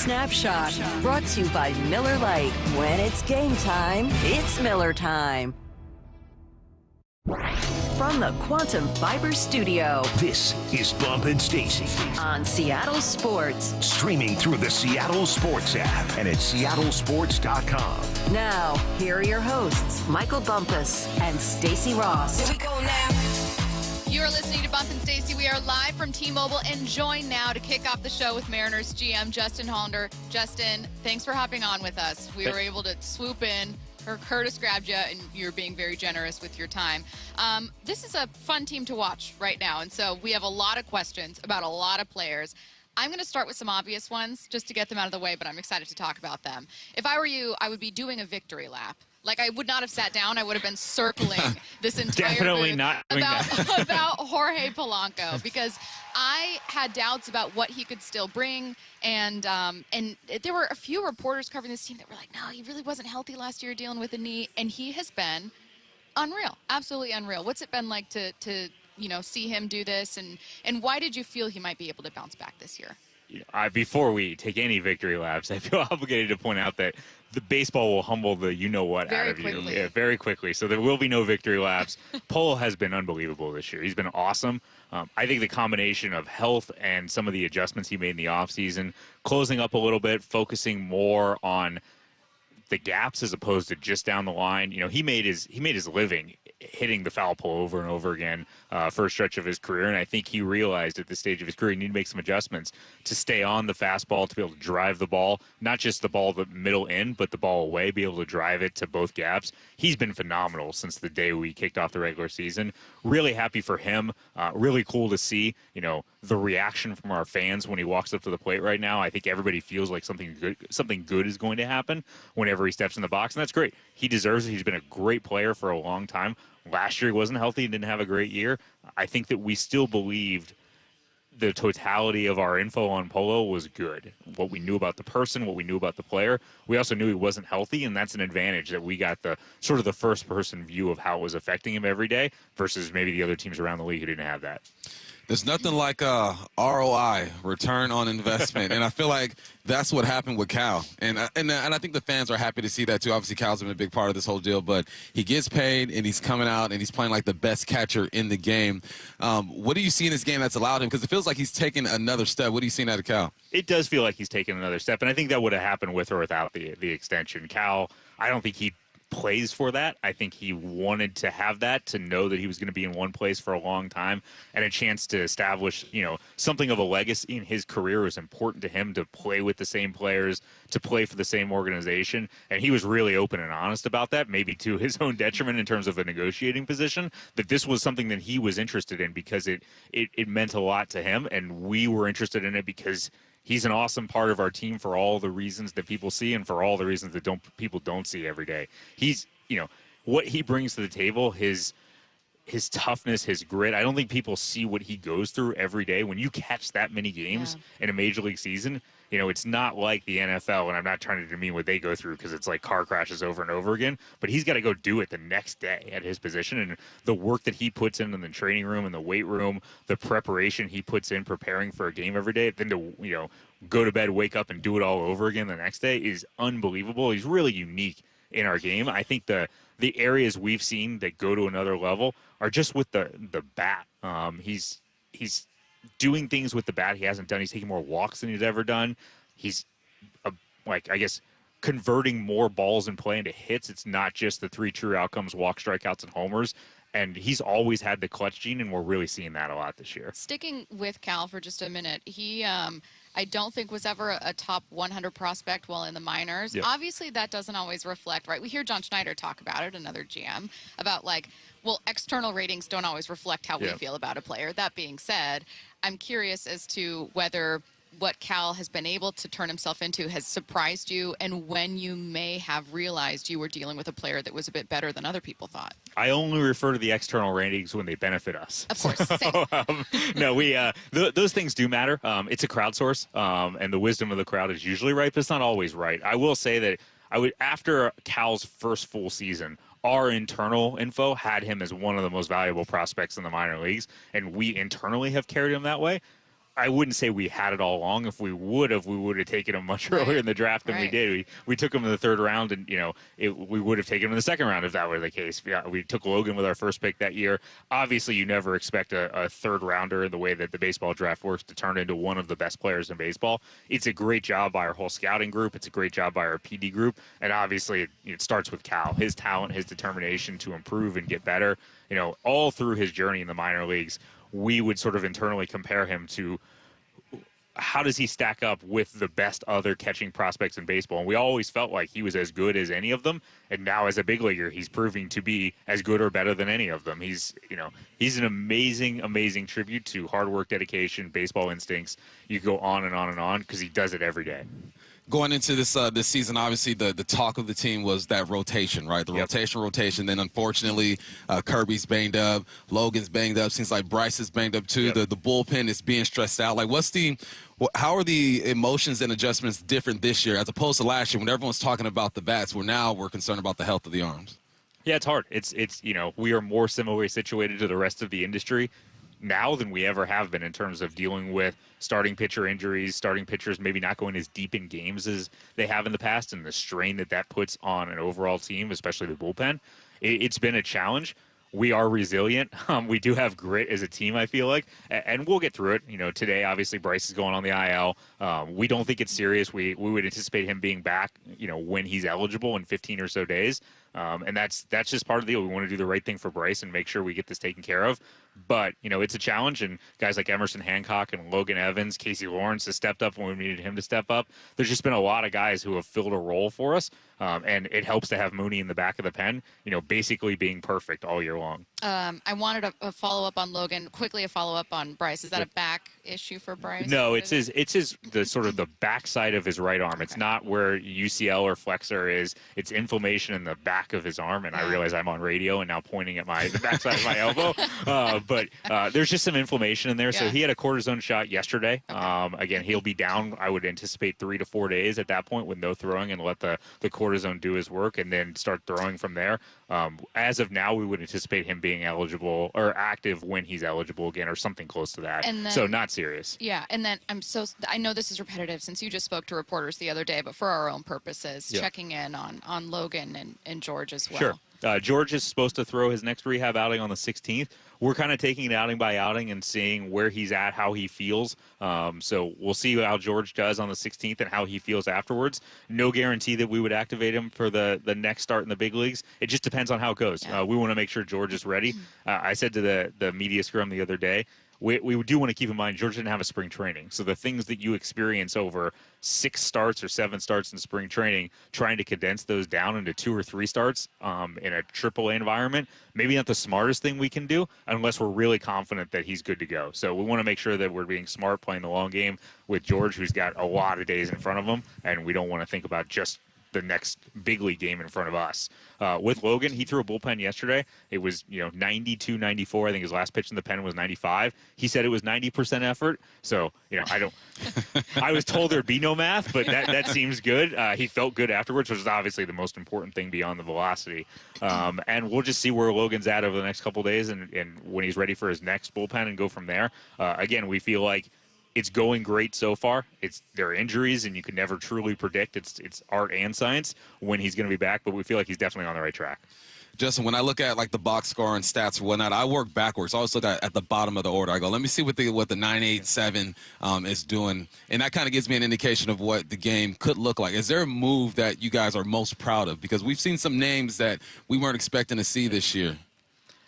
Snapshot, brought to you by Miller Lite. When it's game time, it's Miller time. From the Quantum Fiber Studio, this is Bump and Stacy on Seattle Sports. Streaming through the Seattle Sports app and at seattlesports.com. Now, here are your hosts, Michael Bumpus and Stacy Ross. Here we go now. You are listening to Bump and Stacy. We are live from T-Mobile and joined now to kick off the show with Mariners GM Justin Hollander. Justin, thanks for hopping on with us. We were able to swoop in. Curtis grabbed you, and you're being very generous with your time. This is a fun team to watch right now, and so we have a lot of questions about a lot of players. I'm going to start with some obvious ones just to get them out of the way, but I'm excited to talk about them. If I were you, I would be doing a victory lap. Like, I would not have sat down. I would have been circling this entire Definitely booth not doing about Jorge Polanco, because I had doubts about what he could still bring. And there were a few reporters covering this team that were like, no, he really wasn't healthy last year dealing with a knee. And he has been unreal, absolutely unreal. What's it been like to see him do this? And why did you feel he might be able to bounce back this year? Before we take any victory laps, I feel obligated to point out that the baseball will humble the you-know-what out of you. Yeah, very quickly. So there will be no victory laps. Pole has been unbelievable this year. He's been awesome. I think the combination of health and some of the adjustments he made in the offseason, closing up a little bit, focusing more on the gaps as opposed to just down the line. He made his living hitting the foul pole over and over again for a stretch of his career, and I think he realized at this stage of his career he needed to make some adjustments to stay on the fastball, to be able to drive the ball, not just the ball the middle in, but the ball away, be able to drive it to both gaps. He's been phenomenal since the day we kicked off the regular season. Really happy for him. Really cool to see, the reaction from our fans when he walks up to the plate right now. I think everybody feels like something good is going to happen whenever he steps in the box, and that's great. He deserves it. He's been a great player for a long time. Last year he wasn't healthy and didn't have a great year. I think that we still believed the totality of our info on Polo was good. What we knew about the person, what we knew about the player. We also knew he wasn't healthy, and that's an advantage that we got the sort of the first-person view of how it was affecting him every day versus maybe the other teams around the league who didn't have that. There's nothing like ROI, return on investment, and I feel like that's what happened with Cal. And I think the fans are happy to see that too. Obviously, Cal's been a big part of this whole deal, but he gets paid and he's coming out and he's playing like the best catcher in the game. What do you see in this game that's allowed him? Because it feels like he's taken another step. What are you seeing out of Cal? It does feel like he's taken another step, and I think that would have happened with or without the extension. Cal, I don't think he plays for that. I think he wanted to have that, to know that he was going to be in one place for a long time, and a chance to establish, something of a legacy in his career was important to him, to play with the same players, to play for the same organization. And he was really open and honest about that, maybe to his own detriment in terms of a negotiating position, that this was something that he was interested in because it meant a lot to him, and we were interested in it because he's an awesome part of our team for all the reasons that people see and for all the reasons that people don't see every day. He's, what he brings to the table, his toughness, his grit. I don't think people see what he goes through every day. When you catch that many games in a major league season, it's not like the NFL, and I'm not trying to demean what they go through because it's like car crashes over and over again, but he's got to go do it the next day at his position. And the work that he puts in the training room and the weight room, the preparation he puts in preparing for a game every day, then to, go to bed, wake up, and do it all over again the next day is unbelievable. He's really unique in our game. I think the areas we've seen that go to another level are just with the bat. He's doing things with the bat he hasn't done. He's taking more walks than he's ever done. He's converting more balls in play into hits. It's not just the three true outcomes: walk, strikeouts, and homers. And he's always had the clutch gene, and we're really seeing that a lot this year. Sticking with Cal for just a minute, he I don't think was ever a top 100 prospect while in the minors. Yep. Obviously, that doesn't always reflect, right? We hear John Schneider talk about it, another GM, about external ratings don't always reflect how we feel about a player. That being said, I'm curious as to whether what Cal has been able to turn himself into has surprised you, and when you may have realized you were dealing with a player that was a bit better than other people thought. I only refer to the external ratings when they benefit us. Of course. Same. Those things do matter. It's a crowdsource, and the wisdom of the crowd is usually right, but it's not always right. I will say that after Cal's first full season, our internal info had him as one of the most valuable prospects in the minor leagues, and we internally have carried him that way. I wouldn't say we had it all along. If we would have taken him much earlier in the draft than we did. We took him in the third round, and we would have taken him in the second round if that were the case. Yeah, we took Logan with our first pick that year. Obviously, you never expect a third rounder in the way that the baseball draft works to turn into one of the best players in baseball. It's a great job by our whole scouting group. It's a great job by our PD group, and obviously it starts with Cal. His talent, his determination to improve and get better. All through his journey in the minor leagues, we would sort of internally compare him to how does he stack up with the best other catching prospects in baseball. And we always felt like he was as good as any of them. And now as a big leaguer, he's proving to be as good or better than any of them. He's an amazing, amazing tribute to hard work, dedication, baseball instincts. You go on and on and on because he does it every day. Going into this season, obviously the talk of the team was that rotation, right? The rotation. Then unfortunately, Kirby's banged up, Logan's banged up. Seems like Bryce is banged up too. The bullpen is being stressed out. Like, how are the emotions and adjustments different this year as opposed to last year when everyone's talking about the bats? We're concerned about the health of the arms. Yeah, it's hard. It's we are more similarly situated to the rest of the industry now than we ever have been in terms of dealing with starting pitcher injuries, starting pitchers maybe not going as deep in games as they have in the past, and the strain that puts on an overall team, especially the bullpen. It's been a challenge. We are resilient. We do have grit as a team, I feel like, and we'll get through it. Today, obviously, Bryce is going on the IL. We don't think it's serious. We would anticipate him being back, when he's eligible in 15 or so days. And that's just part of the deal. We want to do the right thing for Bryce and make sure we get this taken care of. But, it's a challenge, and guys like Emerson Hancock and Logan Evans, Casey Lawrence has stepped up when we needed him to step up. There's just been a lot of guys who have filled a role for us, and it helps to have Mooney in the back of the pen, basically being perfect all year long. I wanted a follow-up on Logan, quickly a follow-up on Bryce. Is that a back issue for Bryce? No, it's the sort of the backside of his right arm. Okay. It's not where UCL or flexor is. It's inflammation in the back of his arm, and I realize I'm on radio and now pointing at the backside of my elbow. But there's just some inflammation in there. Yeah. So he had a cortisone shot yesterday. Okay. Again, he'll be down, I would anticipate, 3 to 4 days at that point with no throwing, and let the cortisone do his work and then start throwing from there. As of now, we would anticipate him being eligible or active when he's eligible again, or something close to that. So not serious. Yeah, and then I know this is repetitive since you just spoke to reporters the other day, but for our own purposes, checking in on Logan and George as well. Sure. George is supposed to throw his next rehab outing on the 16th. We're kind of taking it outing by outing and seeing where he's at, how he feels. So we'll see how George does on the 16th and how he feels afterwards. No guarantee that we would activate him for the next start in the big leagues. It just depends on how it goes. Yeah. We want to make sure George is ready. I said to the media scrum the other day, we do want to keep in mind George didn't have a spring training. So the things that you experience over 6 starts or 7 starts in spring training, trying to condense those down into 2 or 3 starts in a AAA environment, maybe not the smartest thing we can do unless we're really confident that he's good to go. So we want to make sure that we're being smart, playing the long game with George, who's got a lot of days in front of him, and we don't want to think about just the next big league game in front of us. With Logan, he threw a bullpen yesterday. It was 92, 94. I think his last pitch in the pen was 95. He said it was 90% effort. So I was told there'd be no math, but that seems good. He felt good afterwards, which is obviously the most important thing beyond the velocity. And we'll just see where Logan's at over the next couple of days and when he's ready for his next bullpen and go from there. Again, we feel like it's going great so far. There are injuries, and you can never truly predict. It's art and science when he's going to be back, but we feel like he's definitely on the right track. Justin, when I look at the box score and stats or whatnot, I work backwards. I always look at the bottom of the order. I go, let me see what the 987 is doing, and that kind of gives me an indication of what the game could look like. Is there a move that you guys are most proud of? Because we've seen some names that we weren't expecting to see this year.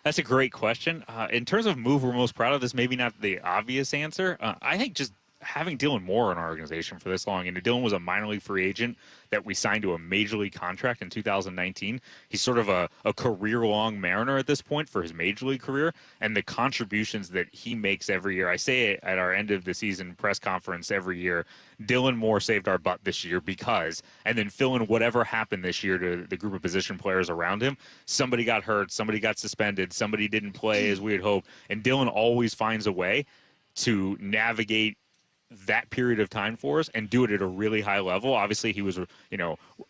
That's a great question. In terms of move we're most proud of, this maybe not the obvious answer. I think just having Dylan Moore in our organization for this long, and Dylan was a minor league free agent that we signed to a major league contract in 2019. He's sort of a career-long Mariner at this point for his major league career, and the contributions that he makes every year. I say it at our end of the season press conference every year, Dylan Moore saved our butt this year because, and then fill in whatever happened this year to the group of position players around him. Somebody got hurt, somebody got suspended, somebody didn't play as we had hoped, and Dylan always finds a way to navigate that period of time for us and do it at a really high level. Obviously, he was,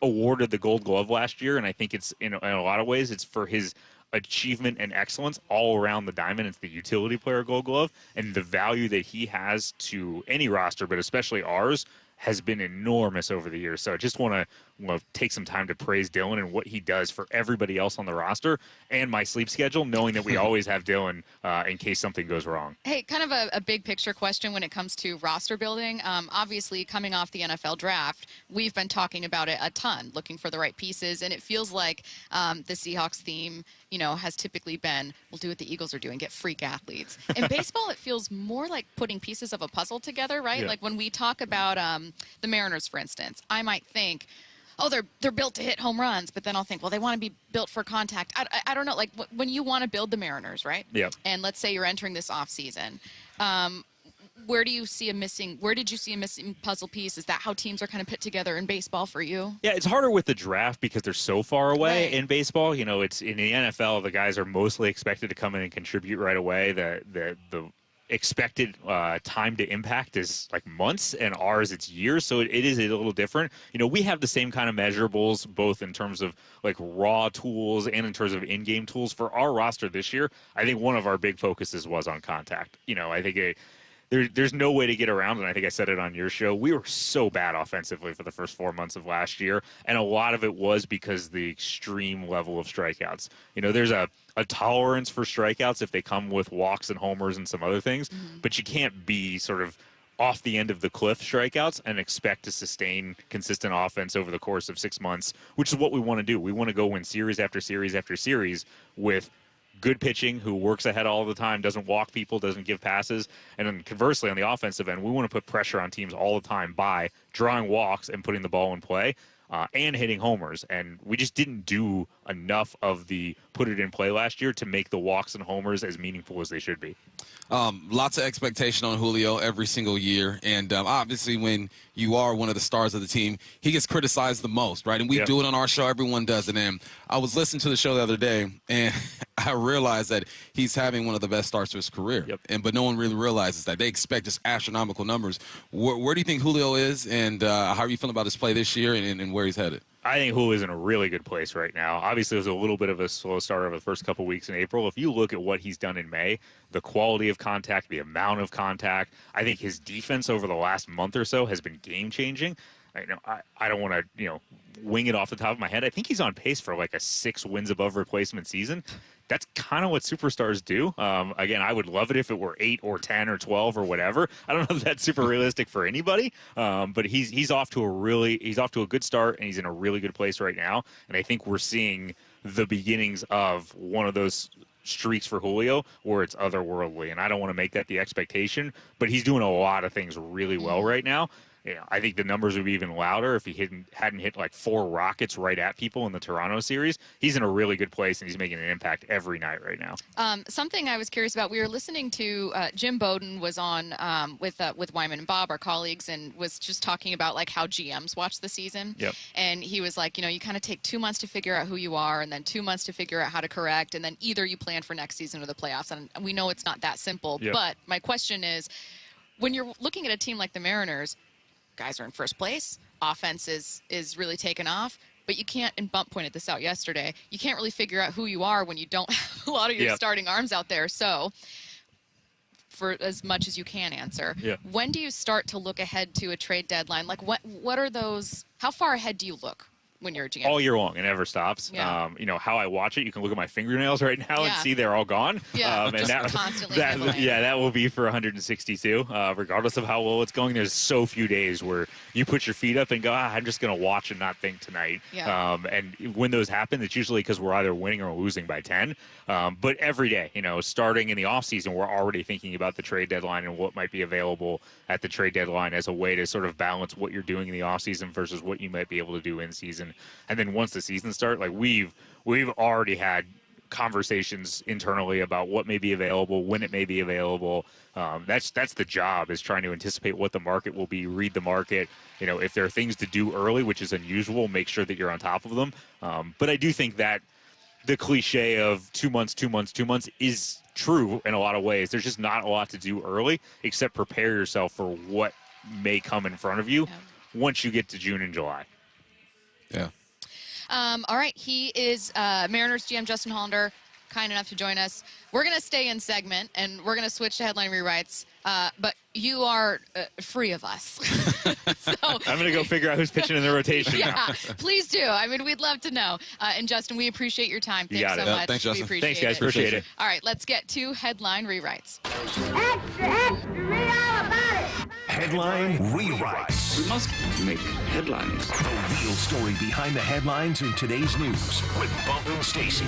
awarded the Gold Glove last year, and I think it's in a lot of ways it's for his achievement and excellence all around the diamond. It's the utility player Gold Glove, and the value that he has to any roster, but especially ours, has been enormous over the years. So I just want to take some time to praise Dylan and what he does for everybody else on the roster and my sleep schedule, knowing that we always have Dylan in case something goes wrong. Hey, kind of a big picture question when it comes to roster building. Obviously, coming off the NFL draft, we've been talking about it a ton, looking for the right pieces, and it feels like the Seahawks theme, has typically been, we'll do what the Eagles are doing, get freak athletes. In baseball, it feels more like putting pieces of a puzzle together, right? Yeah. Like when we talk about the Mariners, for instance, I might think, oh, they're built to hit home runs, but then I'll think, well, they want to be built for contact. I don't know, like when you want to build the Mariners, right? Yeah. And let's say you're entering this offseason, where did you see a missing puzzle piece? Is that how teams are kind of put together in baseball for you? Yeah, it's harder with the draft because they're so far away Right. in baseball. It's in the NFL, the guys are mostly expected to come in and contribute right away. The expected time to impact is like months, and ours it's years, so it is a little different. We have the same kind of measurables both in terms of like raw tools and in terms of in-game tools. For our roster this year, I think one of our big focuses was on contact. I think there's no way to get around, and I think I said it on your show, we were so bad offensively for the first 4 months of last year, and a lot of it was because the extreme level of strikeouts. There's a tolerance for strikeouts if they come with walks and homers and some other things, but you can't be sort of off the end of the cliff strikeouts and expect to sustain consistent offense over the course of 6 months, which is what we want to do. We want to go win series after series after series with good pitching who works ahead all the time, doesn't walk people, doesn't give passes. And then conversely, on the offensive end, we want to put pressure on teams all the time by drawing walks and putting the ball in play and hitting homers. And we just didn't do enough of the put it in play last year to make the walks and homers as meaningful as they should be. Lots of expectation on Julio every single year. And obviously when you are one of the stars of the team, he gets criticized the most, right? And we do it on our show. Everyone does it. And I was listening to the show the other day, and I realized that he's having one of the best starts of his career. But no one really realizes that. They expect just astronomical numbers. Where do you think Julio is, and how are you feeling about his play this year and where he's headed? I think Julio's in a really good place right now. Obviously, it was a little bit of a slow start over the first couple weeks in April. If you look at what he's done in May, the quality of contact, the amount of contact, I think his defense over the last month or so has been game-changing. I don't want to, wing it off the top of my head. I think he's on pace for like a 6 wins above replacement season. That's kind of what superstars do. Again, I would love it if it were 8 or 10 or 12 or whatever. I don't know if that's super realistic for anybody, but he's off to a good start, and he's in a really good place right now. And I think we're seeing the beginnings of one of those streaks for Julio where it's otherworldly. And I don't want to make that the expectation, but he's doing a lot of things really well right now. I think the numbers would be even louder if he hadn't hit like 4 rockets right at people in the Toronto series. He's in a really good place, and he's making an impact every night right now. Something I was curious about, we were listening to Jim Bowden was on with Wyman and Bob, our colleagues, and was just talking about like how GMs watch the season. And he was like, you kind of take 2 months to figure out who you are, and then 2 months to figure out how to correct, and then either you plan for next season or the playoffs. And we know it's not that simple. But my question is, when you're looking at a team like the Mariners, guys are in first place, offense is really taken off, but you can't, and Bump pointed this out yesterday, you can't really figure out who you are when you don't have a lot of your starting arms out there. So for as much as you can answer, when do you start to look ahead to a trade deadline? Like what are those, how far ahead do you look when you're a GM? All year long. It never stops. How I watch it, you can look at my fingernails right now and see they're all gone. And just constantly that will be for 162, regardless of how well it's going. There's so few days where you put your feet up and go, I'm just going to watch and not think tonight. And when those happen, it's usually because we're either winning or losing by 10. But every day, starting in the offseason, we're already thinking about the trade deadline and what might be available at the trade deadline as a way to sort of balance what you're doing in the offseason versus what you might be able to do in season. And then once the season starts, like we've already had conversations internally about what may be available, when it may be available. That's the job, is trying to anticipate what the market will be, read the market. If there are things to do early, which is unusual, make sure that you're on top of them. But I do think that the cliche of 2 months is true in a lot of ways. There's just not a lot to do early except prepare yourself for what may come in front of you once you get to June and July. Yeah. All right. He is Mariners GM Justin Hollander. kind enough to join us. We're going to stay in segment, and we're going to switch to headline rewrites. But you are free of us. So, I'm going to go figure out who's pitching in the rotation now. yeah, please do. I mean, we'd love to know. And Justin, we appreciate your time. Thanks so much. Thanks, Justin. We appreciate Thanks, guys. it. Appreciate it. All right, let's get to headline rewrites. Extra, extra, read all about it. Headline Rewrites. We must make headlines. The real story behind the headlines in today's news with Bump and Stacy.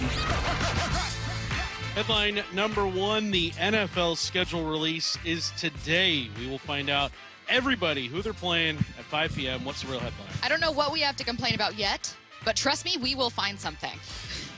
Headline number 1, the NFL schedule release is today. We will find out everybody who they're playing at 5 p.m. What's the real headline? I don't know what we have to complain about yet, but trust me, we will find something.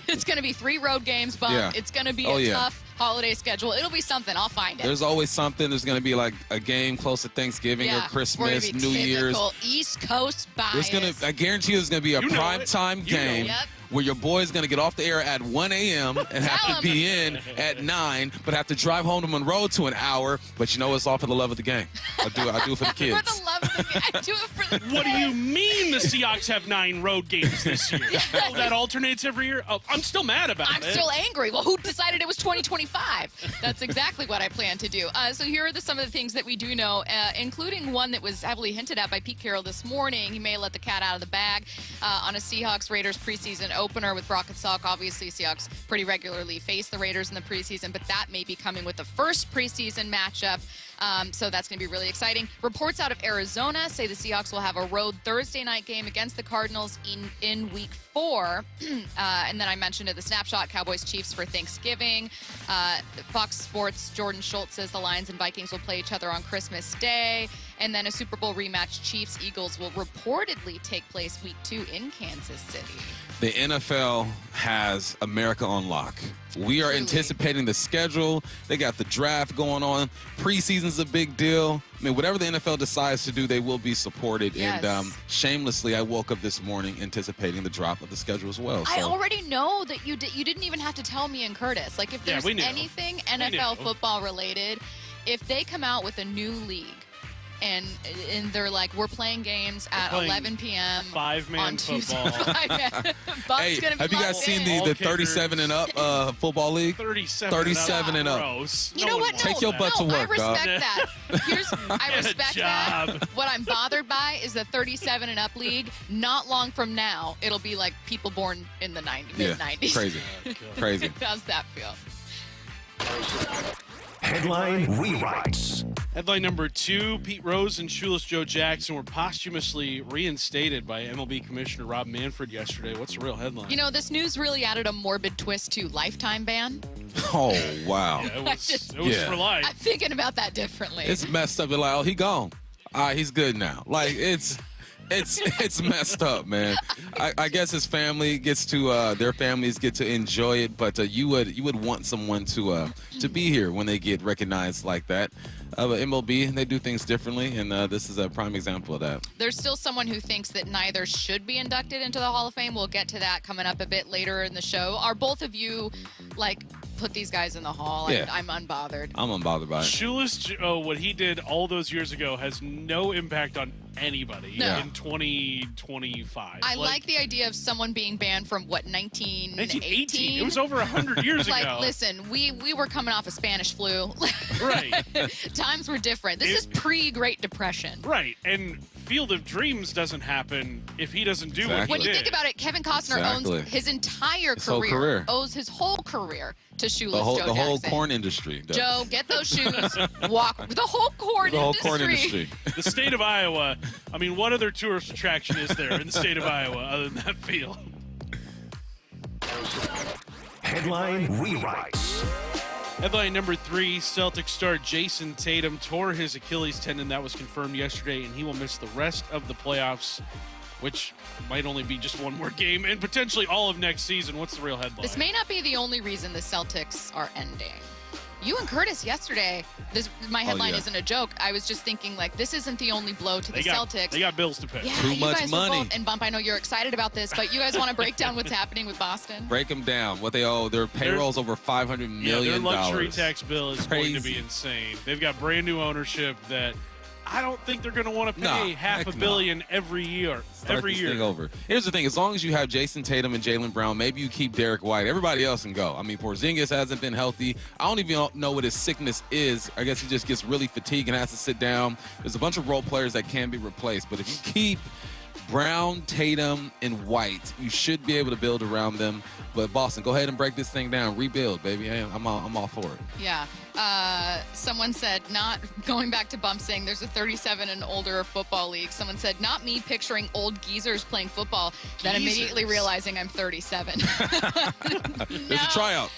It's going to be 3 road games, but it's going to be a tough holiday schedule. It'll be something. I'll find it. There's always something. There's going to be like a game close to Thanksgiving or Christmas, New Year's. East Coast bias. I guarantee you there's going to be a prime time game. Where your boy's going to get off the air at 1 a.m. and have to be in at 9, but have to drive home to Monroe to an hour. But you know it's all for the love of the game. I do it for the kids. For the love of the game. I do it for the What do you mean the Seahawks have 9 road games this year? Oh, that alternates every year? Oh, I'm still mad about it. I'm still angry. Well, who decided it was 2025? That's exactly what I plan to do. So here are some of the things that we do know, including one that was heavily hinted at by Pete Carroll this morning. He may let the cat out of the bag on a Seahawks-Raiders preseason opener with Brock and Salk. Obviously, Seahawks pretty regularly face the Raiders in the preseason, but that may be coming with the first preseason matchup. So that's going to be really exciting. Reports out of Arizona say the Seahawks will have a road Thursday night game against the Cardinals in week 4. And then I mentioned it, the snapshot, Cowboys-Chiefs for Thanksgiving. Fox Sports' Jordan Schultz says the Lions and Vikings will play each other on Christmas Day. And then a Super Bowl rematch, Chiefs-Eagles, will reportedly take place week 2 in Kansas City. The NFL has America on lock. We are anticipating the schedule. They got the draft going on. Preseason's a big deal. I mean, whatever the NFL decides to do, they will be supported. Yes. And shamelessly, I woke up this morning anticipating the drop of the schedule as well. I already know that you didn't even have to tell me and Curtis. Like, if there's anything NFL football related, if they come out with a new league, and they're like, we're playing games at 11 p.m. 5-man on Tuesday. football. Hey, have you guys seen the 37 and up football league? 37 and up. Gross. You know what? No, Take your butt to work, I respect dog. that. I respect that. What I'm bothered by is the 37 and up league. Not long from now, it'll be like people born in the mid-90s. Crazy. Crazy. How's that feel? Headline Rewrites. Headline number 2, Pete Rose and Shoeless Joe Jackson were posthumously reinstated by MLB Commissioner Rob Manfred yesterday. What's the real headline? You know, this news really added a morbid twist to lifetime ban. Oh, wow. Yeah, it was for life. I'm thinking about that differently. It's messed up. You're like, oh, he gone. All right, he's good now. Like, it's messed up, man. I guess his family gets to their families get to enjoy it, but you would want someone to be here when they get recognized like that. MLB, they do things differently, and this is a prime example of that. There's still someone who thinks that neither should be inducted into the Hall of Fame. We'll get to that coming up a bit later in the show. Are both of you like, put these guys in the Hall? Yeah. I'm unbothered. I'm unbothered by it. Shoeless Joe, what he did all those years ago has no impact on anybody in 2025. I like the idea of someone being banned from, 1918? It was over 100 years ago. Like, listen, we were coming off a Spanish flu. Right. Times were different. This is pre-Great Depression. Right. And Field of Dreams doesn't happen if he doesn't do what he When you did. think about it, Kevin Costner owns his entire career. Owes his whole career to Shoeless Joe The whole Jackson. corn industry does. Joe, get those shoes. Walk. The whole corn industry. The state of Iowa. I mean, what other tourist attraction is there in the state of Iowa other than that field? Headline Rewrites. Headline number 3, Celtics star Jason Tatum tore his Achilles tendon. That was confirmed yesterday, and he will miss the rest of the playoffs, which might only be just one more game and potentially all of next season. What's the real headline? This may not be the only reason the Celtics are ending. You and Curtis yesterday, my headline isn't a joke. I was just thinking, like, this isn't the only blow to the Celtics. They got bills to pay. Yeah, Too you much guys money. And Bump, I know you're excited about this, but you guys want to break down what's happening with Boston? Break them down. What they owe. Their payroll's over $500 million. Their luxury tax bill is going to be insane. They've got brand new ownership that I don't think they're going to want to Nah, pay half heck a billion every year. Start this thing over. Here's the thing. As long as you have Jason Tatum and Jaylen Brown, maybe you keep Derek White. Everybody else can go. I mean, Porzingis hasn't been healthy. I don't even know what his sickness is. I guess he just gets really fatigued and has to sit down. There's a bunch of role players that can be replaced. But if you keep Brown, Tatum, and White, you should be able to build around them. But Boston, go ahead and break this thing down. Rebuild, baby. I'm all for it. Yeah. Someone said, not going back to Bump saying there's a 37 and older football league. Someone said, not me picturing old geezers playing football, then immediately realizing I'm 37. There's a tryout.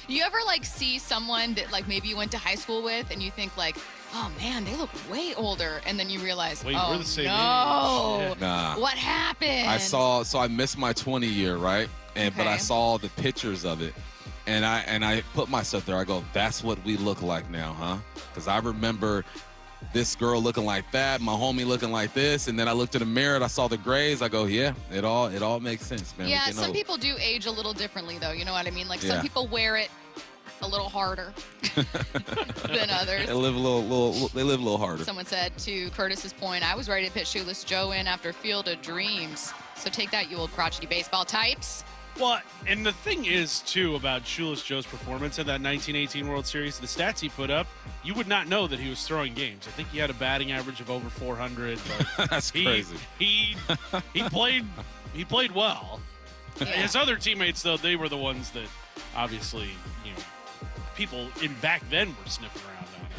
You ever like see someone that like maybe you went to high school with and you think like, oh man, they look way older, and then you realize, Wait, oh we're the same no, age. Nah. what happened? I missed my 20 year, right? But I saw the pictures of it. And I put myself there. I go, that's what we look like now, huh? Because I remember this girl looking like that, my homie looking like this, and then I looked in the mirror and I saw the grays. I go, yeah, it all makes sense, man. Yeah, some people do age a little differently, though. You know what I mean? Like some Yeah. people wear it a little harder than others. They live a little harder. Someone said to Curtis's point, I was ready to put Shoeless Joe in after Field of Dreams. So take that, you old crotchety baseball types. Well, and the thing is, too, about Shoeless Joe's performance in that 1918 World Series, the stats he put up, you would not know that he was throwing games. I think he had a batting average of over 400. But That's crazy. He played well. Yeah. His other teammates, though, they were the ones that obviously, people in back then were sniffing around on it.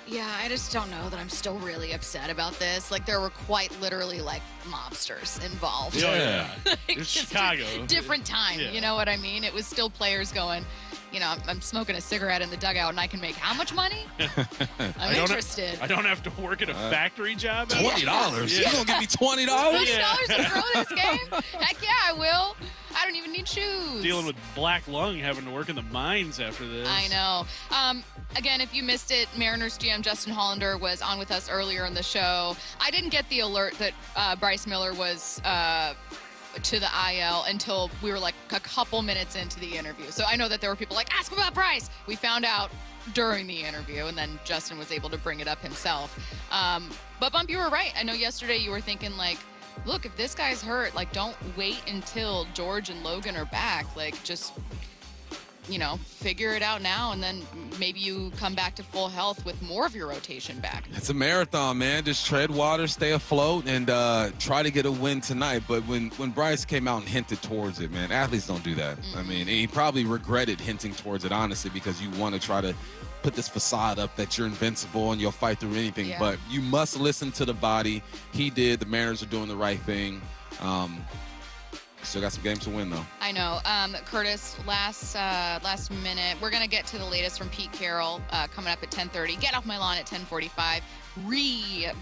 Yeah, I just don't know that I'm still really upset about this. Like, there were quite literally, like, mobsters involved. Yeah. Like, It's just Chicago. a different time, Yeah. you know what I mean? It was still players going, I'm smoking a cigarette in the dugout and I can make how much money? I'm interested. I don't have to work at a factory job. $20? Yeah. You gonna give me $20? $20 to throw this game? Heck yeah, I will. I don't even need shoes. Dealing with black lung, having to work in the mines after this. I know. Again, if you missed it, Mariners GM Justin Hollander was on with us earlier in the show. I didn't get the alert that Bryce Miller was to the IL until we were like a couple minutes into the interview. So I know that there were people like, ask about Bryce. We found out during the interview, and then Justin was able to bring it up himself. But Bump, you were right. I know yesterday you were thinking like, look, if this guy's hurt, like, don't wait until George and Logan are back. Like, just, figure it out now, and then maybe you come back to full health with more of your rotation back. It's a marathon, man. Just tread water, stay afloat, and try to get a win tonight. But when Bryce came out and hinted towards it, man, athletes don't do that. Mm-hmm. I mean, he probably regretted hinting towards it, honestly, because you want to try to put this facade up that you're invincible and you'll fight through anything. Yeah. But you must listen to the body. He did. The Mariners are doing the right thing. Still got some games to win, though. I know. Curtis, last minute, we're going to get to the latest from Pete Carroll coming up at 10:30. Get Off My Lawn at 10:45.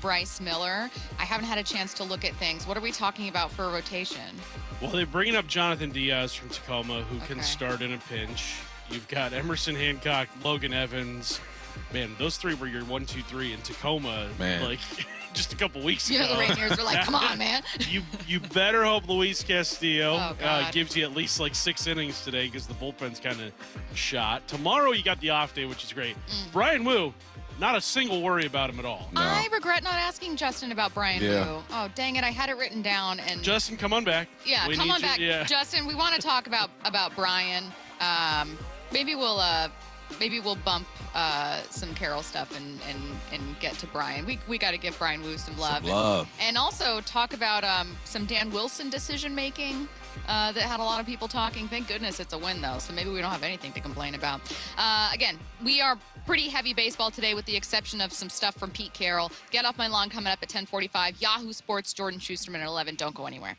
Bryce Miller. I haven't had a chance to look at things. What are we talking about for a rotation? Well, they're bringing up Jonathan Diaz from Tacoma, who can Okay. start in a pinch. You've got Emerson Hancock, Logan Evans. Man, those three were your 1, 2, 3 in Tacoma. Man. Like just a couple weeks You know, ago. the Rainiers were like, come on, man. You better hope Luis Castillo Oh, God. gives you at least like 6 innings today, because the bullpen's kind of shot. Tomorrow you got the off day, which is great. Bryan Woo, not a single worry about him at all. No. I regret not asking Justin about Bryan Yeah. Woo. Oh, dang it. I had it written down. And Justin, come on back. yeah, We come need on you- back. Yeah. Justin, we want to talk about Bryan. Maybe we'll bump some Carroll stuff and get to Bryan. We got to give Bryan Woo some love. And also talk about some Dan Wilson decision making that had a lot of people talking. Thank goodness it's a win, though, so maybe we don't have anything to complain about. Again, we are pretty heavy baseball today, with the exception of some stuff from Pete Carroll. Get Off My Lawn coming up at 10:45. Yahoo Sports, Jordan Shusterman at 11. Don't go anywhere.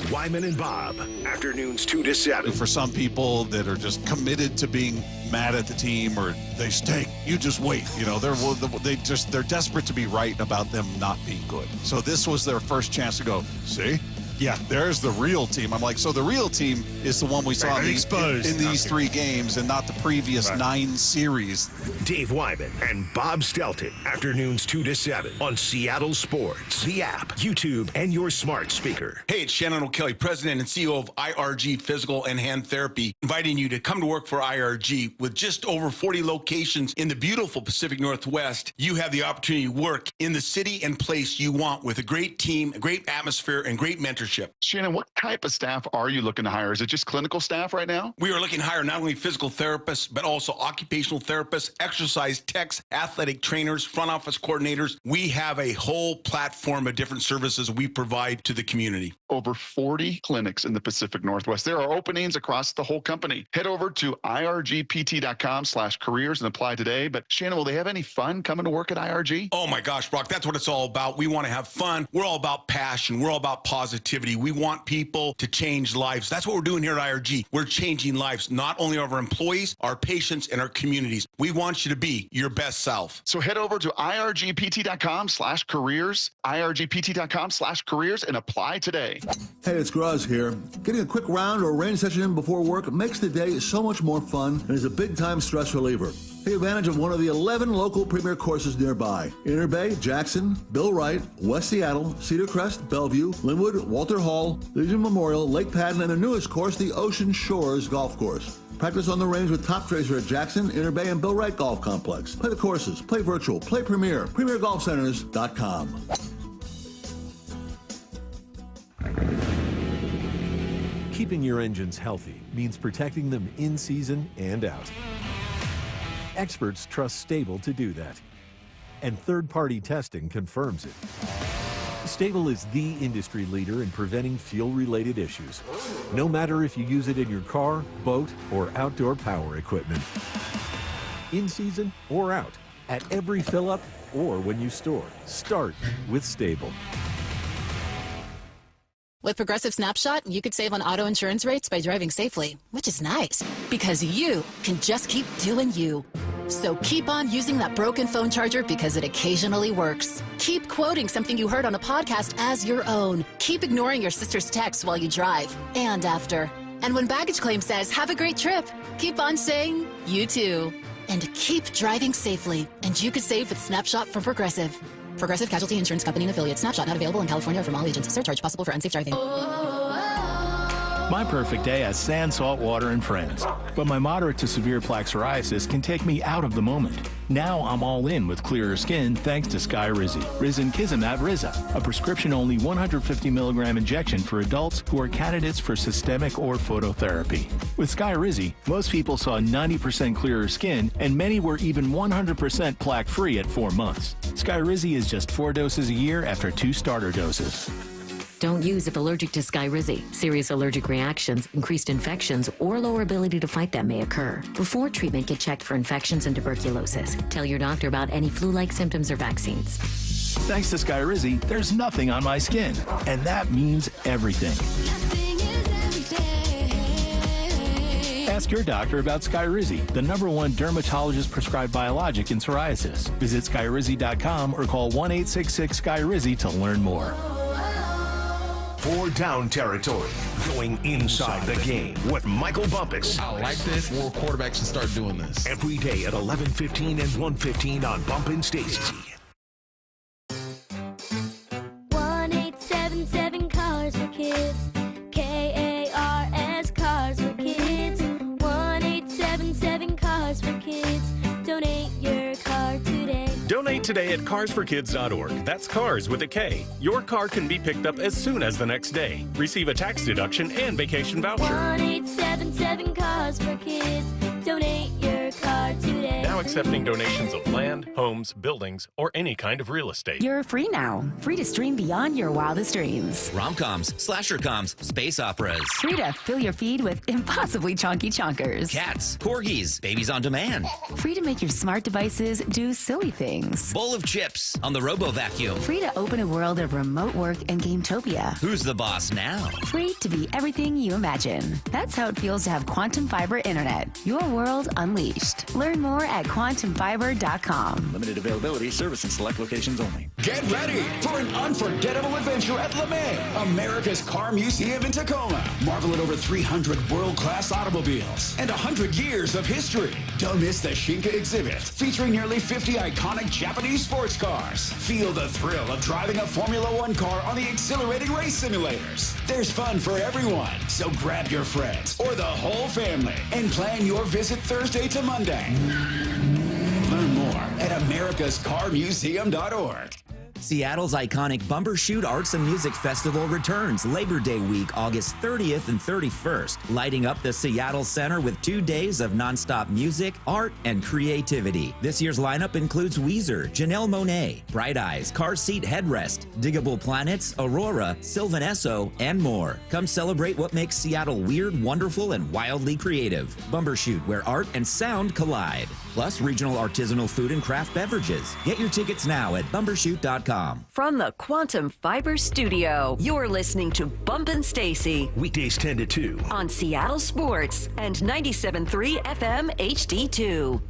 Wyman and Bob, afternoons 2 to 7. For some people that are just committed to being mad at the team, or they stink, you just wait. They're desperate to be right about them not being good. So this was their first chance to go, see, Yeah, there's the real team. I'm like, so the real team is the one we saw in these 3 games and not the previous 9 series. Dave Wyman and Bob Stelton. Afternoons 2 to 7 on Seattle Sports, the app, YouTube, and your smart speaker. Hey, it's Shannon O'Kelly, President and CEO of IRG Physical and Hand Therapy, inviting you to come to work for IRG. With just over 40 locations in the beautiful Pacific Northwest, you have the opportunity to work in the city and place you want with a great team, a great atmosphere, and great mentorship. Shannon, what type of staff are you looking to hire? Is it just clinical staff right now? We are looking to hire not only physical therapists, but also occupational therapists, exercise techs, athletic trainers, front office coordinators. We have a whole platform of different services we provide to the community. Over 40 clinics in the Pacific Northwest. There are openings across the whole company. Head over to irgpt.com/careers and apply today. But Shannon, will they have any fun coming to work at IRG? Oh my gosh, Brock, that's what it's all about. We want to have fun. We're all about passion. We're all about positivity. We want people to change lives. That's what we're doing here at IRG. We're changing lives, not only of our employees, our patients, and our communities. We want you to be your best self. So head over to irgpt.com/careers, irgpt.com/careers, and apply today. Hey, it's Graz here. Getting a quick round or range session in before work makes the day so much more fun and is a big-time stress reliever. Take advantage of one of the 11 local premier courses nearby. Inner Bay, Jackson, Bill Wright, West Seattle, Cedar Crest, Bellevue, Linwood, Walter Hall, Legion Memorial, Lake Padden, and their newest course, the Ocean Shores Golf Course. Practice on the range with Top Tracer at Jackson, Inner Bay, and Bill Wright Golf Complex. Play the courses, play virtual, play premier, premiergolfcenters.com. Keeping your engines healthy means protecting them in season and out. Experts trust Stable to do that, and third-party testing confirms it. Stable is the industry leader in preventing fuel-related issues, no matter if you use it in your car, boat, or outdoor power equipment. In season or out, at every fill-up or when you store, start with Stable. With Progressive Snapshot, you could save on auto insurance rates by driving safely, which is nice because you can just keep doing you. So keep on using that broken phone charger because it occasionally works. Keep quoting something you heard on a podcast as your own. Keep ignoring your sister's texts while you drive and after. And when baggage claim says, have a great trip, keep on saying, you too. And keep driving safely. And you could save with Snapshot from Progressive. Progressive Casualty Insurance Company and Affiliates. Snapshot not available in California or from all agents. Surcharge possible for unsafe driving. My perfect day has sand, salt water, and friends. But my moderate to severe plaque psoriasis can take me out of the moment. Now I'm all in with clearer skin thanks to Skyrizi. Risankizumab Riza, a prescription-only 150 milligram injection for adults who are candidates for systemic or phototherapy. With Skyrizi, most people saw 90% clearer skin, and many were even 100% plaque-free at 4 months. Skyrizi is just 4 doses a year after 2 starter doses. Don't use if allergic to Skyrizi. Serious allergic reactions, increased infections, or lower ability to fight them may occur. Before treatment, get checked for infections and tuberculosis. Tell your doctor about any flu-like symptoms or vaccines. Thanks to Skyrizi, there's nothing on my skin, and that means everything. Ask your doctor about Skyrizi, the #1 dermatologist-prescribed biologic in psoriasis. Visit Skyrizi.com or call 1-866-SKYRIZI to learn more. For Down Territory, going inside the game with Michael Bumpus. I like this. More quarterbacks should start doing this. Every day at 11:15 and 1:15 on Bumpin' Stacy. 1877 Cars for Kids. KARS Cars for Kids. 1877 Cars for Kids. Donate your car today. Donate today at carsforkids.org. That's cars with a K. Your car can be picked up as soon as the next day. Receive a tax deduction and vacation voucher. 1877 Cars for Kids. Donate your car today. Now accepting donations of land, homes, buildings, or any kind of real estate. You're free now. Free to stream beyond your wildest dreams. Rom-coms, slasher-coms, space operas. Free to fill your feed with impossibly chonky chonkers. Cats, corgis, babies on demand. Free to make your smart devices do silly things. Bowl of chips on the Robo-Vacuum. Free to open a world of remote work and Gametopia. Who's the boss now? Free to be everything you imagine. That's how it feels to have Quantum Fiber Internet. Your world unleashed. Learn more at quantumfiber.com. Limited availability, service in select locations only. Get ready for an unforgettable adventure at LeMay, America's car museum in Tacoma. Marvel at over 300 world-class automobiles and 100 years of history. Don't miss the Shinka exhibit featuring nearly 50 iconic Japanese sports cars. Feel the thrill of driving a Formula One car on the exhilarating race simulators. There's fun for everyone, so grab your friends or the whole family and plan your visit Thursday to Monday. Learn more at americascarmuseum.org. Seattle's iconic Bumbershoot Arts and Music Festival returns Labor Day week, August 30th and 31st, lighting up the Seattle Center with 2 days of nonstop music, art, and creativity. This year's lineup includes Weezer, Janelle Monáe, Bright Eyes, Car Seat Headrest, Diggable Planets, Aurora, Sylvan Esso, and more. Come celebrate what makes Seattle weird, wonderful, and wildly creative. Bumbershoot, where art and sound collide. Plus regional artisanal food and craft beverages. Get your tickets now at bumbershoot.com. From the Quantum Fiber Studio, you're listening to Bumpin' Stacy. Weekdays 10 to 2. On Seattle Sports and 97.3 FM HD2.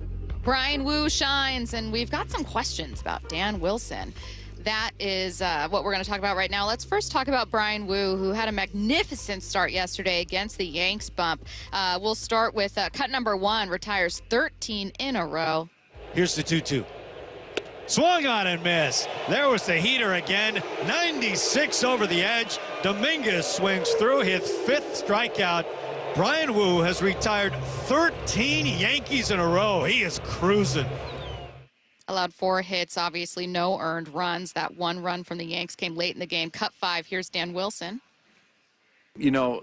Bryan Woo shines, and we've got some questions about Dan Wilson. That is what we're going to talk about right now. Let's first talk about Bryan Woo, who had a magnificent start yesterday against the Yanks. Bump. We'll start with cut number 1, retires 13 in a row. Here's the 2-2. Swung on and missed. There was the heater again. 96 over the edge. Dominguez swings through his 5th strikeout. Bryan Woo has retired 13 Yankees in a row. He is cruising. Allowed 4 hits, obviously no earned runs. That 1 run from the Yanks came late in the game. Cut 5. Here's Dan Wilson. You know,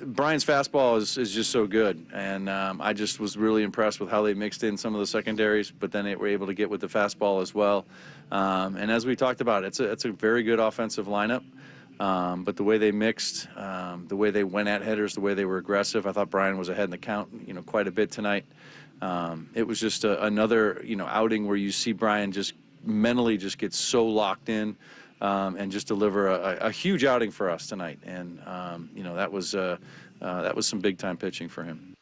Bryan's fastball is just so good, and I just was really impressed with how they mixed in some of the secondaries, but then they were able to get with the fastball as well. And as we talked about, it's a very good offensive lineup, but the way they mixed, the way they went at hitters, the way they were aggressive, I thought Bryan was ahead in the count, quite a bit tonight. It was just another, outing where you see Bryan just mentally just get so locked in. And just deliver a huge outing for us tonight, and that was some big time pitching for him.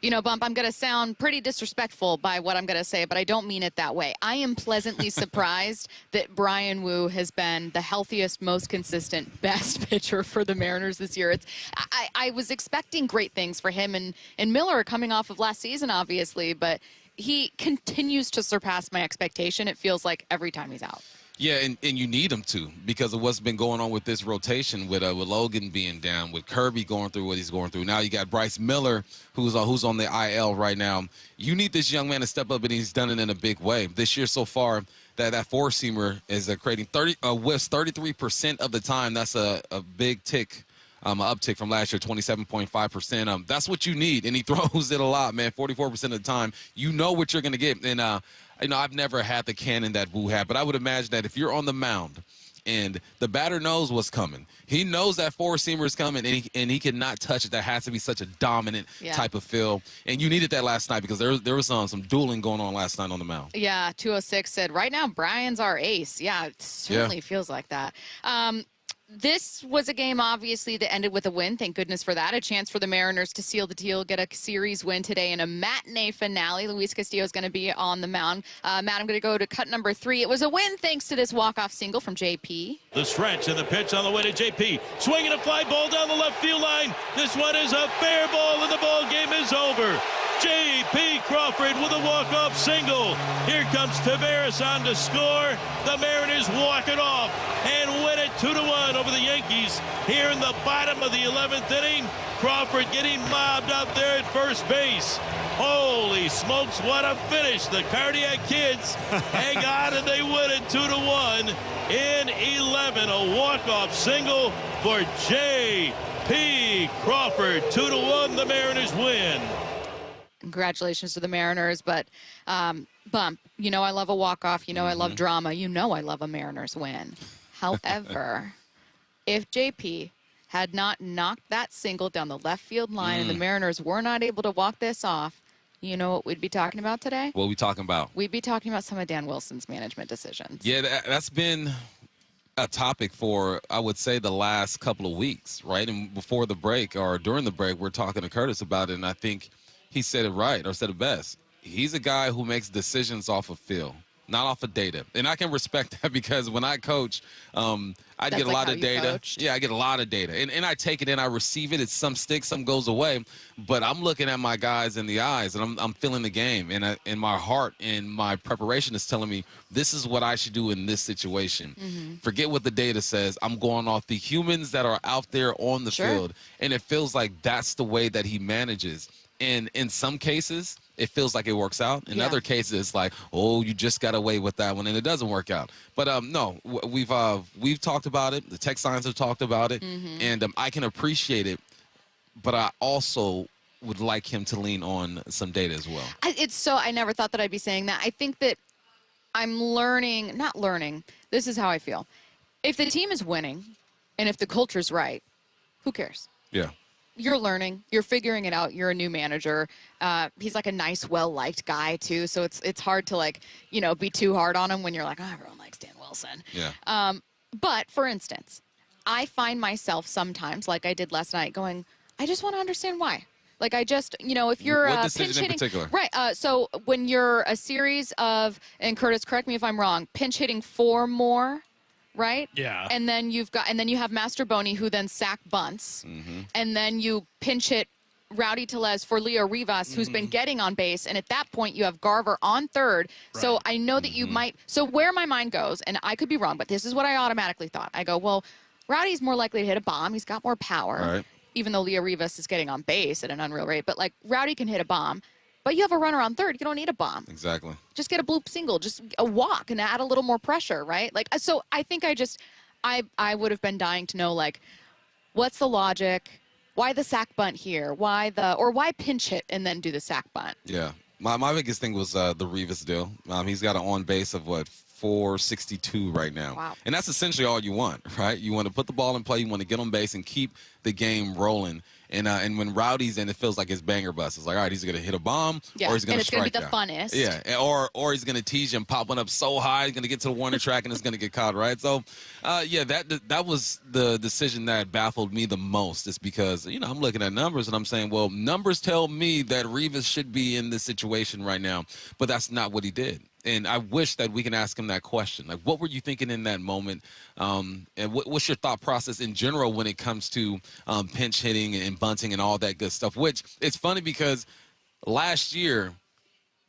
Bump, I'm going to sound pretty disrespectful by what I'm going to say, but I don't mean it that way. I am pleasantly surprised that Bryan Woo has been the healthiest, most consistent, best pitcher for the Mariners this year. I was expecting great things for him and Miller coming off of last season, obviously, but he continues to surpass my expectation. It feels like every time he's out. Yeah, and you need him to, because of what's been going on with this rotation, with Logan being down, with Kirby going through what he's going through. Now you got Bryce Miller, who's on the IL right now. You need this young man to step up, and he's done it in a big way. This year so far, that four-seamer is creating whiffs 33% of the time. That's a big tick. Uptick from last year, 27.5%. That's what you need, and he throws it a lot, man. 44% of the time, you know what you're going to get. And I've never had the cannon that Woo had, but I would imagine that if you're on the mound and the batter knows what's coming, he knows that four-seamer is coming, and he cannot touch it. That has to be such a dominant type of feel, and you needed that last night because there was some dueling going on last night on the mound. Yeah, 206 said right now Bryan's our ace. Yeah, it certainly feels like that. This was a game, obviously, that ended with a win. Thank goodness for that. A chance for the Mariners to seal the deal, get a series win today in a matinee finale. Luis Castillo is going to be on the mound. Matt, I'm going to go to cut number 3. It was a win thanks to this walk-off single from JP. The stretch and the pitch on the way to JP. Swinging a fly ball down the left field line. This one is a fair ball, and the ball game is over. J.P. Crawford with a walk-off single. Here comes Taveras on to score. The Mariners walk it off and win it 2-1 over the Yankees here in the bottom of the 11th inning. Crawford getting mobbed out there at first base. Holy smokes, what a finish. The Cardiac Kids hang on and they win it 2-1 in 11. A walk-off single for J.P. Crawford. 2-1, the Mariners win. Congratulations to the Mariners, but Bump, I love a walk-off. I love drama. I love a Mariners win. However, if JP had not knocked that single down the left field line and the Mariners were not able to walk this off, you know what we'd be talking about today? What are we talking about? We'd be talking about some of Dan Wilson's management decisions. Yeah, that's been a topic for, I would say, the last couple of weeks, right? And before the break or during the break, we're talking to Curtis about it, and I think he said it right, or said it best. He's a guy who makes decisions off of feel. not off of data. And I can respect that because when I coach, I get a lot of data. Coached. Yeah, I get a lot of data. And I take it in, I receive it. It's some sticks, some goes away. But I'm looking at my guys in the eyes, and I'm feeling the game. And my heart and my preparation is telling me this is what I should do in this situation. Forget what the data says. I'm going off the humans that are out there on the field. And it feels like that's the way that he manages. And in some cases, it feels like it works out. In other cases, it's like, oh, you just got away with that one, and it doesn't work out. But no, we've talked about it. The tech science have talked about it, and I can appreciate it. But I also would like him to lean on some data as well. I never thought that I'd be saying that. I think that I'm not learning. This is how I feel. If the team is winning, and if the culture's right, who cares? Yeah. You're learning. You're figuring it out. You're a new manager. He's like a nice, well-liked guy, too. So it's hard to, like, be too hard on him when you're like, oh, everyone likes Dan Wilson. Yeah. But, for instance, I find myself sometimes, like I did last night, going, I just want to understand why. Like, I just, if you're what pinch decision in hitting. particular? Right. So when you're a series of, and Curtis, correct me if I'm wrong, pinch hitting 4 more. Right? Yeah. And then you have Master Boney, who then sack bunts. And then you pinch hit Rowdy Tellez for Leo Rivas, who's been getting on base. And at that point, you have Garver on third. Right. So I know that you might. So where my mind goes, and I could be wrong, but this is what I automatically thought. I go, well, Rowdy's more likely to hit a bomb. He's got more power. Right. Even though Leo Rivas is getting on base at an unreal rate. But, like, Rowdy can hit a bomb. But you have a runner on third. You don't need a bomb. Exactly. Just get a bloop single, just a walk, and add a little more pressure, right? Like, so I think I would have been dying to know, like, what's the logic? Why the sack bunt here? Why pinch hit and then do the sack bunt? Yeah. My biggest thing was the Rivas deal. He's got an on base of, 462 right now. Wow. And that's essentially all you want, right? You want to put the ball in play. You want to get on base and keep the game rolling. And when Rowdy's in, it feels like it's banger bust. It's like, all right, he's going to hit a bomb, or he's going to strike out. And it's going to be the funnest. Yeah, or he's going to tease you and pop one up so high, he's going to get to the warning track, and it's going to get caught, right? So, that was the decision that baffled me the most. Is because, I'm looking at numbers, and I'm saying, well, numbers tell me that Rivas should be in this situation right now, but that's not what he did. And I wish that we can ask him that question. Like, what were you thinking in that moment? And what's your thought process in general when it comes to pinch hitting and bunting and all that good stuff? Which, it's funny because last year,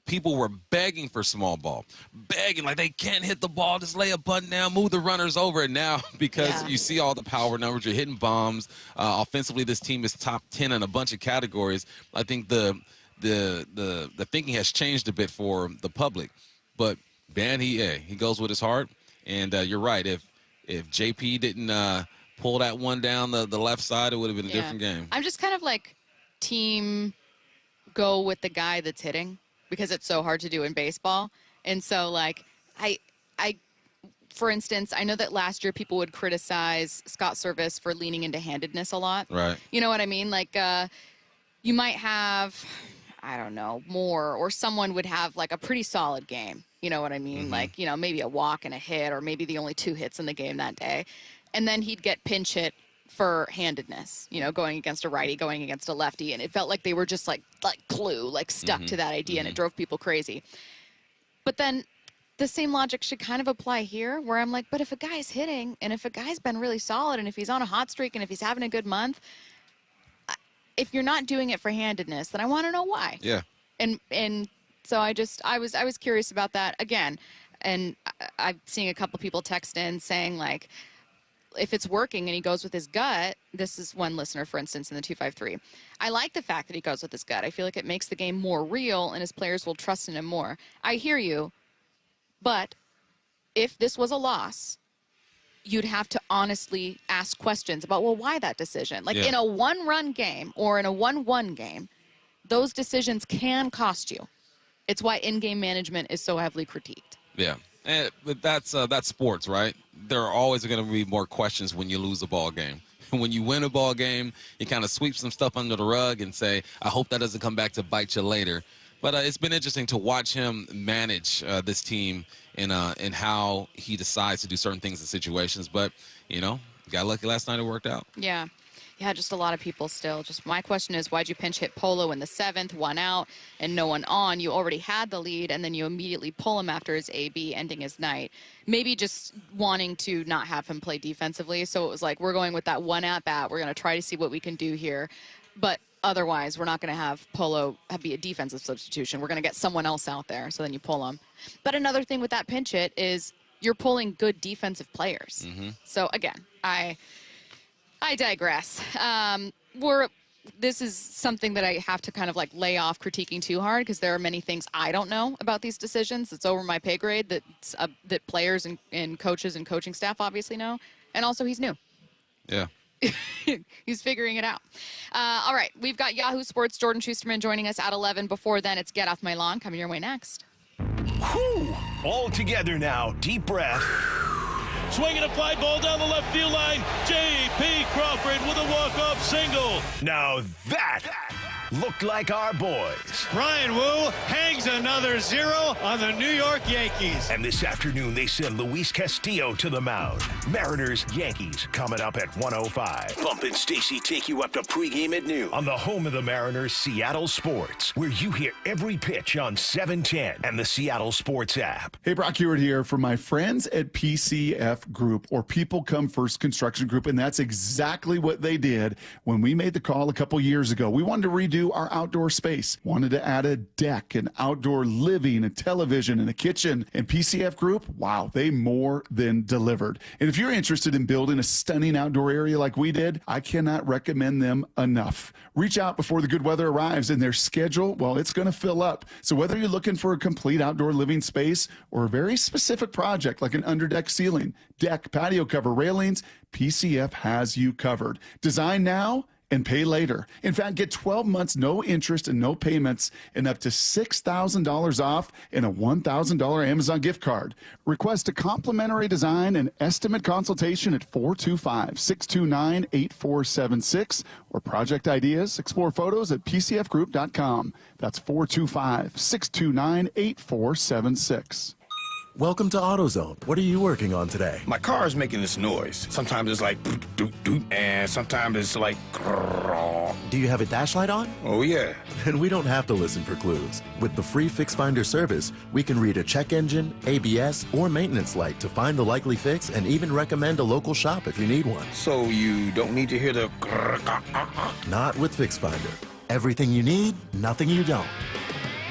people were begging for small ball. Begging, like, they can't hit the ball, just lay a bunt down, move the runners over. And now, because you see all the power numbers, you're hitting bombs. Offensively, this team is top 10 in a bunch of categories. I think the thinking has changed a bit for the public. But Ben, he goes with his heart, and you're right. If JP didn't pull that one down the left side, it would have been a different game. I'm just kind of like team go with the guy that's hitting because it's so hard to do in baseball. And so, like, I for instance, I know that last year people would criticize Scott Service for leaning into handedness a lot. Right. You know what I mean? Like, you might have, I don't know, more, or someone would have like a pretty solid game. You know what I mean? Like, maybe a walk and a hit, or maybe the only 2 hits in the game that day. And then he'd get pinch hit for handedness, going against a righty, going against a lefty. And it felt like they were just like stuck to that idea, and it drove people crazy. But then the same logic should kind of apply here, where I'm like, but if a guy's hitting, and if a guy's been really solid, and if he's on a hot streak, and if he's having a good month, if you're not doing it for handedness, then I want to know why. Yeah. And so I was curious about that again. And I'm seeing a couple people text in saying, like, if it's working and he goes with his gut, this is one listener, for instance, in the 253. I like the fact that he goes with his gut. I feel like it makes the game more real, and his players will trust in him more. I hear you, but if this was a loss, you'd have to honestly ask questions about, well, why that decision? Like, in a 1-run game or in a 1-1 game, those decisions can cost you. It's why in-game management is so heavily critiqued. Yeah, but that's sports, right? There are always going to be more questions when you lose a ball game. When you win a ball game, you kind of sweep some stuff under the rug and say, I hope that doesn't come back to bite you later. But it's been interesting to watch him manage this team and how he decides to do certain things in situations. But, got lucky last night, it worked out. Yeah. Yeah, just a lot of people still. Just my question is, why'd you pinch hit Polo in the 7th, 1 out, and no one on? You already had the lead, and then you immediately pull him after his AB, ending his night. Maybe just wanting to not have him play defensively. So it was like, we're going with that 1 at bat. We're going to try to see what we can do here. But otherwise, we're not going to have Polo be a defensive substitution. We're going to get someone else out there. So then you pull him. But another thing with that pinch hit is you're pulling good defensive players. So again, I digress. This is something that I have to kind of like lay off critiquing too hard, because there are many things I don't know about these decisions. It's over my pay grade that players and coaches and coaching staff obviously know. And also he's new. Yeah. He's figuring it out. All right, we've got Yahoo Sports' Jordan Shusterman joining us at 11. Before then, it's Get Off My Lawn coming your way next. Whew. All together now. Deep breath. Swinging a fly ball down the left field line. J.P. Crawford with a walk-off single. Now that looked like our boys. Bryan Woo hangs another 0 on the New York Yankees. And this afternoon, they send Luis Castillo to the mound. Mariners, Yankees, coming up at 1:05. Bump and Stacy take you up to pregame at noon on the home of the Mariners, Seattle Sports, where you hear every pitch on 710 and the Seattle Sports app. Hey, Brock Hewitt here for my friends at PCF Group, or People Come First Construction Group, and that's exactly what they did when we made the call a couple years ago. We wanted to redo our outdoor space, wanted to add a deck, an outdoor living, a television, and a kitchen. And PCF Group, wow, they more than delivered. And if you're interested in building a stunning outdoor area like we did, I cannot recommend them enough. Reach out before the good weather arrives, and their schedule, well, it's going to fill up. So whether you're looking for a complete outdoor living space or a very specific project like an underdeck ceiling, deck, patio cover, railings, PCF has you covered. Design now and pay later. In fact, get 12 months, no interest and no payments, and up to $6,000 off and a $1,000 Amazon gift card. Request a complimentary design and estimate consultation at 425-629-8476 or project ideas. Explore photos at pcfgroup.com. That's 425-629-8476. Welcome to AutoZone. What are you working on today? My car is making this noise. Sometimes it's like doot doot, and sometimes it's like grrr. Do you have a dash light on? Oh yeah. Then we don't have to listen for clues. With the free Fix Finder service, we can read a check engine, ABS, or maintenance light to find the likely fix and even recommend a local shop if you need one. So you don't need to hear the grrr. Not with Fix Finder. Everything you need, nothing you don't.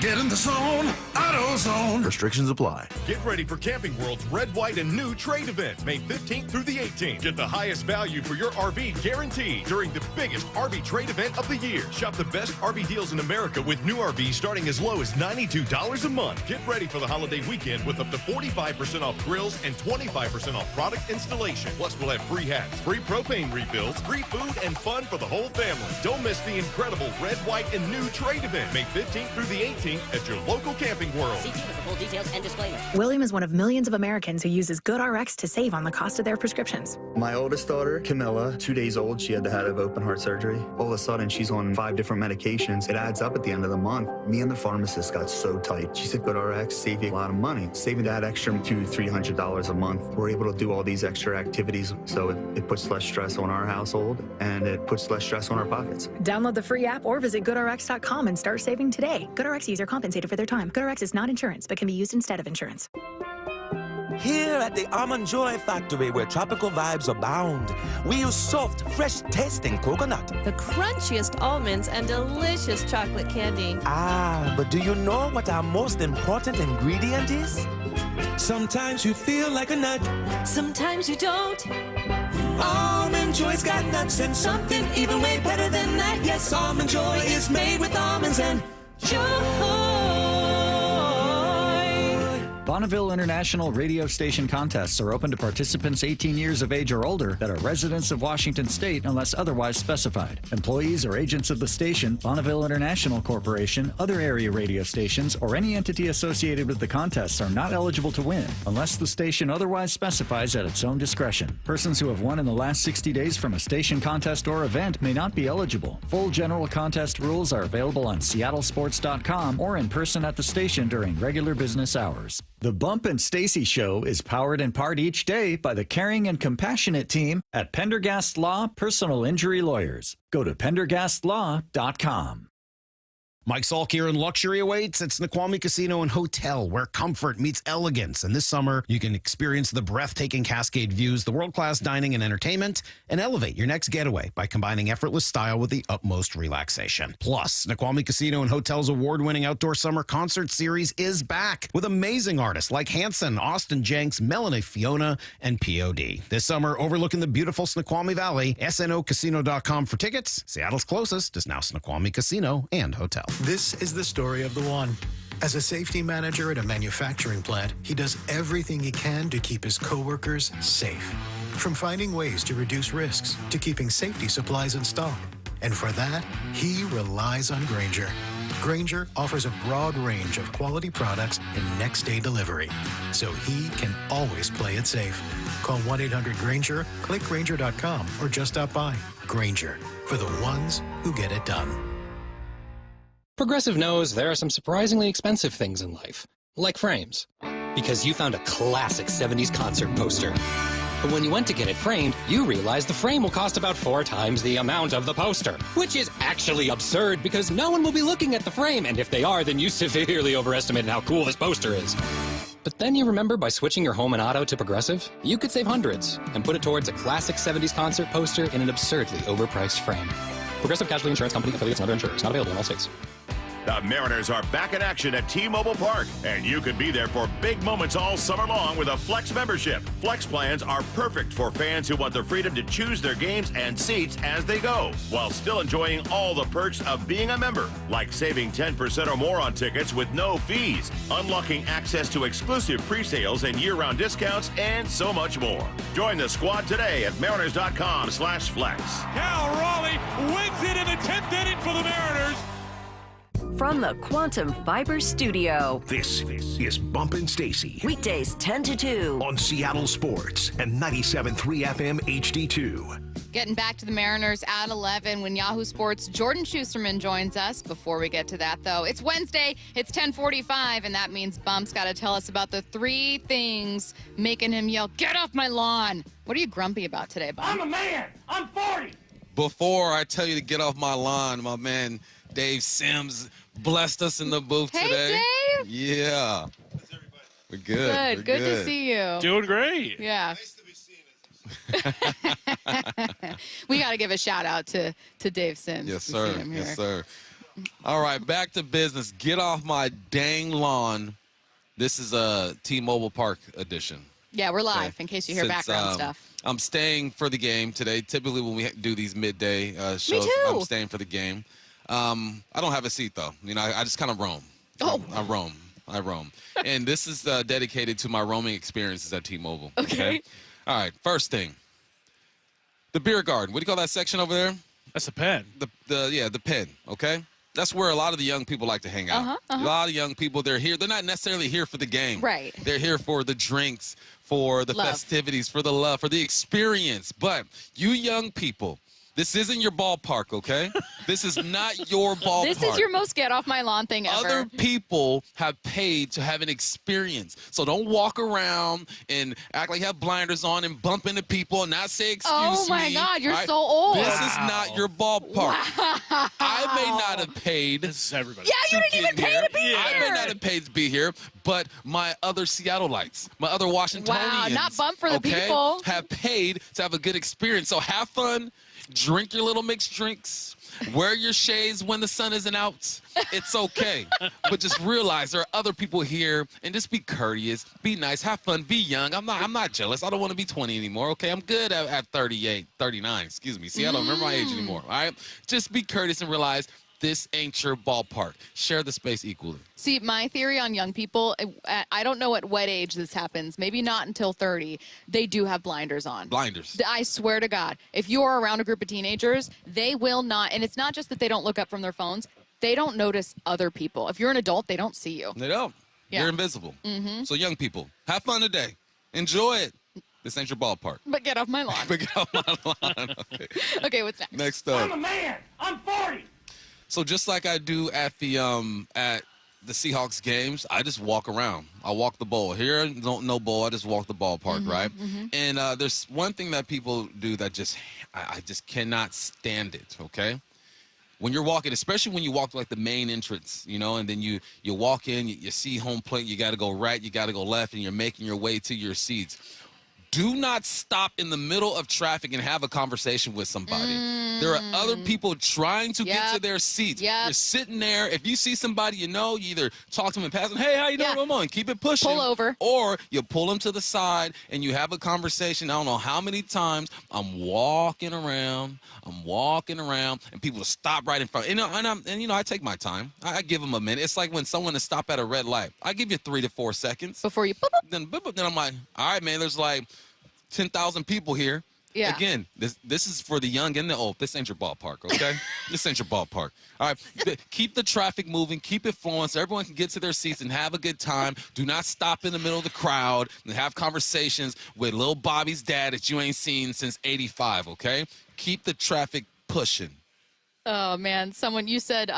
Get in the zone, AutoZone. Restrictions apply. Get ready for Camping World's Red, White, and New Trade event, May 15th through the 18th. Get the highest value for your RV guaranteed during the biggest RV trade event of the year. Shop the best RV deals in America with new RVs starting as low as $92 a month. Get ready for the holiday weekend with up to 45% off grills and 25% off product installation. Plus, we'll have free hats, free propane refills, free food, and fun for the whole family. Don't miss the incredible Red, White, and New Trade event, May 15th through the 18th. At your local Camping World. See for full details and disclaimers. William is one of millions of Americans who uses GoodRx to save on the cost of their prescriptions. My oldest daughter, Camilla, 2 days old, she had to have open heart surgery. All of a sudden, she's on 5 different medications. It adds up at the end of the month. Me and the pharmacist got so tight. She said, GoodRx save you a lot of money. Saving that extra $200-300 a month. We're able to do all these extra activities, so it puts less stress on our household, and it puts less stress on our pockets. Download the free app or visit GoodRx.com and start saving today. GoodRx users are compensated for their time. GoodRx is not insurance, but can be used instead of insurance. Here at the Almond Joy Factory, where tropical vibes abound, we use soft, fresh-tasting coconut. The crunchiest almonds and delicious chocolate candy. Ah, but do you know what our most important ingredient is? Sometimes you feel like a nut. Sometimes you don't. Almond Joy's got nuts and something even way better than that. Yes, Almond Joy is made with almonds and joy. Bonneville International radio station contests are open to participants 18 years of age or older that are residents of Washington State unless otherwise specified. Employees or agents of the station, Bonneville International Corporation, other area radio stations, or any entity associated with the contests are not eligible to win unless the station otherwise specifies at its own discretion. Persons who have won in the last 60 days from a station contest or event may not be eligible. Full general contest rules are available on seattlesports.com or in person at the station during regular business hours. The Bump and Stacy Show is powered in part each day by the caring and compassionate team at Pendergast Law Personal Injury Lawyers. Go to pendergastlaw.com. Mike Salk here, and luxury awaits at Snoqualmie Casino and Hotel, where comfort meets elegance. And this summer, you can experience the breathtaking Cascade views, the world-class dining and entertainment, and elevate your next getaway by combining effortless style with the utmost relaxation. Plus, Snoqualmie Casino and Hotel's award-winning outdoor summer concert series is back with amazing artists like Hanson, Austin Jenks, Melanie Fiona, and POD. This summer, overlooking the beautiful Snoqualmie Valley, snocasino.com for tickets. Seattle's closest is now Snoqualmie Casino and Hotel. This is the story of the one. As a safety manager at a manufacturing plant, he does everything he can to keep his coworkers safe. From finding ways to reduce risks to keeping safety supplies in stock. And for that, he relies on Grainger. Grainger offers a broad range of quality products and next-day delivery, so he can always play it safe. Call 1-800-GRAINGER, click Grainger.com, or just stop by. Grainger, for the ones who get it done. Progressive knows there are some surprisingly expensive things in life, like frames. Because you found a classic 70s concert poster. But when you went to get it framed, you realized the frame will cost about 4 times the amount of the poster. Which is actually absurd because no one will be looking at the frame, and if they are, then you severely overestimated how cool this poster is. But then you remember by switching your home and auto to Progressive, you could save hundreds and put it towards a classic 70s concert poster in an absurdly overpriced frame. Progressive Casualty Insurance Company, affiliates, and other insurers. Not available in all states. The Mariners are back in action at T-Mobile Park, and you could be there for big moments all summer long with a Flex membership. Flex plans are perfect for fans who want the freedom to choose their games and seats as they go, while still enjoying all the perks of being a member, like saving 10% or more on tickets with no fees, unlocking access to exclusive pre-sales and year-round discounts, and so much more. Join the squad today at mariners.com/flex. Cal Raleigh wins it in the 10th inning for the Mariners. From the Quantum Fiber Studio. This is Bumpin' Stacy. Weekdays 10 to 2. On Seattle Sports and 97.3 FM HD2. Getting back to the Mariners at 11 when Yahoo Sports' Jordan Shusterman joins us. Before we get to that, though, it's Wednesday, it's 10:45, and that means Bump's got to tell us about the 3 things making him yell, "Get off my lawn!" What are you grumpy about today, Bump? I'm a man. I'm 40. Before I tell you to get off my lawn, my man Dave Sims blessed us in the booth today. Hey, Dave. Yeah. We're good. Good to see you. Doing great. Yeah. Nice to be seen. We got to give a shout out to Dave Sims. Yes, sir. Yes, sir. All right, back to business. Get off my dang lawn. This is a T-Mobile Park edition. Yeah, we're live in case you hear background stuff. I'm staying for the game today. Typically when we do these midday shows, Me too. I'm staying for the game. I don't have a seat, though. You know, I just kind of roam. Oh. I roam. And this is dedicated to my roaming experiences at T-Mobile. Okay. All right, first thing. The beer garden. What do you call that section over there? That's a pen. The pen, okay? That's where a lot of the young people like to hang out. A lot of young people, they're here. They're not necessarily here for the game. Right. They're here for the drinks, for the festivities, for the love, for the experience. But you young people, this isn't your ballpark, okay? This is not your ballpark. This is your most get off my lawn thing ever. Other people have paid to have an experience. So don't walk around and act like you have blinders on and bump into people and not say excuse me. Oh, my God, you're so old. This is not your ballpark. Wow. I may not have paid. This is everybody. Yeah, you didn't even pay to be here. I may not have paid to be here, but my other Seattleites, my other Washingtonians, wow, not bump for the people, have paid to have a good experience. So have fun. Drink your little mixed drinks. Wear your shades when the sun isn't out. It's okay. But just realize there are other people here, and just be courteous, be nice, have fun, be young. I'm not jealous. I don't want to be 20 anymore, okay? I'm good at 38, 39, excuse me. See, I don't remember my age anymore, all right? Just be courteous and realize this ain't your ballpark. Share the space equally. See, my theory on young people, I don't know at what age this happens. Maybe not until 30. They do have blinders on. Blinders. I swear to God, if you are around a group of teenagers, they will not, and it's not just that they don't look up from their phones, they don't notice other people. If you're an adult, they don't see you. They don't. Yeah. You're invisible. Mm-hmm. So young people, have fun today. Enjoy it. This ain't your ballpark. But get off my lawn. But get off my lawn. Okay. Okay, what's next? I'm a man. I'm 40. So just like I do at the at the Seahawks games, I just walk around. I walk the bowl. Here, no bowl. I just walk the ballpark, right? And there's one thing that people do that I just cannot stand it, okay? When you're walking, especially when you walk like the main entrance, and then you walk in, you see home plate, you got to go right, you got to go left, and you're making your way to your seats. Do not stop in the middle of traffic and have a conversation with somebody. There are other people trying to get to their seats. You're sitting there. If you see somebody you either talk to them and pass them, hey, how you doing? Come on, keep it pushing. Pull over. Or you pull them to the side and you have a conversation. I don't know how many times I'm walking around, and people stop right in front. And I take my time. I give them a minute. It's like when someone is stopped at a red light. I give you 3 to 4 seconds. Before you Then I'm like, all right, man, there's like 10,000 people here. Yeah. Again, this is for the young and the old. This ain't your ballpark, okay? This ain't your ballpark. All right, keep the traffic moving, keep it flowing so everyone can get to their seats and have a good time. Do not stop in the middle of the crowd and have conversations with little Bobby's dad that you ain't seen since '85, okay? Keep the traffic pushing. Oh, man. You said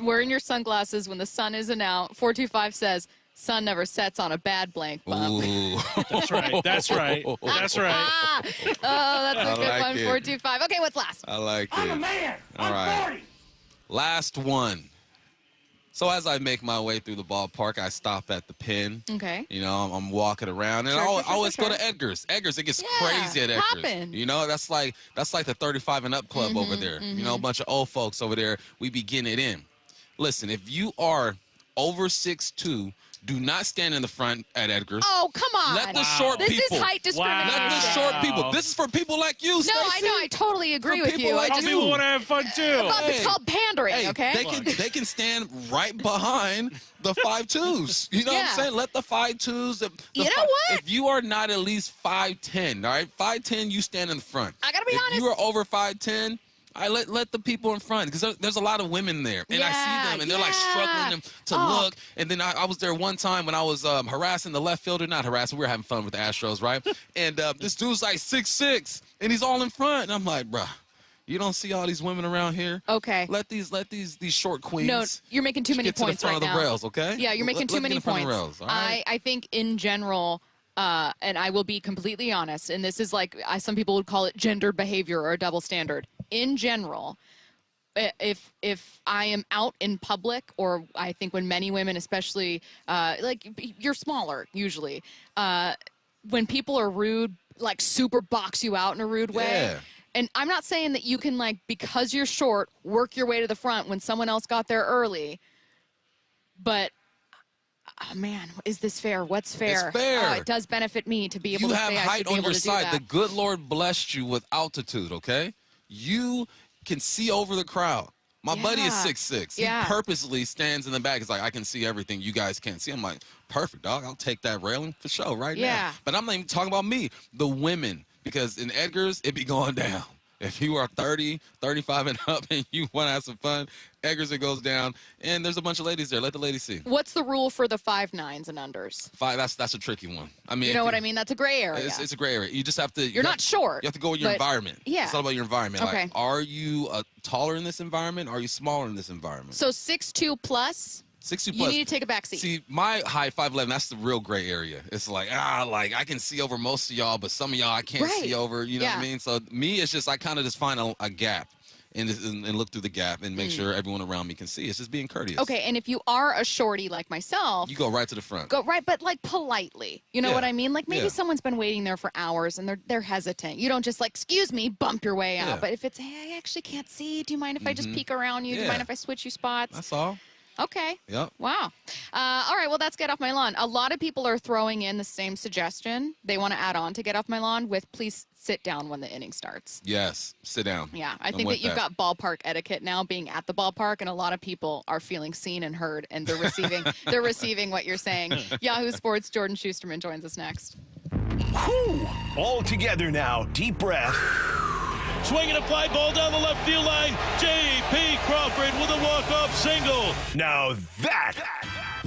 wearing your sunglasses when the sun isn't out. 425 says, sun never sets on a bad blank bump. Ooh. That's right. That's right. That's right. Oh, that's a good like one, it. 425. Okay, what's last? I like it. I'm a man. All right. Last one. So as I make my way through the ballpark, I stop at the Pen. Okay. I'm walking around, and I always go to Edgar's. Edgar's, it gets crazy at Edgar's. Poppin'. That's like the 35 and up club over there. A bunch of old folks over there. We be getting it in. Listen, if you are over 6'2", do not stand in the front at Edgar's. Oh, come on. Let the short people. This is height discrimination. Let the short people. This is for people like you, Stacy. No, I know. I totally agree For with people you. like I just, People want to have fun too. Bob, it's called pandering, okay? They can stand right behind the 5'2s. You know what I'm saying? Let the 5'2s. You know what? If you are not at least 5'10", all right? 5'10", you stand in the front. I gotta be honest. If you are over 5'10", I let the people in front, because there's a lot of women there, and I see them, and they're like struggling to look. And then I was there one time when I was harassing the left fielder, not harassing, we were having fun with the Astros, right? And this dude's like 6'6", and he's all in front, and I'm like, bruh, you don't see all these women around here? Okay. Let these short queens. No, you're making too many points right now. Get to the front of the rails, okay? Yeah, you're making too many points. Rails, all right? I think in general. And I will be completely honest, and this is like some people would call it gendered behavior or a double standard. In general, if I am out in public, or I think when many women, especially like you're smaller usually, when people are rude, like super box you out in a rude way. Yeah. And I'm not saying that you can, like, because you're short, work your way to the front when someone else got there early, but. Oh, man, is this fair? What's fair? It's fair. It does benefit me to be able to say I should be able to do that. You have height on your side. The good Lord blessed you with altitude, okay? You can see over the crowd. My buddy is 6'6". He purposely stands in the back. He's like, I can see everything you guys can't see. I'm like, perfect, dog. I'll take that railing for sure right now. But I'm not even talking about me. The women, because in Edgar's, it be going down. If you are 30, 35 and up and you want to have some fun, Edgar's, it goes down. And there's a bunch of ladies there. Let the ladies see. What's the rule for the 5'9s and unders? That's a tricky one. I mean, you know what I mean? That's a gray area. It's a gray area. You just have to. You're not short. You have to go with your environment. Yeah. It's all about your environment. Okay. Like, are you taller in this environment? Are you smaller in this environment? So 6'2 plus. 6'2 plus. You need to take a back seat. See, my height, 5'11", that's the real gray area. It's like, I can see over most of y'all, but some of y'all I can't see over, you know what I mean? So me, it's just, I kind of just find a gap and look through the gap and make sure everyone around me can see. It's just being courteous. Okay, and if you are a shorty like myself. You go right to the front. Go right, but like politely. You know what I mean? Like maybe someone's been waiting there for hours and they're hesitant. You don't just like, excuse me, bump your way out. But if it's, hey, I actually can't see. Do you mind if I just peek around you? Do you mind if I switch you spots? That's all. Okay. Yep. Wow. All right, well, that's Get Off My Lawn. A lot of people are throwing in the same suggestion. They want to add on to Get Off My Lawn with please sit down when the inning starts. Yes, sit down. Yeah, I think that you've got ballpark etiquette now, being at the ballpark, and a lot of people are feeling seen and heard, and they're receiving what you're saying. Yahoo Sports' Jordan Shusterman joins us next. Whew. All together now. Deep breath. Swinging a fly ball down the left field line. J.P. Crawford with a walk-off single. Now that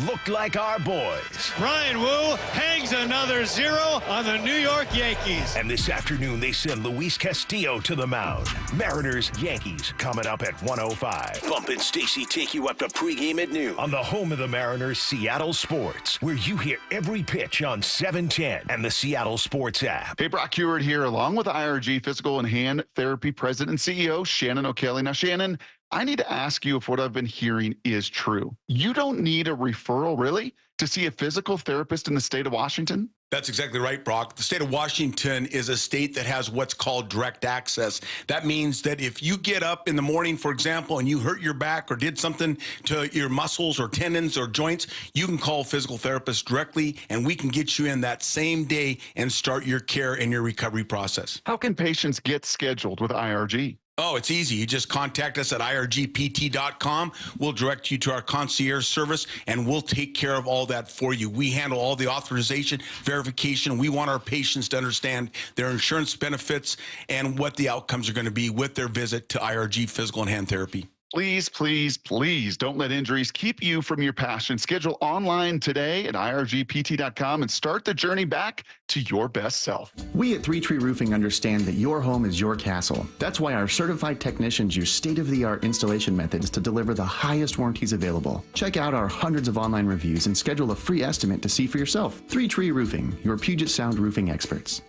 looked like our boys. Bryan Woo hangs another 0 on the New York Yankees. And this afternoon, they send Luis Castillo to the mound. Mariners, Yankees, coming up at 1:05. Bump and Stacy take you up to pregame at noon on the home of the Mariners, Seattle Sports, where you hear every pitch on 710 and the Seattle Sports app. Hey, Brock Heward here, along with IRG Physical and Hand Therapy President and CEO Shannon O'Kelly. Now, Shannon, I need to ask you if what I've been hearing is true. You don't need a referral, really, to see a physical therapist in the state of Washington? That's exactly right, Brock. The state of Washington is a state that has what's called direct access. That means that if you get up in the morning, for example, and you hurt your back or did something to your muscles or tendons or joints, you can call a physical therapist directly, and we can get you in that same day and start your care and your recovery process. How can patients get scheduled with IRG? Oh, it's easy. You just contact us at irgpt.com. We'll direct you to our concierge service, and we'll take care of all that for you. We handle all the authorization, verification. We want our patients to understand their insurance benefits and what the outcomes are going to be with their visit to IRG Physical and Hand Therapy. Please, please, please don't let injuries keep you from your passion. Schedule online today at irgpt.com and start the journey back to your best self. We at 3 Tree Roofing understand that your home is your castle. That's why our certified technicians use state-of-the-art installation methods to deliver the highest warranties available. Check out our hundreds of online reviews and schedule a free estimate to see for yourself. 3 Tree Roofing, your Puget Sound roofing experts.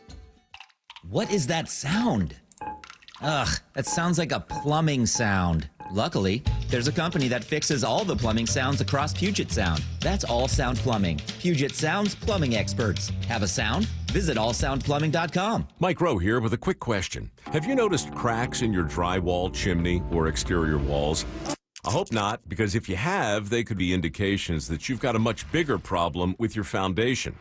What is that sound? Ugh, that sounds like a plumbing sound. Luckily, there's a company that fixes all the plumbing sounds across Puget Sound. That's All Sound Plumbing. Puget Sound's plumbing experts. Have a sound? Visit allsoundplumbing.com. Mike Rowe here with a quick question. Have you noticed cracks in your drywall, chimney, or exterior walls? I hope not, because if you have, they could be indications that you've got a much bigger problem with your foundation.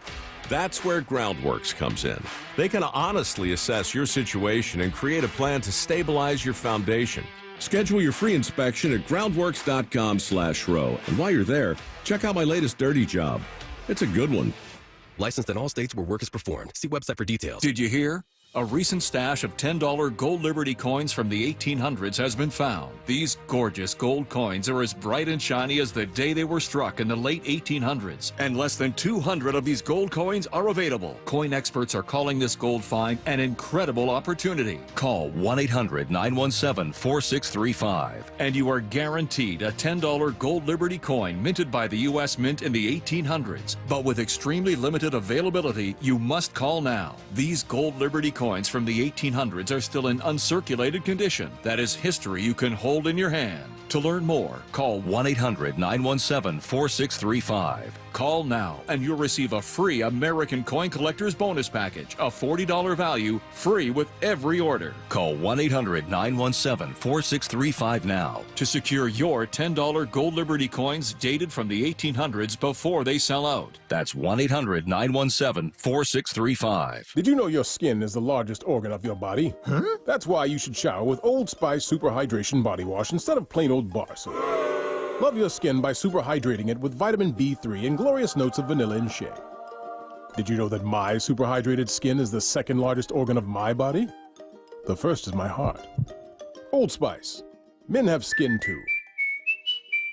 That's where Groundworks comes in. They can honestly assess your situation and create a plan to stabilize your foundation. Schedule your free inspection at groundworks.com/row. And while you're there, check out my latest dirty job. It's a good one. Licensed in all states where work is performed. See website for details. Did you hear? A recent stash of $10 gold Liberty coins from the 1800s has been found. These gorgeous gold coins are as bright and shiny as the day they were struck in the late 1800s. And less than 200 of these gold coins are available. Coin experts are calling this gold find an incredible opportunity. Call 1-800-917-4635 and you are guaranteed a $10 gold Liberty coin minted by the U.S. Mint in the 1800s. But with extremely limited availability, you must call now. These gold Liberty coins from the 1800s are still in uncirculated condition. That is history you can hold in your hand. To learn more, call 1-800-917-4635. Call now and you'll receive a free American Coin Collector's Bonus Package, a $40 value, free with every order. Call 1-800-917-4635 now to secure your $10 gold Liberty coins dated from the 1800s before they sell out. That's 1-800-917-4635. Did you know your skin is the largest organ of your body? Huh? That's why you should shower with Old Spice Super Hydration Body Wash instead of plain old bar soap. Love your skin by super hydrating it with vitamin B3 and glorious notes of vanilla and shea. Did you know that my super hydrated skin is the second largest organ of my body? The first is my heart. Old Spice. Men have skin too.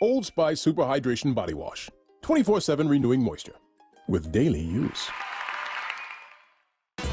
Old Spice Super Hydration Body Wash. 24/7 renewing moisture. With daily use.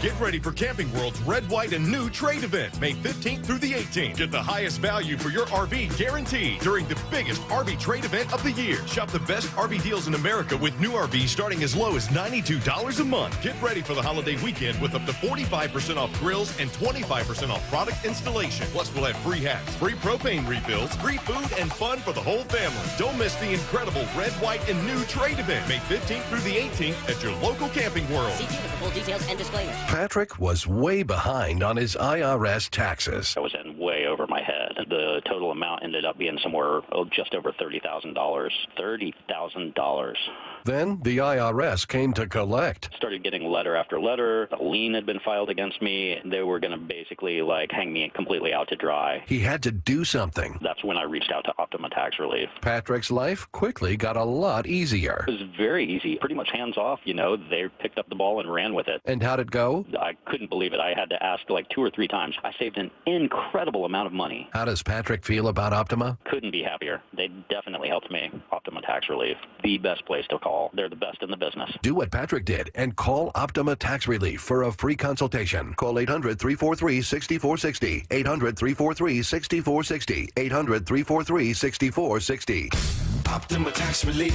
Get ready for Camping World's Red, White, and New trade event, May 15th through the 18th. Get the highest value for your RV guaranteed during the biggest RV trade event of the year. Shop the best RV deals in America with new RVs starting as low as $92 a month. Get ready for the holiday weekend with up to 45% off grills and 25% off product installation. Plus, we'll have free hats, free propane refills, free food, and fun for the whole family. Don't miss the incredible Red, White, and New trade event, May 15th through the 18th at your local Camping World. See dealer for full details and disclaimers. Patrick was way behind on his IRS taxes. I was in way over my head. The total amount ended up being somewhere just over $30,000. $30,000. Then the IRS came to collect. Started getting letter after letter. A lien had been filed against me. They were going to basically hang me completely out to dry. He had to do something. That's when I reached out to Optima Tax Relief. Patrick's life quickly got a lot easier. It was very easy, pretty much hands off. They picked up the ball and ran with it. And how'd it go? I couldn't believe it. I had to ask 2 or 3 times. I saved an incredible amount of money. How How does Patrick feel about Optima? Couldn't be happier. They definitely helped me. Optima Tax Relief, the best place to call. They're the best in the business. Do what Patrick did and call Optima Tax Relief for a free consultation. Call 800-343-6460. 800-343-6460. 800-343-6460. Optima Tax Relief.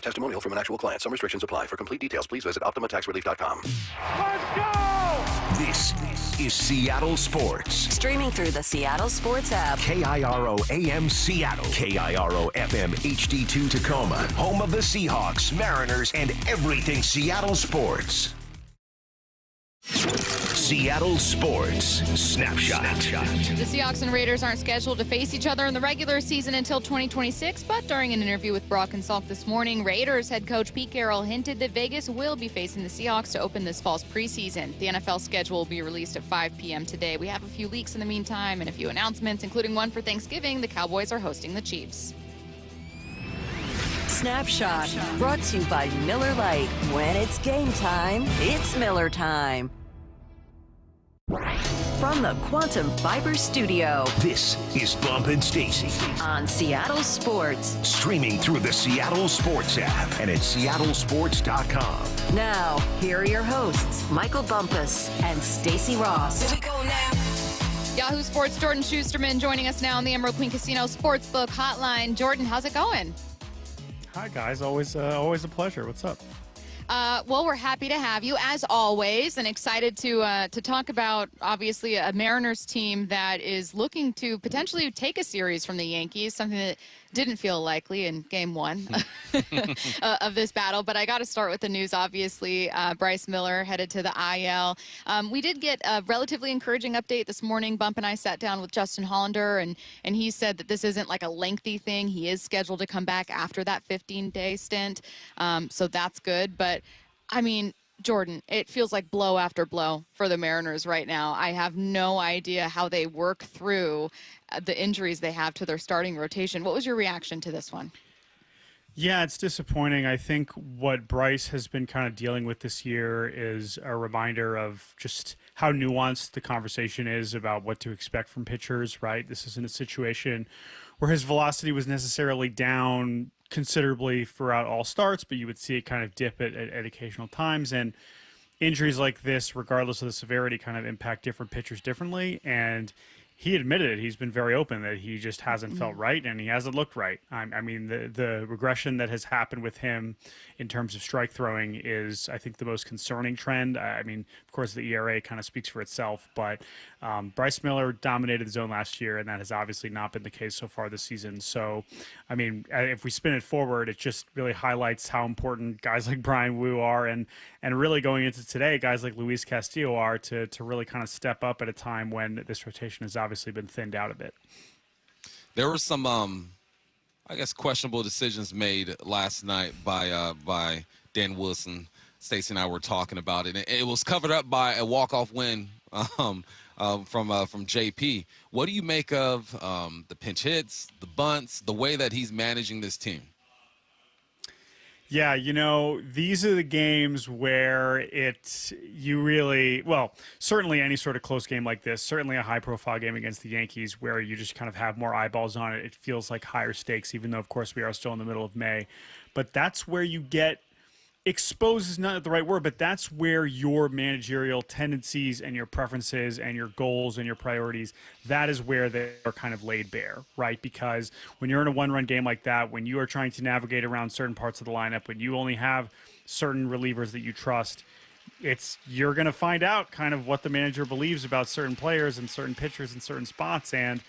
Testimonial from an actual client. Some restrictions apply. For complete details, please visit OptimaTaxRelief.com. Let's go! This is Seattle Sports. Streaming through the Seattle Sports app. KIRO AM Seattle. KIRO FM HD2 Tacoma. Home of the Seahawks, Mariners, and everything Seattle sports. Seattle Sports Snapshot. The Seahawks and Raiders aren't scheduled to face each other in the regular season until 2026, but during an interview with Brock and Salk this morning, Raiders head coach Pete Carroll hinted that Vegas will be facing the Seahawks to open this fall's preseason. The NFL schedule will be released at 5 p.m. today. We have a few leaks in the meantime and a few announcements, including one for Thanksgiving. The Cowboys are hosting the Chiefs. Snapshot, brought to you by Miller Lite. When it's game time, it's Miller time. From the Quantum Fiber Studio, this is Bump and Stacy on Seattle Sports. Streaming through the Seattle Sports app and at seattlesports.com. Now, here are your hosts, Michael Bumpus and Stacy Ross. Here we go now. Yahoo Sports' Jordan Shusterman joining us now on the Emerald Queen Casino Sportsbook Hotline. Jordan, how's it going? Hi, guys. Always a pleasure. What's up? Well, we're happy to have you, as always, and excited to talk about, obviously, a Mariners team that is looking to potentially take a series from the Yankees, something that didn't feel likely in Game 1 of this battle. But I got to start with the news, obviously. Bryce Miller headed to the IL. We did get a relatively encouraging update this morning. Bump and I sat down with Justin Hollander, and he said that this isn't like a lengthy thing. He is scheduled to come back after that 15-day stint, so that's good. But I mean, Jordan, it feels like blow after blow for the Mariners right now. I have no idea how they work through the injuries they have to their starting rotation. What was your reaction to this one? Yeah, it's disappointing. I think what Bryce has been kind of dealing with this year is a reminder of just how nuanced the conversation is about what to expect from pitchers, right? This isn't a situation where his velocity was necessarily down considerably throughout all starts, but you would see it kind of dip at occasional times. And injuries like this, regardless of the severity, kind of impact different pitchers differently. And he admitted it. He's been very open that he just hasn't felt right and he hasn't looked right. I mean, the regression that has happened with him in terms of strike throwing is, I think, the most concerning trend. I mean, of course, the ERA kind of speaks for itself, but Bryce Miller dominated the zone last year, and that has obviously not been the case so far this season. So, I mean, if we spin it forward, it just really highlights how important guys like Bryan Woo are, and really going into today, guys like Luis Castillo are to really kind of step up at a time when this rotation has obviously been thinned out a bit. There were some, I guess, questionable decisions made last night by Dan Wilson. Stacy and I were talking about it. It was covered up by a walk-off win from JP. What do you make of the pinch hits, the bunts, the way that he's managing this team? Yeah, you know, these are the games where certainly any sort of close game like this, certainly a high-profile game against the Yankees where you just kind of have more eyeballs on it. It feels like higher stakes, even though, of course, we are still in the middle of May. But that's where you get exposed is not the right word, but that's where your managerial tendencies and your preferences and your goals and your priorities, that is where they are kind of laid bare, right? Because when you're in a one-run game like that, when you are trying to navigate around certain parts of the lineup, when you only have certain relievers that you trust, you're going to find out kind of what the manager believes about certain players and certain pitchers in certain spots. And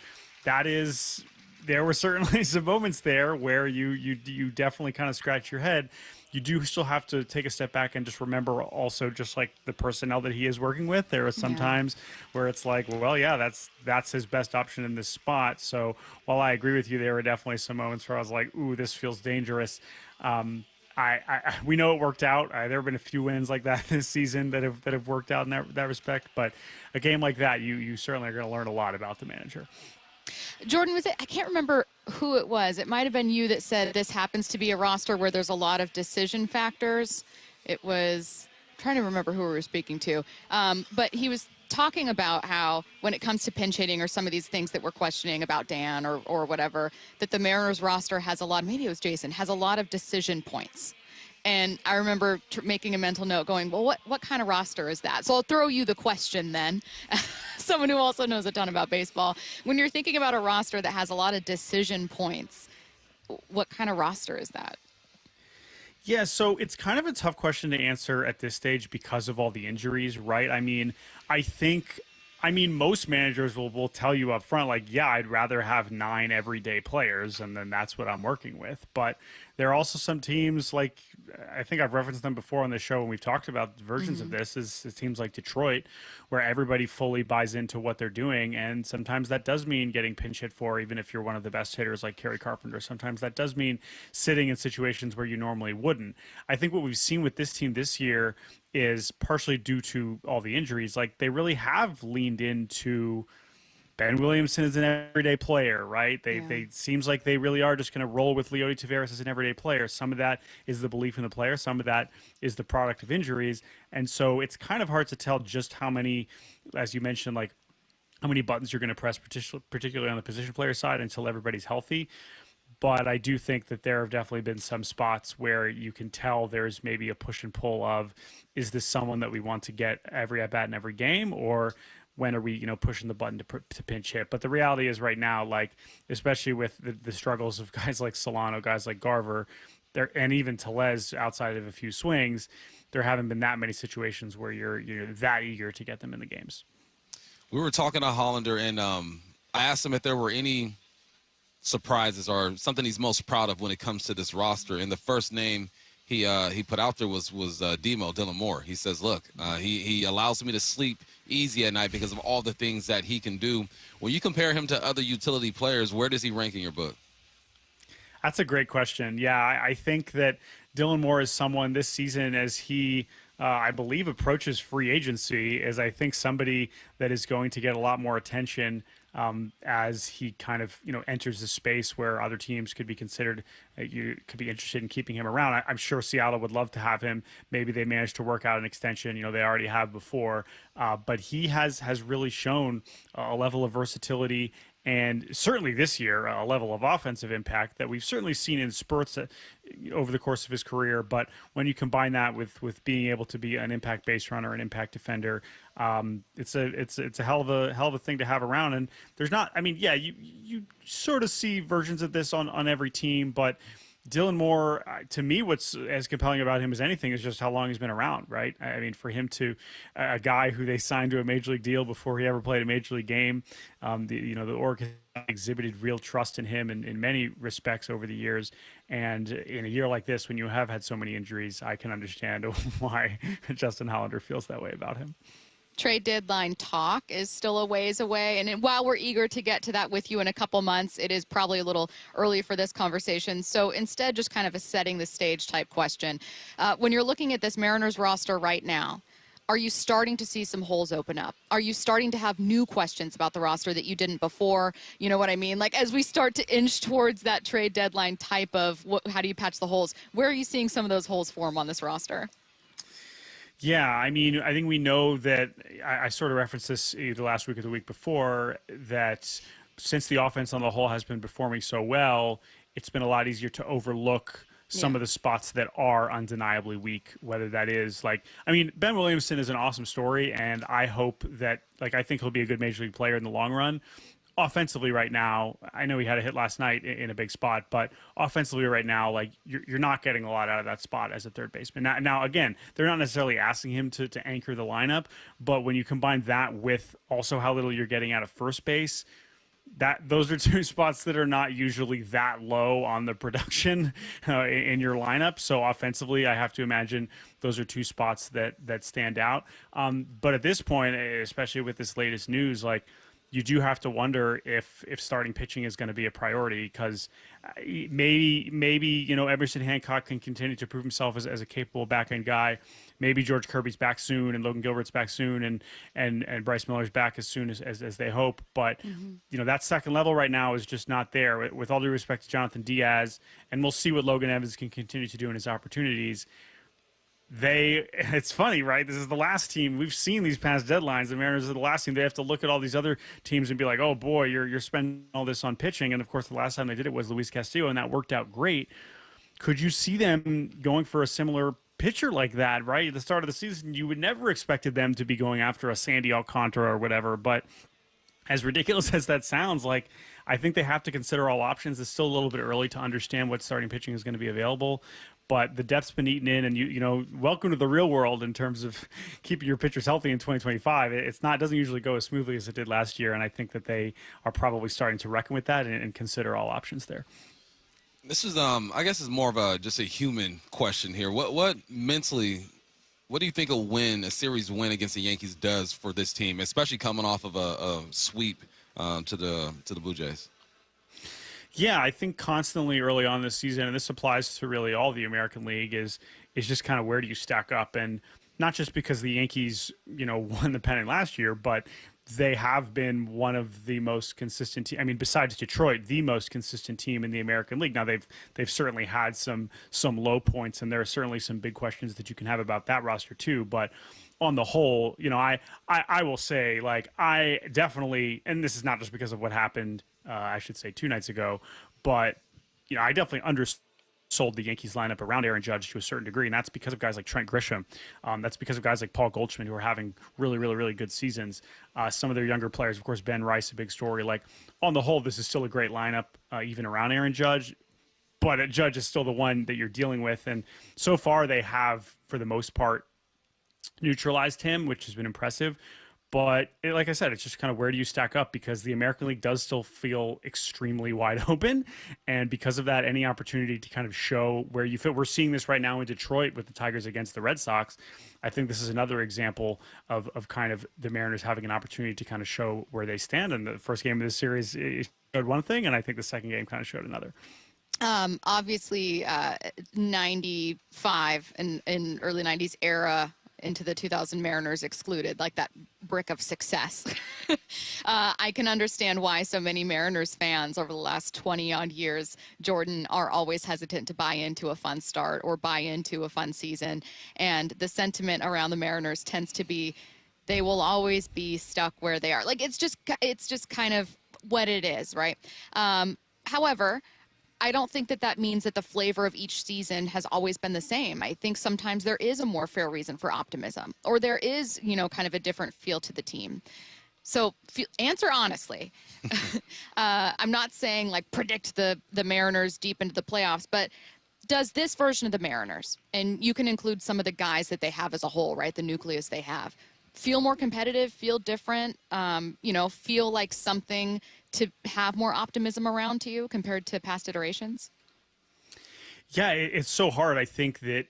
there were certainly some moments there where you definitely kind of scratch your head. You do still have to take a step back and just remember also just like the personnel that he is working with. There are some times where it's like, well, yeah, that's his best option in this spot. So while I agree with you, there were definitely some moments where I was like, ooh, this feels dangerous. We know it worked out. There have been a few wins like that this season that have worked out in that respect. But a game like that, you certainly are going to learn a lot about the manager. Jordan, I can't remember who it was. It might have been you that said this happens to be a roster where there's a lot of decision factors. It was, I'm trying to remember who we were speaking to. But he was talking about how when it comes to pinch hitting or some of these things that we're questioning about Dan or whatever, that the Mariners roster has a lot, maybe it was Jason, has a lot of decision points. And I remember making a mental note going, well, what kind of roster is that? So I'll throw you the question then, someone who also knows a ton about baseball. When you're thinking about a roster that has a lot of decision points, what kind of roster is that? Yeah, so it's kind of a tough question to answer at this stage because of all the injuries, right? I mean, most managers will tell you up front, like, yeah, I'd rather have 9 everyday players, and then that's what I'm working with. But there are also some teams, like, I think I've referenced them before on the show when we've talked about versions of this, is teams like Detroit, where everybody fully buys into what they're doing. And sometimes that does mean getting pinch hit for, even if you're one of the best hitters like Kerry Carpenter. Sometimes that does mean sitting in situations where you normally wouldn't. I think what we've seen with this team this year is partially due to all the injuries. Like, they really have leaned into Ben Williamson as an everyday player, right? They seems like they really are just going to roll with Leody Taveras as an everyday player. Some of that is the belief in the player. Some of that is the product of injuries. And so it's kind of hard to tell just how many, as you mentioned, like how many buttons you're going to press, particularly on the position player side, until everybody's healthy. But I do think that there have definitely been some spots where you can tell there's maybe a push and pull of, is this someone that we want to get every at-bat in every game, or when are we, pushing the button to pinch hit? But the reality is right now, like, especially with the struggles of guys like Solano, guys like Garver, and even Tellez outside of a few swings, there haven't been that many situations where you're that eager to get them in the games. We were talking to Hollander, and I asked him if there were any surprises or something he's most proud of when it comes to this roster. And the first name he put out there was Dylan Moore. He says, look, he allows me to sleep easy at night because of all the things that he can do. When you compare him to other utility players, where does he rank in your book? That's a great question. Yeah, I think that Dylan Moore is someone this season, as he I believe approaches free agency, is I think somebody that is going to get a lot more attention as he kind of enters the space where other teams could be considered, you could be interested in keeping him around. I'm sure Seattle would love to have him. Maybe they managed to work out an extension, they already have before, but he has really shown a level of versatility, and certainly this year a level of offensive impact that we've certainly seen in spurts over the course of his career. But when you combine that with being able to be an impact base runner, an impact defender, it's a hell of a thing to have around. And there's not, you sort of see versions of this on every team, but Dylan Moore, to me, what's as compelling about him as anything is just how long he's been around, right? I mean, for him to a guy who they signed to a major league deal before he ever played a major league game, the org exhibited real trust in him in many respects over the years. And in a year like this, when you have had so many injuries, I can understand why Justin Hollander feels that way about him. Trade deadline talk is still a ways away. And while we're eager to get to that with you in a couple months, it is probably a little early for this conversation. So instead, just kind of a setting the stage type question. When you're looking at this Mariners roster right now, are you starting to see some holes open up? Are you starting to have new questions about the roster that you didn't before? You know what I mean? Like, as we start to inch towards that trade deadline type of how do you patch the holes, where are you seeing some of those holes form on this roster? Yeah, I mean, I think we know that I sort of referenced this either last week or the week before, that since the offense on the whole has been performing so well, it's been a lot easier to overlook some of the spots that are undeniably weak, whether that is Ben Williamson is an awesome story, and I hope that, I think he'll be a good major league player in the long run. Offensively right now, I know he had a hit last night in a big spot, but offensively right now, you're not getting a lot out of that spot as a third baseman. Now again, they're not necessarily asking him to anchor the lineup, but when you combine that with also how little you're getting out of first base, those are two spots that are not usually that low on the production in your lineup. So offensively, I have to imagine those are two spots that stand out. But at this point, especially with this latest news, you do have to wonder if starting pitching is going to be a priority, because maybe Emerson Hancock can continue to prove himself as a capable back-end guy. Maybe George Kirby's back soon, and Logan Gilbert's back soon, and Bryce Miller's back as soon as they hope. But that second level right now is just not there. With all due respect to Jonathan Diaz, and we'll see what Logan Evans can continue to do in his opportunities. It's funny, right? This is the last team we've seen these past deadlines. The Mariners are the last team. They have to look at all these other teams and be like, oh boy, you're spending all this on pitching. And of course, the last time they did it was Luis Castillo, and that worked out great. Could you see them going for a similar pitcher like that, right? At the start of the season, you would never expected them to be going after a Sandy Alcantara or whatever. But as ridiculous as that sounds, like, I think they have to consider all options. It's still a little bit early to understand what starting pitching is going to be available. But the depth's been eaten in, and you know, welcome to the real world in terms of keeping your pitchers healthy in 2025. It doesn't usually go as smoothly as it did last year, and I think that they are probably starting to reckon with that and consider all options there. This is, I guess, is more of just a human question here. What mentally, what do you think a series win against the Yankees does for this team, especially coming off of a sweep to the Blue Jays? Yeah, I think constantly early on this season, and this applies to really all the American League, is just kind of where do you stack up, and not just because the Yankees, won the pennant last year, but they have been one of the most consistent I mean, besides Detroit, the most consistent team in the American League. Now they've certainly had some low points, and there are certainly some big questions that you can have about that roster too. But on the whole, I will say, like, I definitely, and this is not just because of what happened, I should say 2 nights ago, but I definitely undersold the Yankees lineup around Aaron Judge to a certain degree, and that's because of guys like Trent Grisham. That's because of guys like Paul Goldschmidt, who are having really, really, really good seasons. Some of their younger players, of course, Ben Rice, a big story. Like, on the whole, this is still a great lineup, even around Aaron Judge. But Judge is still the one that you're dealing with, and so far they have, for the most part, neutralized him, which has been impressive. But like I said, it's just kind of where do you stack up, because the American League does still feel extremely wide open. And because of that, any opportunity to kind of show where you fit. We're seeing this right now in Detroit with the Tigers against the Red Sox. I think this is another example of kind of the Mariners having an opportunity to kind of show where they stand. And the first game of this series showed one thing, and I think the second game kind of showed another. Obviously, 95 and in early 90s era into the 2000 Mariners excluded, like that brick of success. I can understand why so many Mariners fans over the last 20-odd years, Jordan, are always hesitant to buy into a fun start or buy into a fun season. And the sentiment around the Mariners tends to be they will always be stuck where they are. Like, it's just kind of what it is, right? However, I don't think that means that the flavor of each season has always been the same. I think sometimes there is a more fair reason for optimism, or there is, kind of a different feel to the team. So answer honestly. I'm not saying like predict the Mariners deep into the playoffs, but does this version of the Mariners, and you can include some of the guys that they have as a whole, right, the nucleus they have, feel more competitive, feel different, feel like something to have more optimism around to you compared to past iterations? Yeah, it's so hard. I think that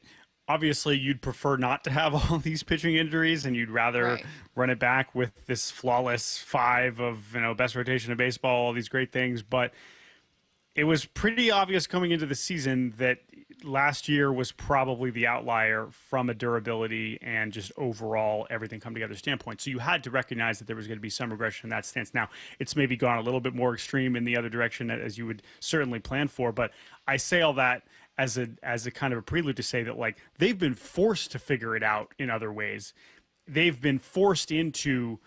obviously you'd prefer not to have all these pitching injuries, and you'd rather run it back with this flawless 5 of, best rotation of baseball, all these great things. But it was pretty obvious coming into the season that last year was probably the outlier from a durability and just overall everything come together standpoint. So you had to recognize that there was going to be some regression in that stance. Now, it's maybe gone a little bit more extreme in the other direction as you would certainly plan for. But I say all that as a kind of a prelude to say that, like, they've been forced to figure it out in other ways. They've been forced into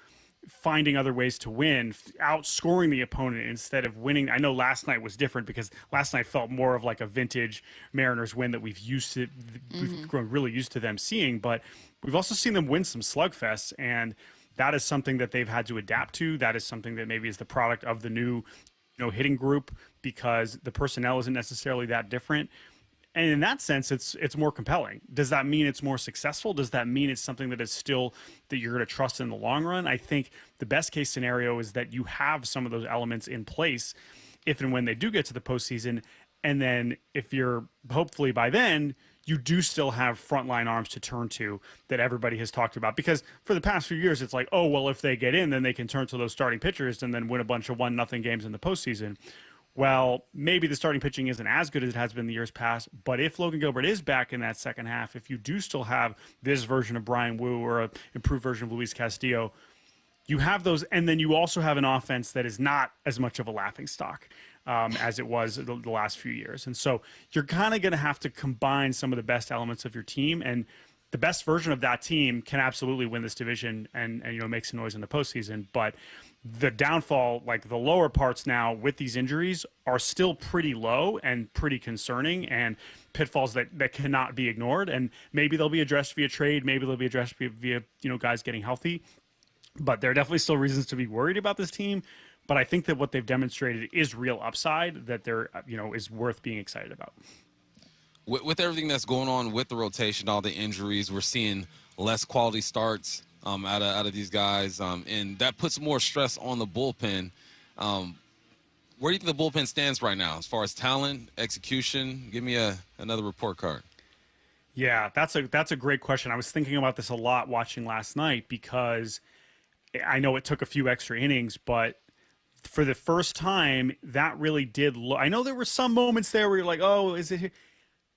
finding other ways to win, outscoring the opponent instead of winning. I know last night was different because last night felt more of like a vintage Mariners win that we've grown really used to them seeing, but we've also seen them win some slugfests, and that is something that they've had to adapt to. That is something that maybe is the product of the new, hitting group, because the personnel isn't necessarily that different. And in that sense, it's more compelling. Does that mean it's more successful? Does that mean it's something that is still that you're going to trust in the long run? I think the best case scenario is that you have some of those elements in place if and when they do get to the postseason. And then if you're hopefully by then, you do still have frontline arms to turn to that everybody has talked about. Because for the past few years, it's like, oh, well, if they get in, then they can turn to those starting pitchers and then win a bunch of 1-0 games in the postseason. Well, maybe the starting pitching isn't as good as it has been the years past, but if Logan Gilbert is back in that second half, if you do still have this version of Bryan Woo or an improved version of Luis Castillo, you have those, and then you also have an offense that is not as much of a laughingstock as it was the last few years. And so you're kind of going to have to combine some of the best elements of your team, and the best version of that team can absolutely win this division and make some noise in the postseason. But the downfall, like the lower parts now with these injuries, are still pretty low and pretty concerning, and pitfalls that cannot be ignored. And maybe they'll be addressed via trade. Maybe they'll be addressed via guys getting healthy. But there are definitely still reasons to be worried about this team. But I think that what they've demonstrated is real upside that there, is worth being excited about. With everything that's going on with the rotation, all the injuries, we're seeing less quality starts out of these guys, and that puts more stress on the bullpen. Where do you think the bullpen stands right now as far as talent, execution? Give me another report card. Yeah, that's a great question. I was thinking about this a lot watching last night because I know it took a few extra innings, but for the first time, that really did look. I know there were some moments there where you're like, oh, is it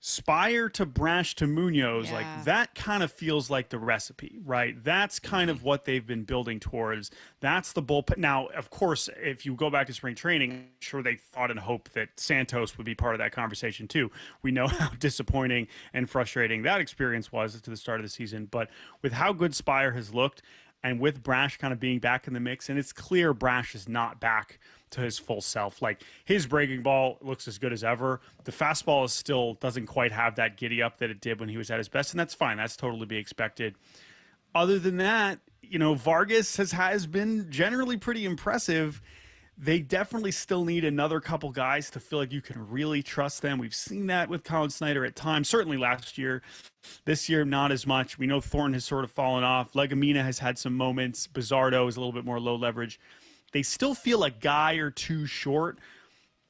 Spire to Brash to Munoz? Yeah. Like that kind of feels like the recipe, right? That's kind of what they've been building towards. That's the bullpen. Now, of course, if you go back to spring training, I'm sure they thought and hoped that Santos would be part of that conversation too. We know how disappointing and frustrating that experience was to the start of the season, but with how good Spire has looked, and with Brash kind of being back in the mix, and it's clear Brash is not back to his full self. Like his breaking ball looks as good as ever. The fastball still doesn't quite have that giddy up that it did when he was at his best, and that's fine. That's totally to be expected. Other than that, Vargas has been generally pretty impressive. They definitely still need another couple guys to feel like you can really trust them. We've seen that with Colin Snyder at times, certainly last year. This year, not as much. We know Thornton has sort of fallen off. Legumina has had some moments. Bizzardo is a little bit more low leverage. They still feel a guy or two short,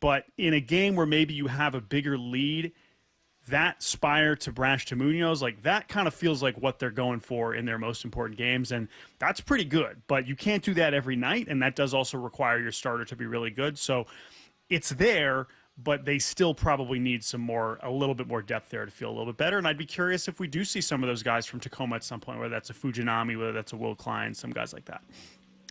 but in a game where maybe you have a bigger lead, that Spire to Brash to Munoz, like that kind of feels like what they're going for in their most important games, and that's pretty good. But you can't do that every night, and that does also require your starter to be really good. So it's there, but they still probably need a little bit more depth there to feel a little bit better. And I'd be curious if we do see some of those guys from Tacoma at some point, whether that's a Fujinami, whether that's a Will Klein, some guys like that.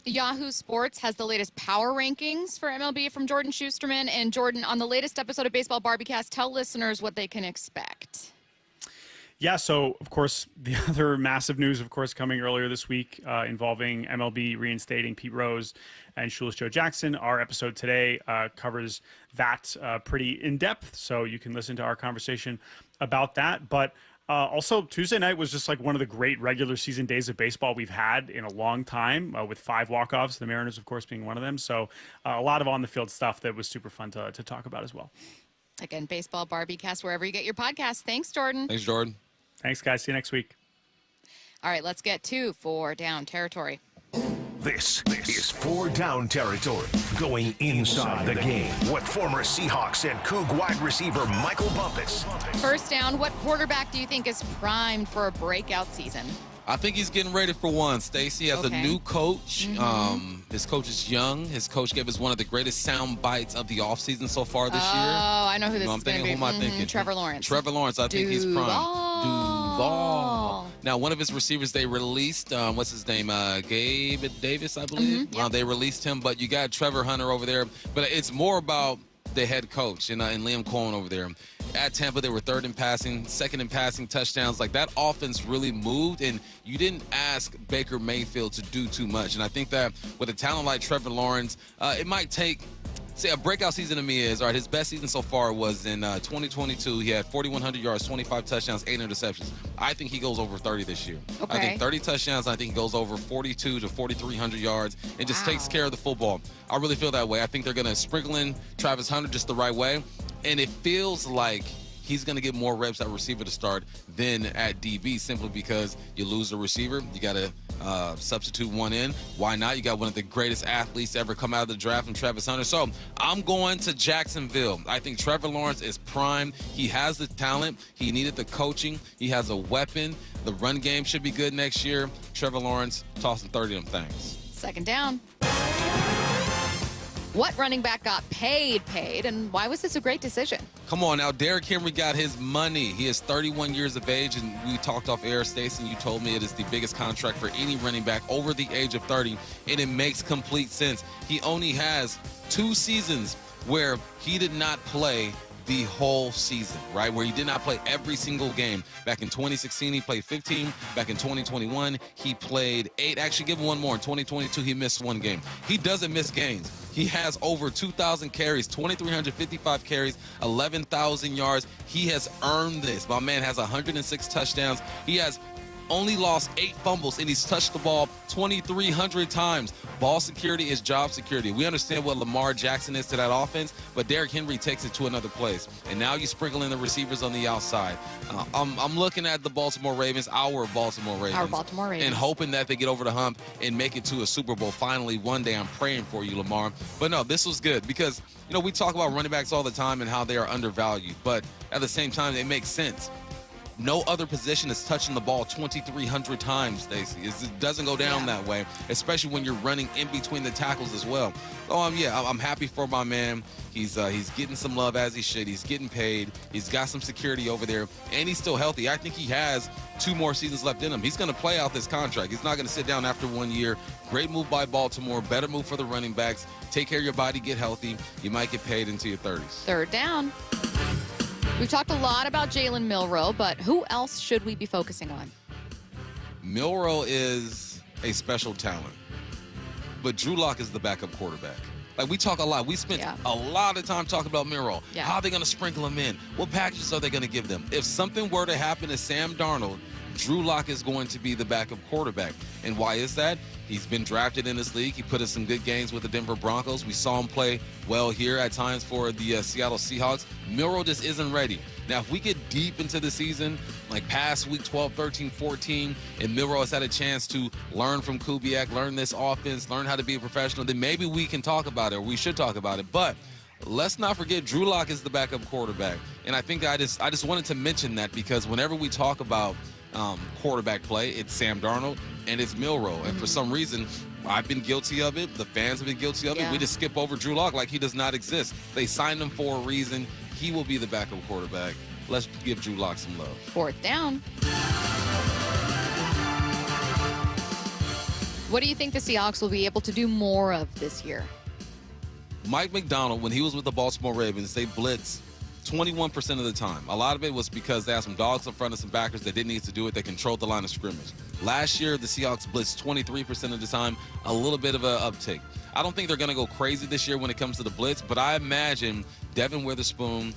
Yahoo Sports has the latest power rankings for MLB from Jordan Shusterman. And Jordan, on the latest episode of Baseball Barbiecast, tell listeners what they can expect. Yeah, so, of course, the other massive news, of course, coming earlier this week involving MLB reinstating Pete Rose and Shoeless Joe Jackson. Our episode today covers that pretty in-depth, so you can listen to our conversation about that. But also, Tuesday night was just like one of the great regular season days of baseball we've had in a long time, with 5 walk-offs, the Mariners, of course, being one of them. So a lot of on-the-field stuff that was super fun to talk about as well. Again, Baseball Barbiecast, wherever you get your podcast. Thanks, Jordan. Thanks, Jordan. Thanks, guys. See you next week. All right, let's get to 4 Down Territory. This is 4 Down Territory, going inside the game with former Seahawks and Coug wide receiver Michael Bumpus. First down, what quarterback do you think is primed for a breakout season? I think he's getting ready for one. Stacy has a new coach. His coach is young. His coach gave us one of the greatest sound bites of the offseason so far this year. Oh, I know who this is going to be. Who am I thinking? Trevor Lawrence. Trevor Lawrence. I think he's prime. Duval. Now, one of his receivers they released, what's his name? Gabe Davis, I believe. They released him, but you got Trevor Hunter over there. But it's more about the head coach and Liam Cohen over there. At Tampa, they were 3rd in passing, 2nd in passing touchdowns. Like, that offense really moved, and you didn't ask Baker Mayfield to do too much. And I think that with a talent like Trevor Lawrence, it might take – see, a breakout season to me is, all right, his best season so far was in 2022. He had 4,100 yards, 25 touchdowns, 8 interceptions. I think he goes over 30 this year. Okay. I think 30 touchdowns. I think he goes over 42 to 4,300 yards and just takes care of the football. I really feel that way. I think they're going to sprinkle in Travis Hunter just the right way. And it feels like he's going to get more reps at receiver to start than at DB, simply because you lose the receiver. You got to substitute one in. Why not? You got one of the greatest athletes to ever come out of the draft in Travis Hunter. So I'm going to Jacksonville. I think Trevor Lawrence is prime. He has the talent. He needed the coaching. He has a weapon. The run game should be good next year. Trevor Lawrence, tossing 30 of them things. Second down. What running back got paid, and why was this a great decision? Come on now, Derrick Henry got his money. He is 31 years of age, and we talked off air, Stacy, and you told me it is the biggest contract for any running back over the age of 30, and it makes complete sense. He only has 2 seasons where he did not play the whole season, right? Where he did not play every single game. Back in 2016, he played 15. Back in 2021, he played 8. Actually, give him one more. In 2022, he missed one game. He doesn't miss games. He has over 2,000 carries, 2,355 carries, 11,000 yards. He has earned this. My man has 106 touchdowns. He has only lost 8 fumbles, and he's touched the ball 2,300 times. Ball security is job security. We understand what Lamar Jackson is to that offense, but Derrick Henry takes it to another place. And now you sprinkle in the receivers on the outside. I'm looking at the Baltimore Ravens, our Baltimore Ravens, and hoping that they get over the hump and make it to a Super Bowl finally one day. I'm praying for you, Lamar. But no, this was good because, you know, we talk about running backs all the time and how they are undervalued, but at the same time, it makes sense. No other position is touching the ball 2,300 times, Stacy. It doesn't go down that way, especially when you're running in between the tackles as well. So, I'm happy for my man. He's getting some love as he should. He's getting paid. He's got some security over there, and he's still healthy. I think he has 2 more seasons left in him. He's going to play out this contract. He's not going to sit down after 1 year. Great move by Baltimore. Better move for the running backs. Take care of your body. Get healthy. You might get paid into your 30s. Third down. We've talked a lot about Jalen Milroe, but who else should we be focusing on? Milroe is a special talent, but Drew Lock is the backup quarterback. Like, we talk a lot. We spent a lot of time talking about Milroe. How are they going to sprinkle him in? What packages are they going to give them? If something were to happen to Sam Darnold, Drew Lock is going to be the backup quarterback. And why is that? He's been drafted in this league. He put in some good games with the Denver Broncos. We saw him play well here at times for the Seattle Seahawks. Milroe just isn't ready. Now, if we get deep into the season, like past week 12, 13, 14, and Milroe has had a chance to learn from Kubiak, learn this offense, learn how to be a professional, then maybe we can talk about it, or we should talk about it. But let's not forget Drew Lock is the backup quarterback. And I think I just wanted to mention that because whenever we talk about quarterback play, it's Sam Darnold and it's Milroe. And for some reason, I've been guilty of it. The fans have been guilty of it. We just skip over Drew Lock like he does not exist. They signed him for a reason. He will be the backup quarterback. Let's give Drew Lock some love. Fourth down. What do you think the Seahawks will be able to do more of this year? Mike McDonald, when he was with the Baltimore Ravens, they blitzed 21% of the time. A lot of it was because they had some dogs in front of some backers that didn't need to do it. They controlled the line of scrimmage. Last year, the Seahawks blitzed 23% of the time, a little bit of an uptick. I don't think they're going to go crazy this year when it comes to the blitz, but I imagine Devin Witherspoon,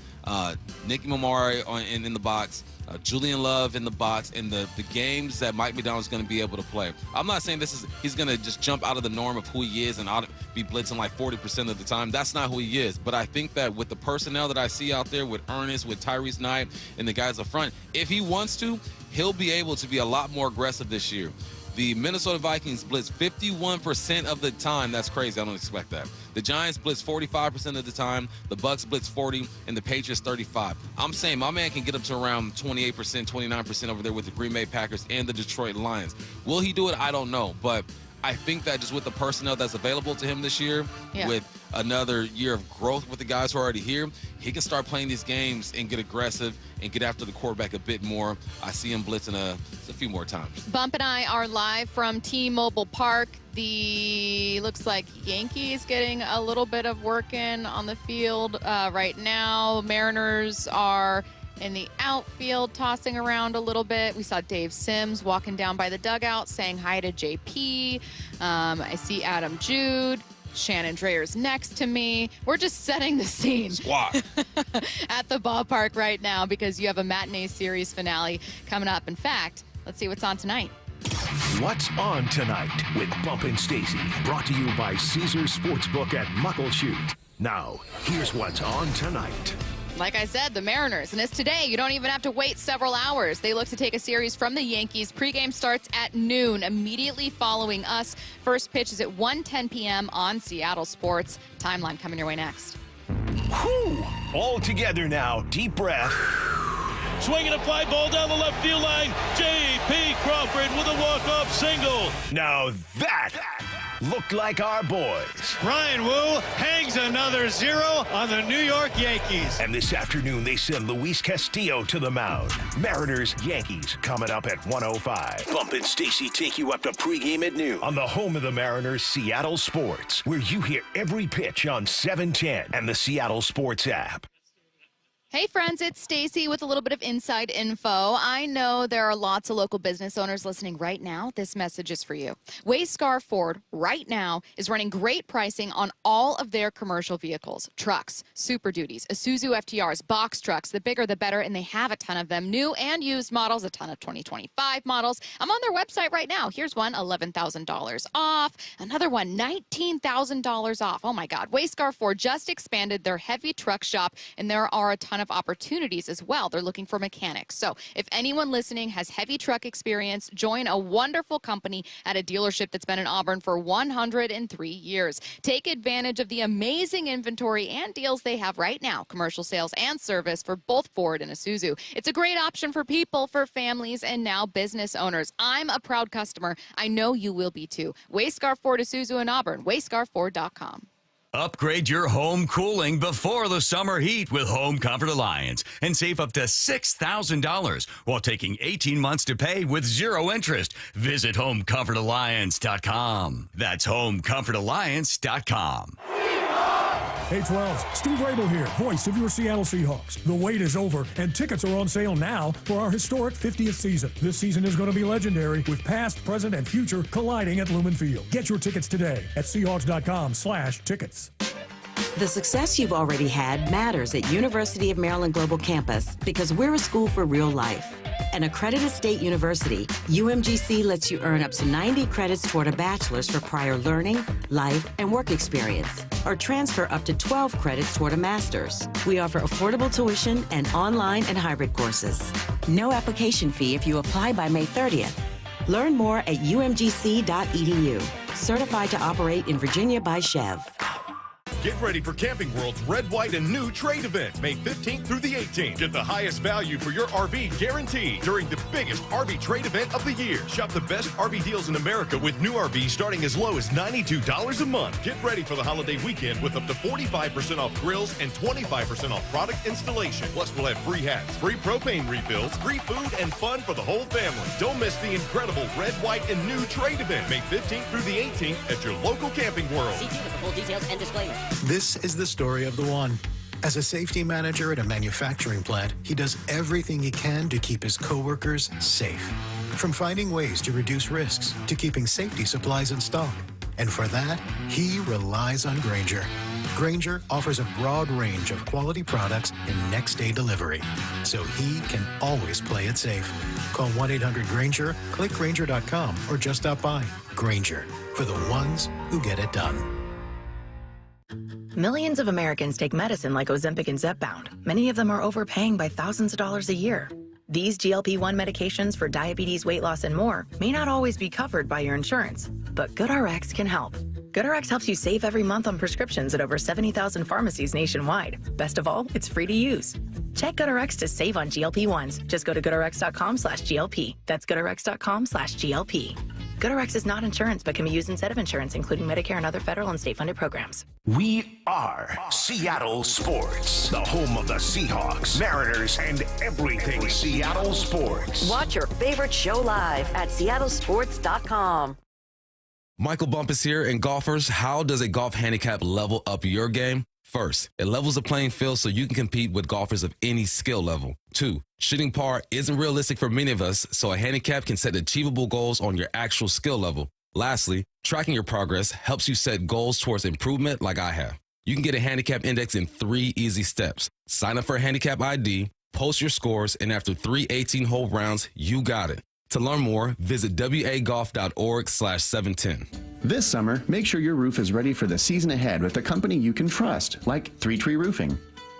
Nicky Mamari in the box, Julian Love in the box, and the games that Mike McDonald's going to be able to play. I'm not saying he's going to just jump out of the norm of who he is and be blitzing like 40% of the time. That's not who he is. But I think that with the personnel that I see out there with Ernest, with Tyrese Knight, and the guys up front, if he wants to, he'll be able to be a lot more aggressive this year. The Minnesota Vikings blitz 51% of the time. That's crazy. I don't expect that. The Giants blitz 45% of the time. The Bucks blitz 40%, and the Patriots 35%. I'm saying my man can get up to around 28%, 29% over there with the Green Bay Packers and the Detroit Lions. Will he do it? I don't know. But I think that just with the personnel that's available to him this year, with another year of growth with the guys who are already here, he can start playing these games and get aggressive and get after the quarterback a bit more. I see him blitzing a few more times. Bump and I are live from T-Mobile Park. Looks like Yankees getting a little bit of work in on the field right now. Mariners are in the outfield tossing around a little bit. We saw Dave Sims walking down by the dugout saying hi to JP. I see Adam Jude. Shannon Drayer's next to me. We're just setting the scene at the ballpark right now because you have a matinee series finale coming up. In fact, let's see what's on tonight. What's on tonight with Bump and Stacy, brought to you by Caesars Sportsbook at Muckleshoot. Now, here's what's on tonight. Like I said, the Mariners, and it's today. You don't even have to wait several hours. They look to take a series from the Yankees. Pregame starts at noon, immediately following us. First pitch is at 1:10 p.m. on Seattle Sports. Timeline coming your way next. Whew! All together now. Deep breath. Swinging a fly ball down the left field line. J.P. Crawford with a walk-off single. Now that looked like our boys. Bryan Woo hangs another 0 on the New York Yankees. And this afternoon, they send Luis Castillo to the mound. Mariners, Yankees, coming up at 1:05. Bump and Stacy take you up to pregame at noon on the home of the Mariners, Seattle Sports, where you hear every pitch on 710 and the Seattle Sports app. Hey friends, it's Stacy with a little bit of inside info. I know there are lots of local business owners listening right now. This message is for you. Wayscar Ford right now is running great pricing on all of their commercial vehicles, trucks, Super Duties, Isuzu FTRs, box trucks. The bigger the better, and they have a ton of them, new and used models, a ton of 2025 models. I'm on their website right now. Here's one, $11,000 off. Another one, $19,000 off. Oh my God. Wayscar Ford just expanded their heavy truck shop, and there are a ton of opportunities as well. They're looking for mechanics. So if anyone listening has heavy truck experience, join a wonderful company at a dealership that's been in Auburn for 103 years. Take advantage of the amazing inventory and deals they have right now, commercial sales and service for both Ford and Isuzu. It's a great option for people, for families, and now business owners. I'm a proud customer. I know you will be too. Wayscar Ford Isuzu in Auburn, wayscarford.com. Upgrade your home cooling before the summer heat with Home Comfort Alliance and save up to $6,000 while taking 18 months to pay with zero interest. Visit HomeComfortAlliance.com. That's HomeComfortAlliance.com. Hey 12s, Steve Rabel here, voice of your Seattle Seahawks. The wait is over, and tickets are on sale now for our historic 50th season. This season is going to be legendary, with past, present, and future colliding at Lumen Field. Get your tickets today at Seahawks.com/tickets. The success you've already had matters at University of Maryland Global Campus because we're a school for real life. An accredited state university, UMGC lets you earn up to 90 credits toward a bachelor's for prior learning, life, and work experience, or transfer up to 12 credits toward a master's. We offer affordable tuition and online and hybrid courses. No application fee if you apply by May 30th. Learn more at umgc.edu. Certified to operate in Virginia by Chev. Get ready for Camping World's Red, White, and New Trade event, May 15th through the 18th. Get the highest value for your RV guaranteed during the biggest RV trade event of the year. Shop the best RV deals in America with new RVs starting as low as $92 a month. Get ready for the holiday weekend with up to 45% off grills and 25% off product installation. Plus, we'll have free hats, free propane refills, free food, and fun for the whole family. Don't miss the incredible Red, White, and New Trade event, May 15th through the 18th at your local Camping World. See for full details and disclaimer. This is the story of the one. As a safety manager at a manufacturing plant, he does everything he can to keep his coworkers safe. From finding ways to reduce risks to keeping safety supplies in stock. And for that, he relies on Grainger. Grainger offers a broad range of quality products and next-day delivery, so he can always play it safe. Call 1-800-GRAINGER, click Grainger.com, or just stop by. Grainger, for the ones who get it done. Millions of Americans take medicine like Ozempic and Zepbound. Many of them are overpaying by thousands of dollars a year. These GLP-1 medications for diabetes, weight loss, and more may not always be covered by your insurance, but GoodRx can help. GoodRx helps you save every month on prescriptions at over 70,000 pharmacies nationwide. Best of all, it's free to use. Check GoodRx to save on GLP-1s. Just go to GoodRx.com/GLP. That's GoodRx.com/GLP. GoodRx is not insurance, but can be used instead of insurance, including Medicare and other federal and state-funded programs. We are Seattle Sports, the home of the Seahawks, Mariners, and everything Seattle sports. Watch your favorite show live at seattlesports.com. Michael Bumpus here, and golfers, how does a golf handicap level up your game? First, it levels the playing field so you can compete with golfers of any skill level. 2, shooting par isn't realistic for many of us, so a handicap can set achievable goals on your actual skill level. Lastly, tracking your progress helps you set goals towards improvement like I have. You can get a handicap index in 3 easy steps. Sign up for a handicap ID, post your scores, and after 3 18-hole rounds, you got it. To learn more, visit wagolf.org/710. This summer, make sure your roof is ready for the season ahead with a company you can trust, like 3 Tree Roofing.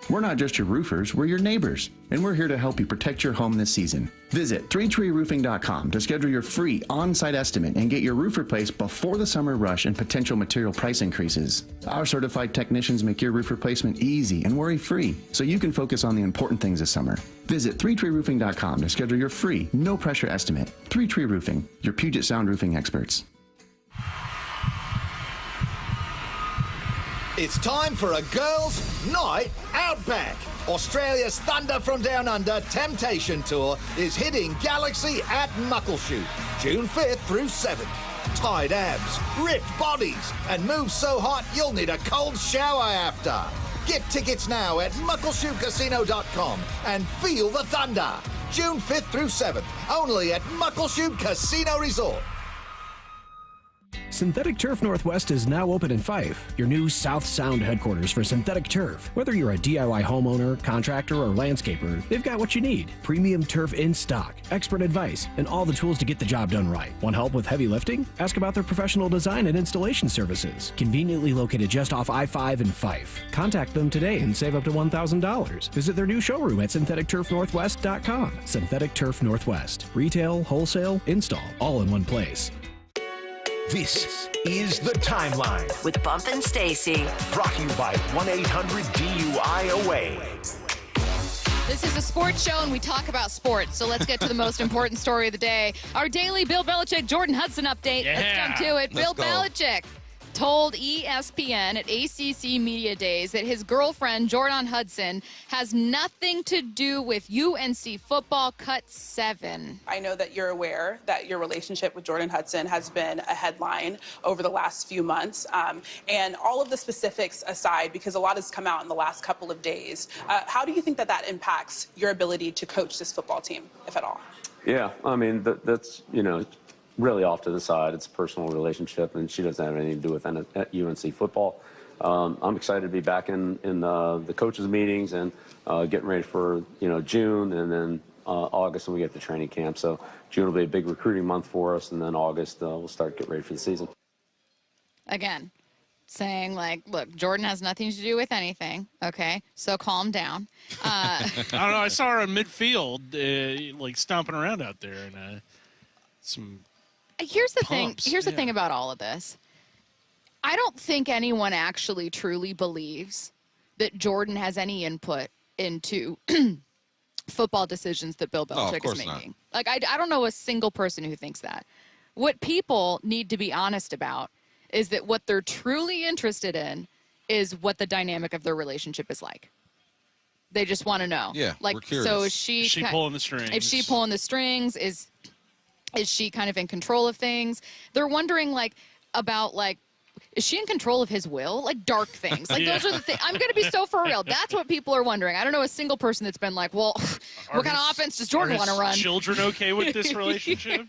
We're not just your roofers, we're your neighbors, and we're here to help you protect your home this season. Visit 3treeroofing.com to schedule your free on-site estimate and get your roof replaced before the summer rush and potential material price increases. Our certified technicians make your roof replacement easy and worry-free, so you can focus on the important things this summer. Visit 3treeroofing.com to schedule your free, no-pressure estimate. 3 Tree Roofing, your Puget Sound roofing experts. It's time for a girls' night out back. Australia's Thunder from Down Under Temptation Tour is hitting Galaxy at Muckleshoot, June 5th through 7th. Tight abs, ripped bodies, and moves so hot you'll need a cold shower after. Get tickets now at muckleshootcasino.com and feel the thunder. June 5th through 7th, only at Muckleshoot Casino Resort. Synthetic Turf Northwest is now open in Fife, your new South Sound headquarters for synthetic turf. Whether you're a DIY homeowner, contractor, or landscaper, they've got what you need. Premium turf in stock, expert advice, and all the tools to get the job done right. Want help with heavy lifting? Ask about their professional design and installation services. Conveniently located just off I-5 in Fife. Contact them today and save up to $1,000. Visit their new showroom at syntheticturfnorthwest.com. Synthetic Turf Northwest. Retail, wholesale, install, all in one place. This is The Timeline with Bump and Stacy. Brought to you by 1-800-DUI-AWAY. This is a sports show, and we talk about sports. So let's get to the most important story of the day. Our daily Bill Belichick, Jordan Hudson update. Yeah. Let's jump to it. Let's Bill go. Belichick told ESPN at ACC Media Days that his girlfriend, Jordan Hudson, has nothing to do with UNC football cut 7. I know that you're aware that your relationship with Jordan Hudson has been a headline over the last few months. And all of the specifics aside, because a lot has come out in the last couple of days, how do you think that that impacts your ability to coach this football team, if at all? Yeah, I mean, that's, really off to the side. It's a personal relationship, and she doesn't have anything to do with UNC football. I'm excited to be back in the coaches' meetings and getting ready for, June, and then August when we get to training camp. So June will be a big recruiting month for us, and then August we'll start getting ready for the season. Again, saying, look, Jordan has nothing to do with anything, okay? So calm down. I don't know. I saw her in midfield, stomping around out there, and some... Here's the pumps, thing. Here's the thing about all of this. I don't think anyone actually truly believes that Jordan has any input into football decisions that Bill Belichick is making. I don't know a single person who thinks that. What people need to be honest about is that what they're truly interested in is what the dynamic of their relationship is like. They just want to know. Yeah, we're curious. So Is she pulling the strings? If she pulling the strings, is she kind of in control of things? They're wondering about is she in control of his will? Dark things. Those are the things. I'm going to be so for real. That's what people are wondering. I don't know a single person that's been well, what kind of offense does Jordan want to run? Are children okay with this relationship?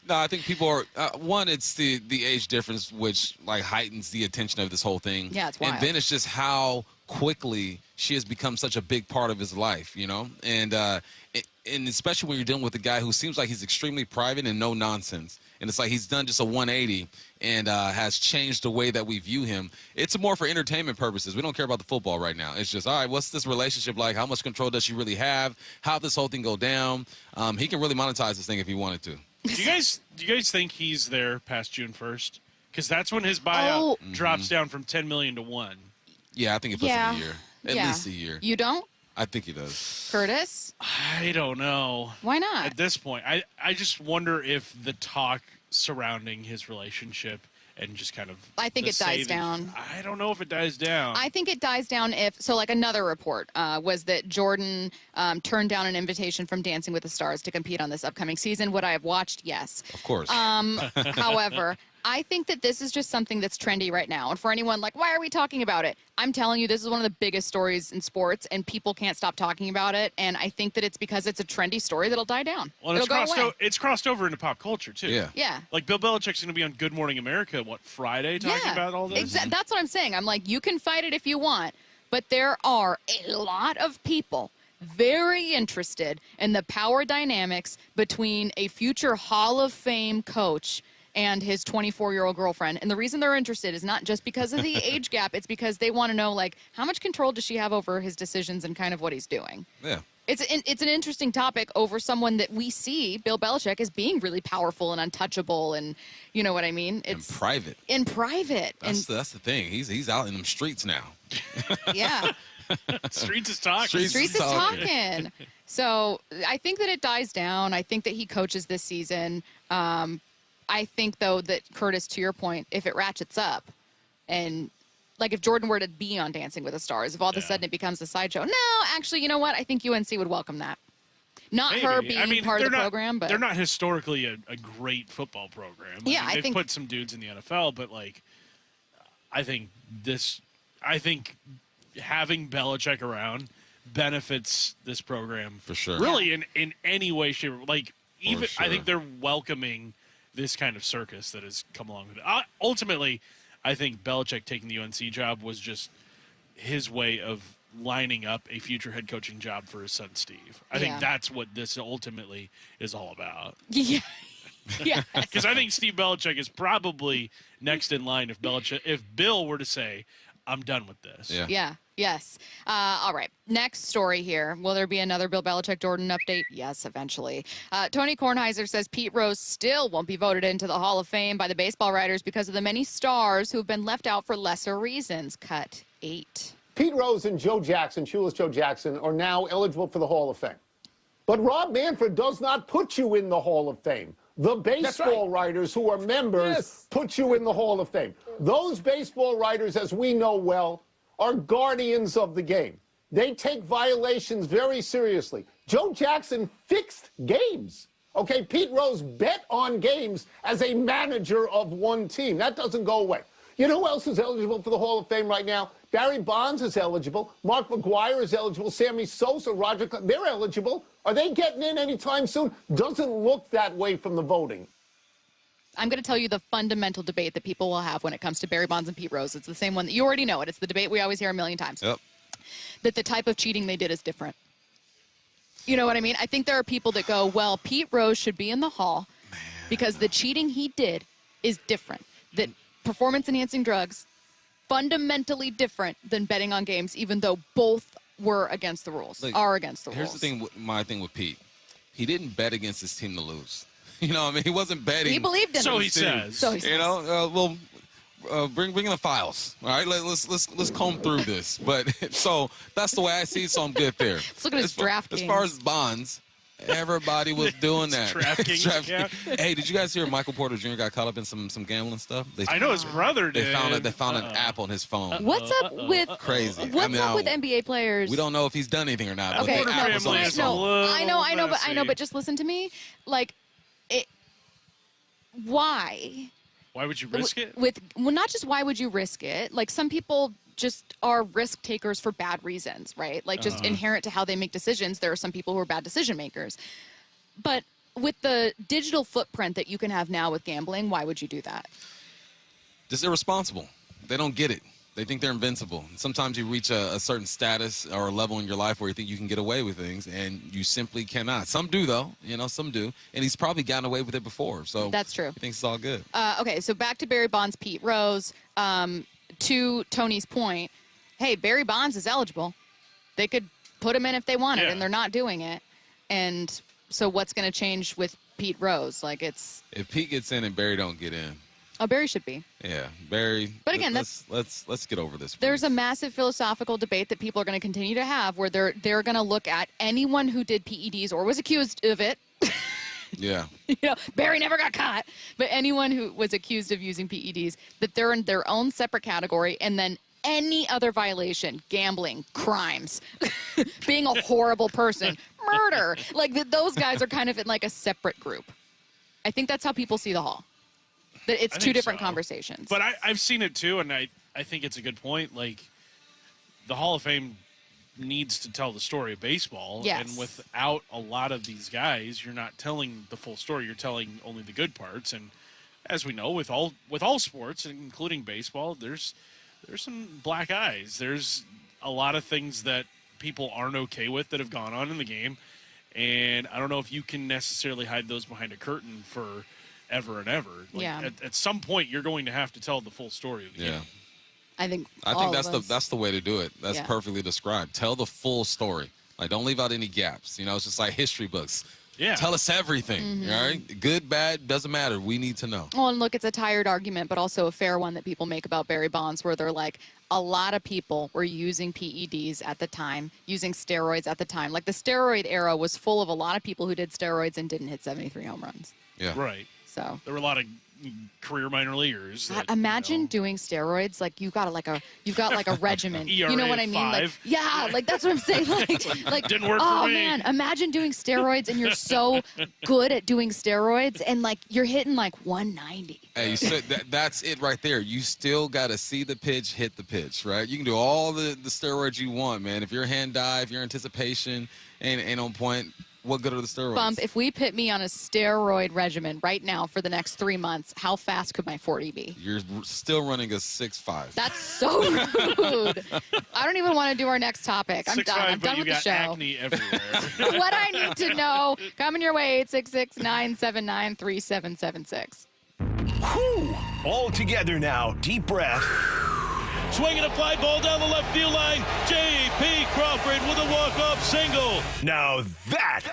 No, I think people are, one, it's the age difference, which heightens the attention of this whole thing. Yeah, it's wild. And then it's just how quickly she has become such a big part of his life, and especially when you're dealing with a guy who seems like he's extremely private and no nonsense. And it's he's done just a 180 and has changed the way that we view him. It's more for entertainment purposes. We don't care about the football right now. It's just, all right, what's this relationship like? How much control does she really have? How this whole thing go down? He can really monetize this thing if he wanted to. Do you guys think he's there past June 1st? Because that's when his buyout drops down from $10 million to $1 million. Yeah, I think it puts him a year. At least a year. You don't? I think he does. Curtis? I don't know. Why not? At this point, I just wonder if the talk surrounding his relationship and just kind of... I think it dies down. I don't know if it dies down. I think it dies down if... So, another report was that Jordan turned down an invitation from Dancing with the Stars to compete on this upcoming season. Would I have watched? Yes. Of course. However, I think that this is just something that's trendy right now. And for anyone why are we talking about it? I'm telling you, this is one of the biggest stories in sports, and people can't stop talking about it. And I think that it's because it's a trendy story that'll die down. Well, it's crossed over into pop culture, too. Yeah. Yeah. Bill Belichick's going to be on Good Morning America, Friday, talking about all this? That's what I'm saying. I'm you can fight it if you want, but there are a lot of people very interested in the power dynamics between a future Hall of Fame coach and his 24-year-old girlfriend. And the reason they're interested is not just because of the age gap. It's because they want to know, how much control does she have over his decisions and kind of what he's doing? Yeah. It's an interesting topic over someone that we see, Bill Belichick, as being really powerful and untouchable, and you know what I mean? It's private. In private. That's the thing. He's out in them streets now. Yeah. Streets is talking. Streets is talking. So I think that it dies down. I think that he coaches this season. I think, though, that, Curtis, to your point, if it ratchets up and, if Jordan were to be on Dancing with the Stars, if all of a sudden it becomes a sideshow. No, actually, you know what? I think UNC would welcome that. Not Maybe. her being part of the program, but... They're not historically a great football program. I they've put some dudes in the NFL, but, I think having Belichick around benefits this program for sure. Really, in any way, shape, like even sure. I think they're welcoming this kind of circus that has come along with it. Ultimately, I think Belichick taking the UNC job was just his way of lining up a future head coaching job for his son Steve. I think that's what this ultimately is all about. Yeah. Yeah. Because I think Steve Belichick is probably next in line if Bill were to say, I'm done with this. Yeah. Yes. All right. Next story here. Will there be another Bill Belichick Jordan update? Yes, eventually. Tony Kornheiser says Pete Rose still won't be voted into the Hall of Fame by the baseball writers because of the many stars who have been left out for lesser reasons. Cut 8. Pete Rose and Joe Jackson, Shoeless Joe Jackson, are now eligible for the Hall of Fame. But Rob Manfred does not put you in the Hall of Fame. The baseball writers who are members put you in the Hall of Fame. Those baseball writers, as we know well, are guardians of the game. They take violations very seriously. Joe Jackson fixed games. Okay, Pete Rose bet on games as a manager of one team. That doesn't go away. You know who else is eligible for the Hall of Fame right now? Barry Bonds is eligible. Mark McGwire is eligible. Sammy Sosa, Roger Clemens, they're eligible. Are they getting in anytime soon? Doesn't look that way from the voting. I'm going to tell you the fundamental debate that people will have when it comes to Barry Bonds and Pete Rose. It's the same one that you already know it. It's the debate we always hear a million times. Yep. That the type of cheating they did is different. You know what I mean? I think there are people that go, well, Pete Rose should be in the Hall because the cheating he did is different. That performance-enhancing drugs, fundamentally different than betting on games, even though both were against the rules, are against the rules. Here's the thing, my thing with Pete. He didn't bet against his team to lose. You know what I mean? He wasn't betting. He believed in it. So he says. You know, bring in the files. All right, let's comb through this. But so that's the way I see it, so I'm good there. Let's look at his draft As far as Bonds, everybody was doing that. Hey, did you guys hear Michael Porter Jr. got caught up in some gambling stuff? I know his brother did. They found an app on his phone. What's up with crazy? What's up with NBA players? We don't know if he's done anything or not. Okay, but the app was on his phone. I know, but just listen to me. Like, why? Why would you risk it? Not just why would you risk it. Like, some people just are risk takers for bad reasons, right? Like, just inherent to how they make decisions. There are some people who are bad decision makers. But with the digital footprint that you can have now with gambling, why would you do that? Just irresponsible. They don't get it. They think they're invincible. Sometimes you reach a certain status or a level in your life where you think you can get away with things, and you simply cannot. Some do, though. You know, some do. And he's probably gotten away with it before. So that's true. He thinks it's all good. Okay, so back to Barry Bonds, Pete Rose. To Tony's point, hey, Barry Bonds is eligible. They could put him in if they wanted, and they're not doing it. And so what's going to change with Pete Rose? Like, it's... If Pete gets in and Barry don't get in. Oh, Barry should be. Yeah, Barry. But again, let's get over this. Please. There's a massive philosophical debate that people are going to continue to have where they're going to look at anyone who did PEDs or was accused of it. Yeah. You know, Barry never got caught, but anyone who was accused of using PEDs, that they're in their own separate category, and then any other violation, gambling, crimes, being a horrible person, murder, like those guys are kind of in like a separate group. I think that's how people see the Hall. That it's two different conversations. But I've seen it too, and I think it's a good point. Like, the Hall of Fame needs to tell the story of baseball. Yes. And without a lot of these guys, you're not telling the full story. You're telling only the good parts. And as we know, with all sports, including baseball, there's some black eyes. There's a lot of things that people aren't okay with that have gone on in the game. And I don't know if you can necessarily hide those behind a curtain for ever and ever. Like, at some point, you're going to have to tell the full story of the game. I think that's the way to do it. That's perfectly described. Tell the full story. Like, don't leave out any gaps. You know, it's just like history books. Yeah. Tell us everything. Mm-hmm. All right? Good, bad, doesn't matter. We need to know. Well, and look, it's a tired argument, but also a fair one that people make about Barry Bonds, where they're like, a lot of people were using PEDs at the time, using steroids at the time. Like, the steroid era was full of a lot of people who did steroids and didn't hit 73 home runs. Yeah. Right. So there were a lot of career minor leaguers. Imagine doing steroids. Like you've got like a regimen. You know what I mean? Like, yeah, like that's what I'm saying. Like didn't work for me. Man, imagine doing steroids and you're so good at doing steroids and like you're hitting like 190. Hey, so that's it right there. You still got to see the pitch, hit the pitch, right? You can do all the steroids you want, man. If your hand-eye, if your anticipation ain't on point, what good are the steroids? Bump, if we put me on a steroid regimen right now for the next 3 months, how fast could my 40 be? You're still running a 6'5". That's so rude. I don't even want to do our next topic. I'm done. I'm done with the show. Acne everywhere. What I need to know, coming your way, 866-979-3776. Whew. All together now. Deep breath. Swinging a fly ball down the left field line. J.P. Crawford with a walk-off single. Now that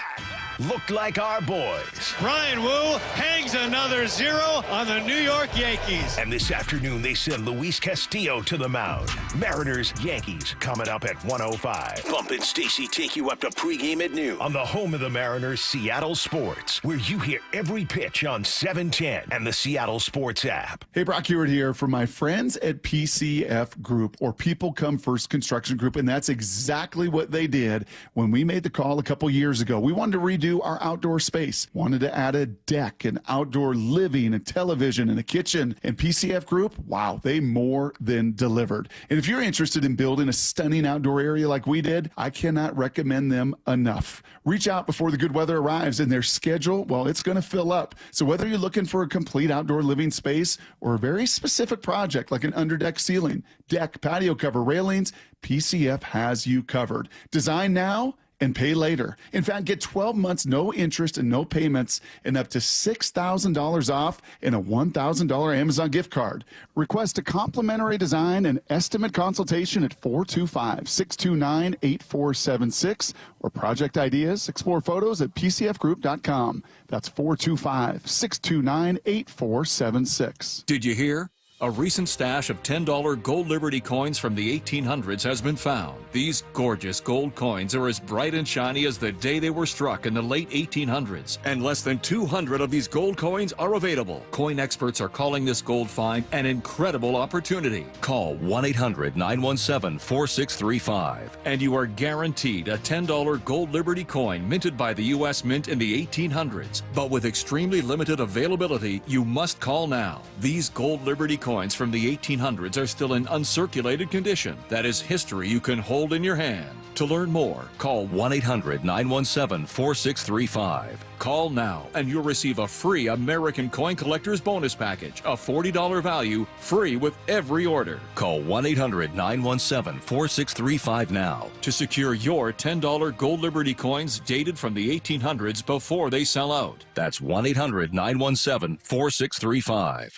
looked like our boys. Bryan Woo hangs another 0 on the New York Yankees. And this afternoon, they send Luis Castillo to the mound. Mariners, Yankees, coming up at 1:05. Bump and Stacy take you up to pregame at noon on the home of the Mariners, Seattle Sports, where you hear every pitch on 710 and the Seattle Sports app. Hey, Brock Hewitt here from my friends at PCF Group, or People Come First Construction Group, and that's exactly what they did when we made the call a couple years ago. We wanted to redo our outdoor space, wanted to add a deck, an outdoor living, a television, and a kitchen. And PCF Group, wow, they more than delivered. And if you're interested in building a stunning outdoor area like we did, I cannot recommend them enough. Reach out before the good weather arrives, and their schedule, well, it's going to fill up. So whether you're looking for a complete outdoor living space or a very specific project like an underdeck ceiling, deck, patio cover, railings, PCF has you covered. Design now and pay later. In fact, get 12 months, no interest and no payments, and up to $6,000 off and a $1,000 Amazon gift card. Request a complimentary design and estimate consultation at 425-629-8476 or project ideas. Explore photos at pcfgroup.com. That's 425-629-8476. Did you hear? A recent stash of $10 gold Liberty coins from the 1800s has been found. These gorgeous gold coins are as bright and shiny as the day they were struck in the late 1800s, and less than 200 of these gold coins are available. Coin experts are calling this gold find an incredible opportunity. Call 1-800-917-4635, and you are guaranteed a $10 gold Liberty coin minted by the U.S. Mint in the 1800s. But with extremely limited availability, you must call now. These gold Liberty coins from the 1800s are still in uncirculated condition. That is history you can hold in your hand. To learn more, call 1-800-917-4635. Call now and you'll receive a free American Coin Collector's Bonus Package, a $40 value, free with every order. Call 1-800-917-4635 now to secure your $10 gold Liberty coins dated from the 1800s before they sell out. That's 1-800-917-4635.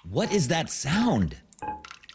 What is that sound?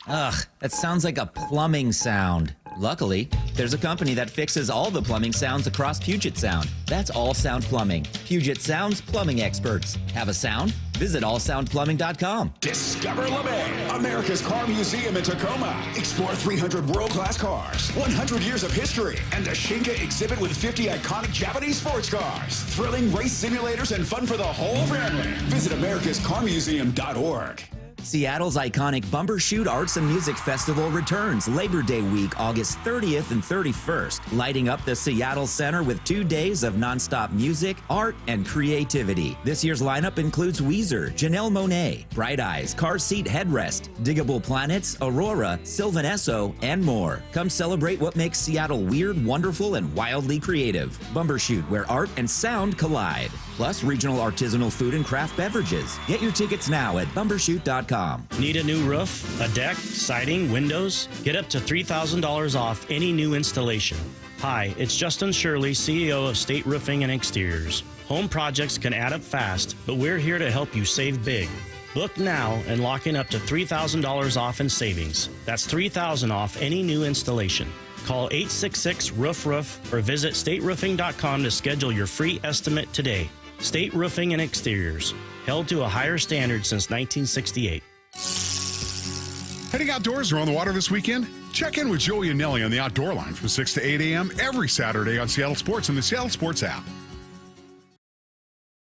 Ugh, that sounds like a plumbing sound. Luckily, there's a company that fixes all the plumbing sounds across Puget Sound. That's All Sound Plumbing. Puget Sound's plumbing experts. Have a sound? Visit allsoundplumbing.com. Discover LeMay, America's car museum in Tacoma. Explore 300 world-class cars, 100 years of history, and the Shinka exhibit with 50 iconic Japanese sports cars. Thrilling race simulators and fun for the whole family. Visit americascarmuseum.org. Seattle's iconic Bumbershoot Arts and Music Festival returns Labor Day week, August 30th and 31st, lighting up the Seattle Center with 2 days of nonstop music, art, and creativity. This year's lineup includes Weezer, Janelle Monáe, Bright Eyes, Car Seat Headrest, Diggable Planets, Aurora, Sylvan Esso, and more. Come celebrate what makes Seattle weird, wonderful, and wildly creative. Bumbershoot, where art and sound collide. Plus regional artisanal food and craft beverages. Get your tickets now at bumbershoot.com. Need a new roof, a deck, siding, windows? Get up to $3,000 off any new installation. Hi, it's Justin Shirley, CEO of State Roofing and Exteriors. Home projects can add up fast, but we're here to help you save big. Book now and lock in up to $3,000 off in savings. That's $3,000 off any new installation. Call 866-ROOF-ROOF or visit stateroofing.com to schedule your free estimate today. State Roofing and Exteriors, held to a higher standard since 1968. Heading outdoors or on the water this weekend? Check in with Joey and Nelly on the Outdoor Line from 6 to 8 a.m. every Saturday on Seattle Sports and the Seattle Sports app.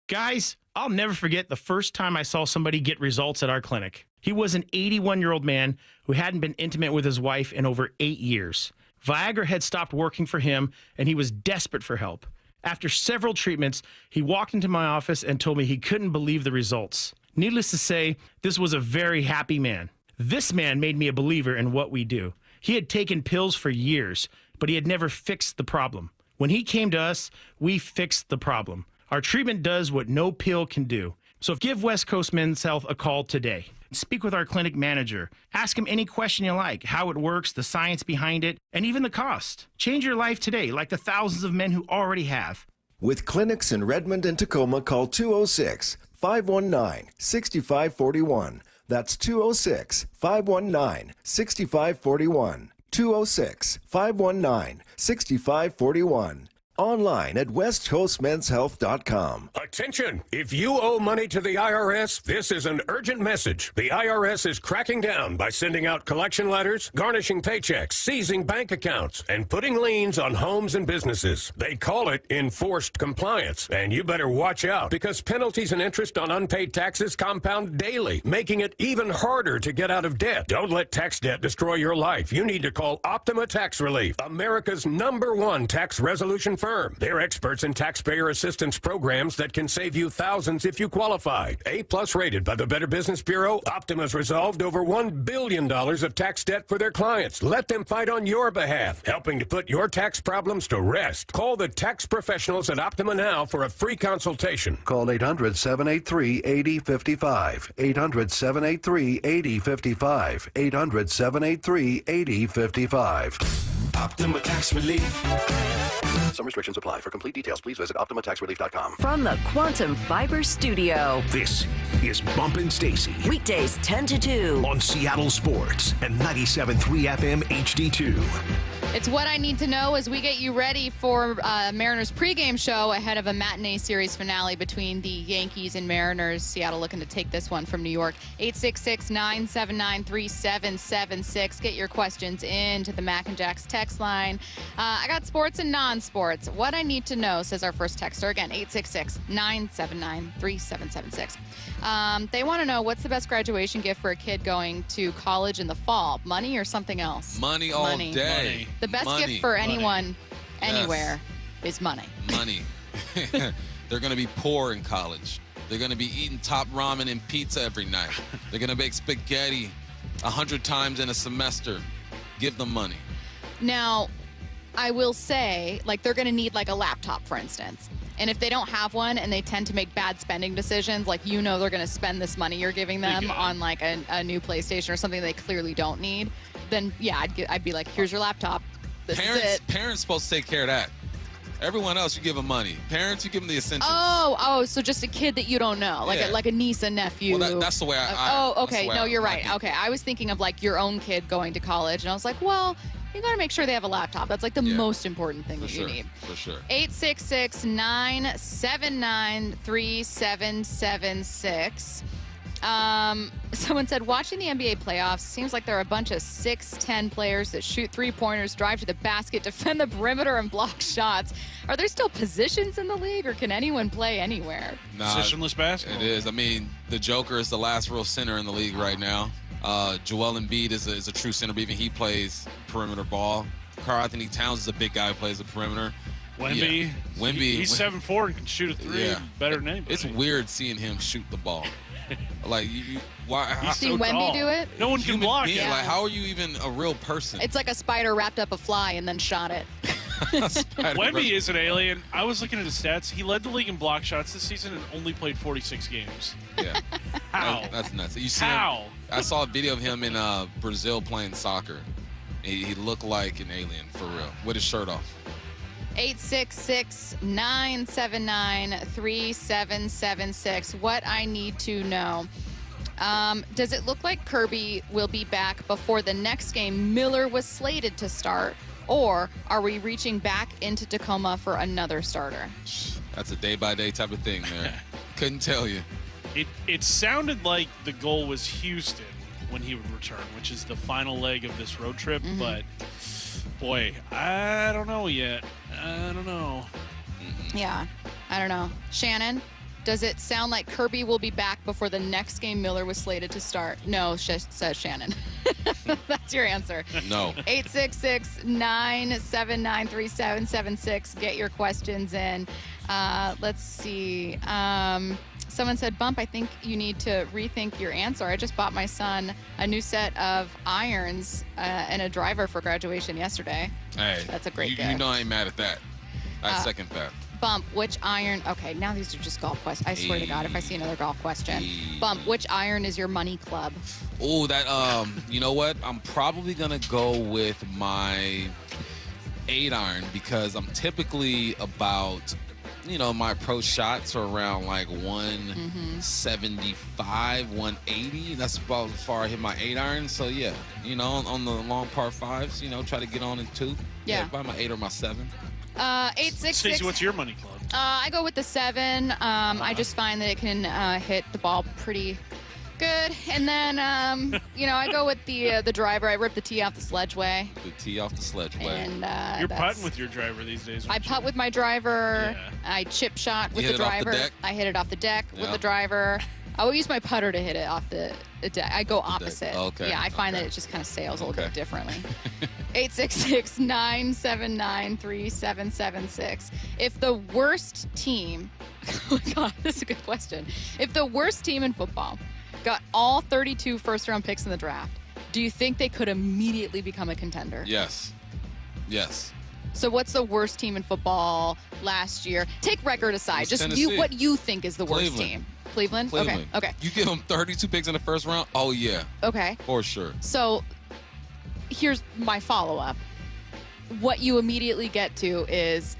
Guys, I'll never forget the first time I saw somebody get results at our clinic. He was an 81-year-old man who hadn't been intimate with his wife in over 8 years. Viagra had stopped working for him, and he was desperate for help. After several treatments, he walked into my office and told me he couldn't believe the results. Needless to say, this was a very happy man. This man made me a believer in what we do. He had taken pills for years, but he had never fixed the problem. When he came to us, we fixed the problem. Our treatment does what no pill can do. So give West Coast Men's Health a call today. Speak with our clinic manager. Ask him any question you like, how it works, the science behind it, and even the cost. Change your life today, like the thousands of men who already have. With clinics in Redmond and Tacoma, call 206-519-6541. That's 206-519-6541. 206-519-6541. Online at westcoastmenshealth.com. Attention! If you owe money to the IRS, this is an urgent message. The IRS is cracking down by sending out collection letters, garnishing paychecks, seizing bank accounts, and putting liens on homes and businesses. They call it enforced compliance, and you better watch out because penalties and interest on unpaid taxes compound daily, making it even harder to get out of debt. Don't let tax debt destroy your life. You need to call Optima Tax Relief, America's #1 tax resolution firm. They're experts in taxpayer assistance programs that can save you thousands if you qualify. A+ rated by the Better Business Bureau, Optima's resolved over $1 billion of tax debt for their clients. Let them fight on your behalf, helping to put your tax problems to rest. Call the tax professionals at Optima now for a free consultation. Call 800-783-8055. 800-783-8055. 800-783-8055. Optima Tax Relief. Some restrictions apply. For complete details, please visit OptimaTaxRelief.com. From the Quantum Fiber Studio. This is Bumpin' Stacy. Weekdays 10 to 2. On Seattle Sports and 97.3 FM HD2. It's what I need to know as we get you ready for Mariners pregame show ahead of a matinee series finale between the Yankees and Mariners. Seattle looking to take this one from New York. 866-979-3776. Get your questions in to the Mac and Jack's text line. I got sports and non-sports. What I need to know, says our first texter. Again, 866-979-3776. They want to know, what's the best graduation gift for a kid going to college in the fall? Money or something else? Money all day. Money. The best gift for anyone, anywhere, is money. Money. They're going to be poor in college. They're going to be eating top ramen and pizza every night. They're going to make spaghetti 100 times in a semester. Give them money. Now, I will say, like, they're going to need, like, a laptop, for instance. And if they don't have one and they tend to make bad spending decisions, like, you know they're going to spend this money you're giving them on, like, a new PlayStation or something they clearly don't need, then, yeah, I'd be like, here's your laptop. This is it. Parents supposed to take care of that. Everyone else, you give them money. Parents, you give them the essentials. Oh, so just a kid that you don't know, like a niece and nephew. Well, that's the way I okay. No, you're right. Okay, I was thinking of, like, your own kid going to college, and I was like, well, you got to make sure they have a laptop. That's, like, the most important thing you need. For sure. 866-979-3776. Someone said, watching the NBA playoffs, seems like there are a bunch of 6'10" players that shoot three-pointers, drive to the basket, defend the perimeter, and block shots. Are there still positions in the league, or can anyone play anywhere? Positionless basketball. It is. I mean, the Joker is the last real center in the league right now. Joel Embiid is a true center, but even he plays perimeter ball. Karl-Anthony Towns is a big guy who plays the perimeter. Wemby. He's 7'4" and can shoot a three better than anybody. It's weird seeing him shoot the ball. Like, why? You've seen Wemby do it? No one can block it. it. Like, how are you even a real person? It's like a spider wrapped up a fly and then shot it. Wemby is an alien. I was looking at his stats. He led the league in block shots this season and only played 46 games. Yeah. How? That's nuts. You see How? Him, I saw a video of him in Brazil playing soccer. He looked like an alien, for real, with his shirt off. 866-979-3776. What I need to know. Does it look like Kirby will be back before the next game Miller was slated to start? Or are we reaching back into Tacoma for another starter? That's a day-by-day type of thing there. Couldn't tell you. It sounded like the goal was Houston when he would return, which is the final leg of this road trip. Mm-hmm. But, boy, I don't know yet. I don't know. Yeah, I don't know. Shannon, Does it sound like Kirby will be back before the next game Miller was slated to start? No, says Shannon. That's your answer. No. 866-979-3776. Get your questions in. Let's see. Someone said, Bump, I think you need to rethink your answer. I just bought my son a new set of irons and a driver for graduation yesterday. Hey, that's a great gift. You know I ain't mad at that. I second that. Bump, which iron? Okay, now these are just golf questions. I swear to God, if I see another golf question. Bump, which iron is your money club? Oh, that, you know what? I'm probably going to go with my 8-iron because I'm typically about, my approach shots are around like 175, 180. That's about as far I hit my 8-iron. So, yeah, on the long par 5s, try to get on in 2. Yeah. By my 8 or my 7. 866. Stacey, what's your money club? I go with the 7. I just find that it can hit the ball pretty good. And then, I go with the driver. I rip the tee off the sledgeway. The tee off the sledgeway. And you're putting with your driver these days. I putt with my driver. Yeah. I chip shot with the driver. I hit it off the deck with the driver. I will use my putter to hit it off the deck. I go opposite. Okay. Yeah, I find that it just kind of sails a little bit differently. 866-979-3776. If the worst team, oh my God, this is a good question. If the worst team in football got all 32 first-round picks in the draft, do you think they could immediately become a contender? Yes. So what's the worst team in football last year? Take record aside. Just Tennessee. what you think is the worst team. Cleveland? Okay. You give them 32 picks in the first round? Oh, yeah. Okay. For sure. So here's my follow-up. What you immediately get to is,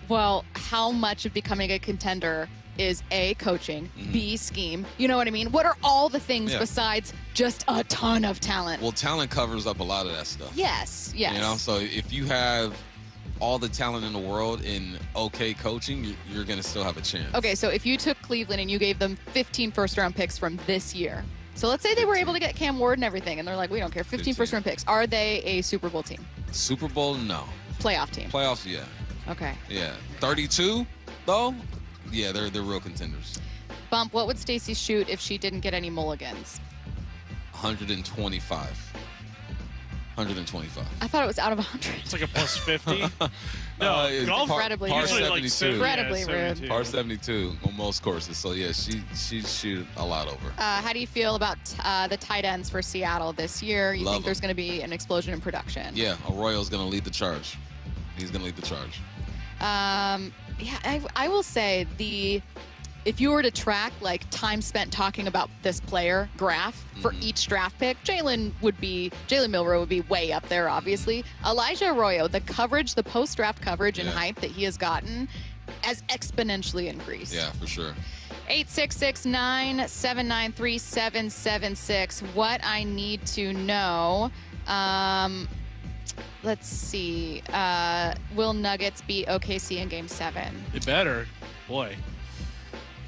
well, how much of becoming a contender is A, coaching, B, scheme. You know what I mean? What are all the things besides just a ton of talent? Well, talent covers up a lot of that stuff. Yes. So if you have all the talent in the world in okay coaching, you're going to still have a chance. Okay, so if you took Cleveland and you gave them 15 first-round picks from this year, so let's say they were able to get Cam Ward and everything, and they're like, we don't care, 15 first-round picks. Are they a Super Bowl team? Super Bowl, no. Playoff team? Playoffs, yeah. Okay. Yeah. 32, though? Yeah, they're real contenders. Bump, what would Stacy shoot if she didn't get any mulligans? 125. I thought it was out of 100. It's like a plus 50. No, golf incredibly par rude. 72. Incredibly rude. Par 72 on most courses. So, yeah, she shoot a lot over. How do you feel about the tight ends for Seattle this year? You think there's going to be an explosion in production? Yeah, Arroyo's going to lead the charge. He's going to lead the charge. I will say if you were to track like time spent talking about this player graph for each draft pick, Jalen Milroe would be way up there, obviously. Elijah Arroyo, the coverage, the post-draft coverage and hype that he has gotten has exponentially increased. Yeah, for sure. 866-979-3776. What I need to know. Let's see. Will Nuggets beat OKC in Game 7? They better. Boy.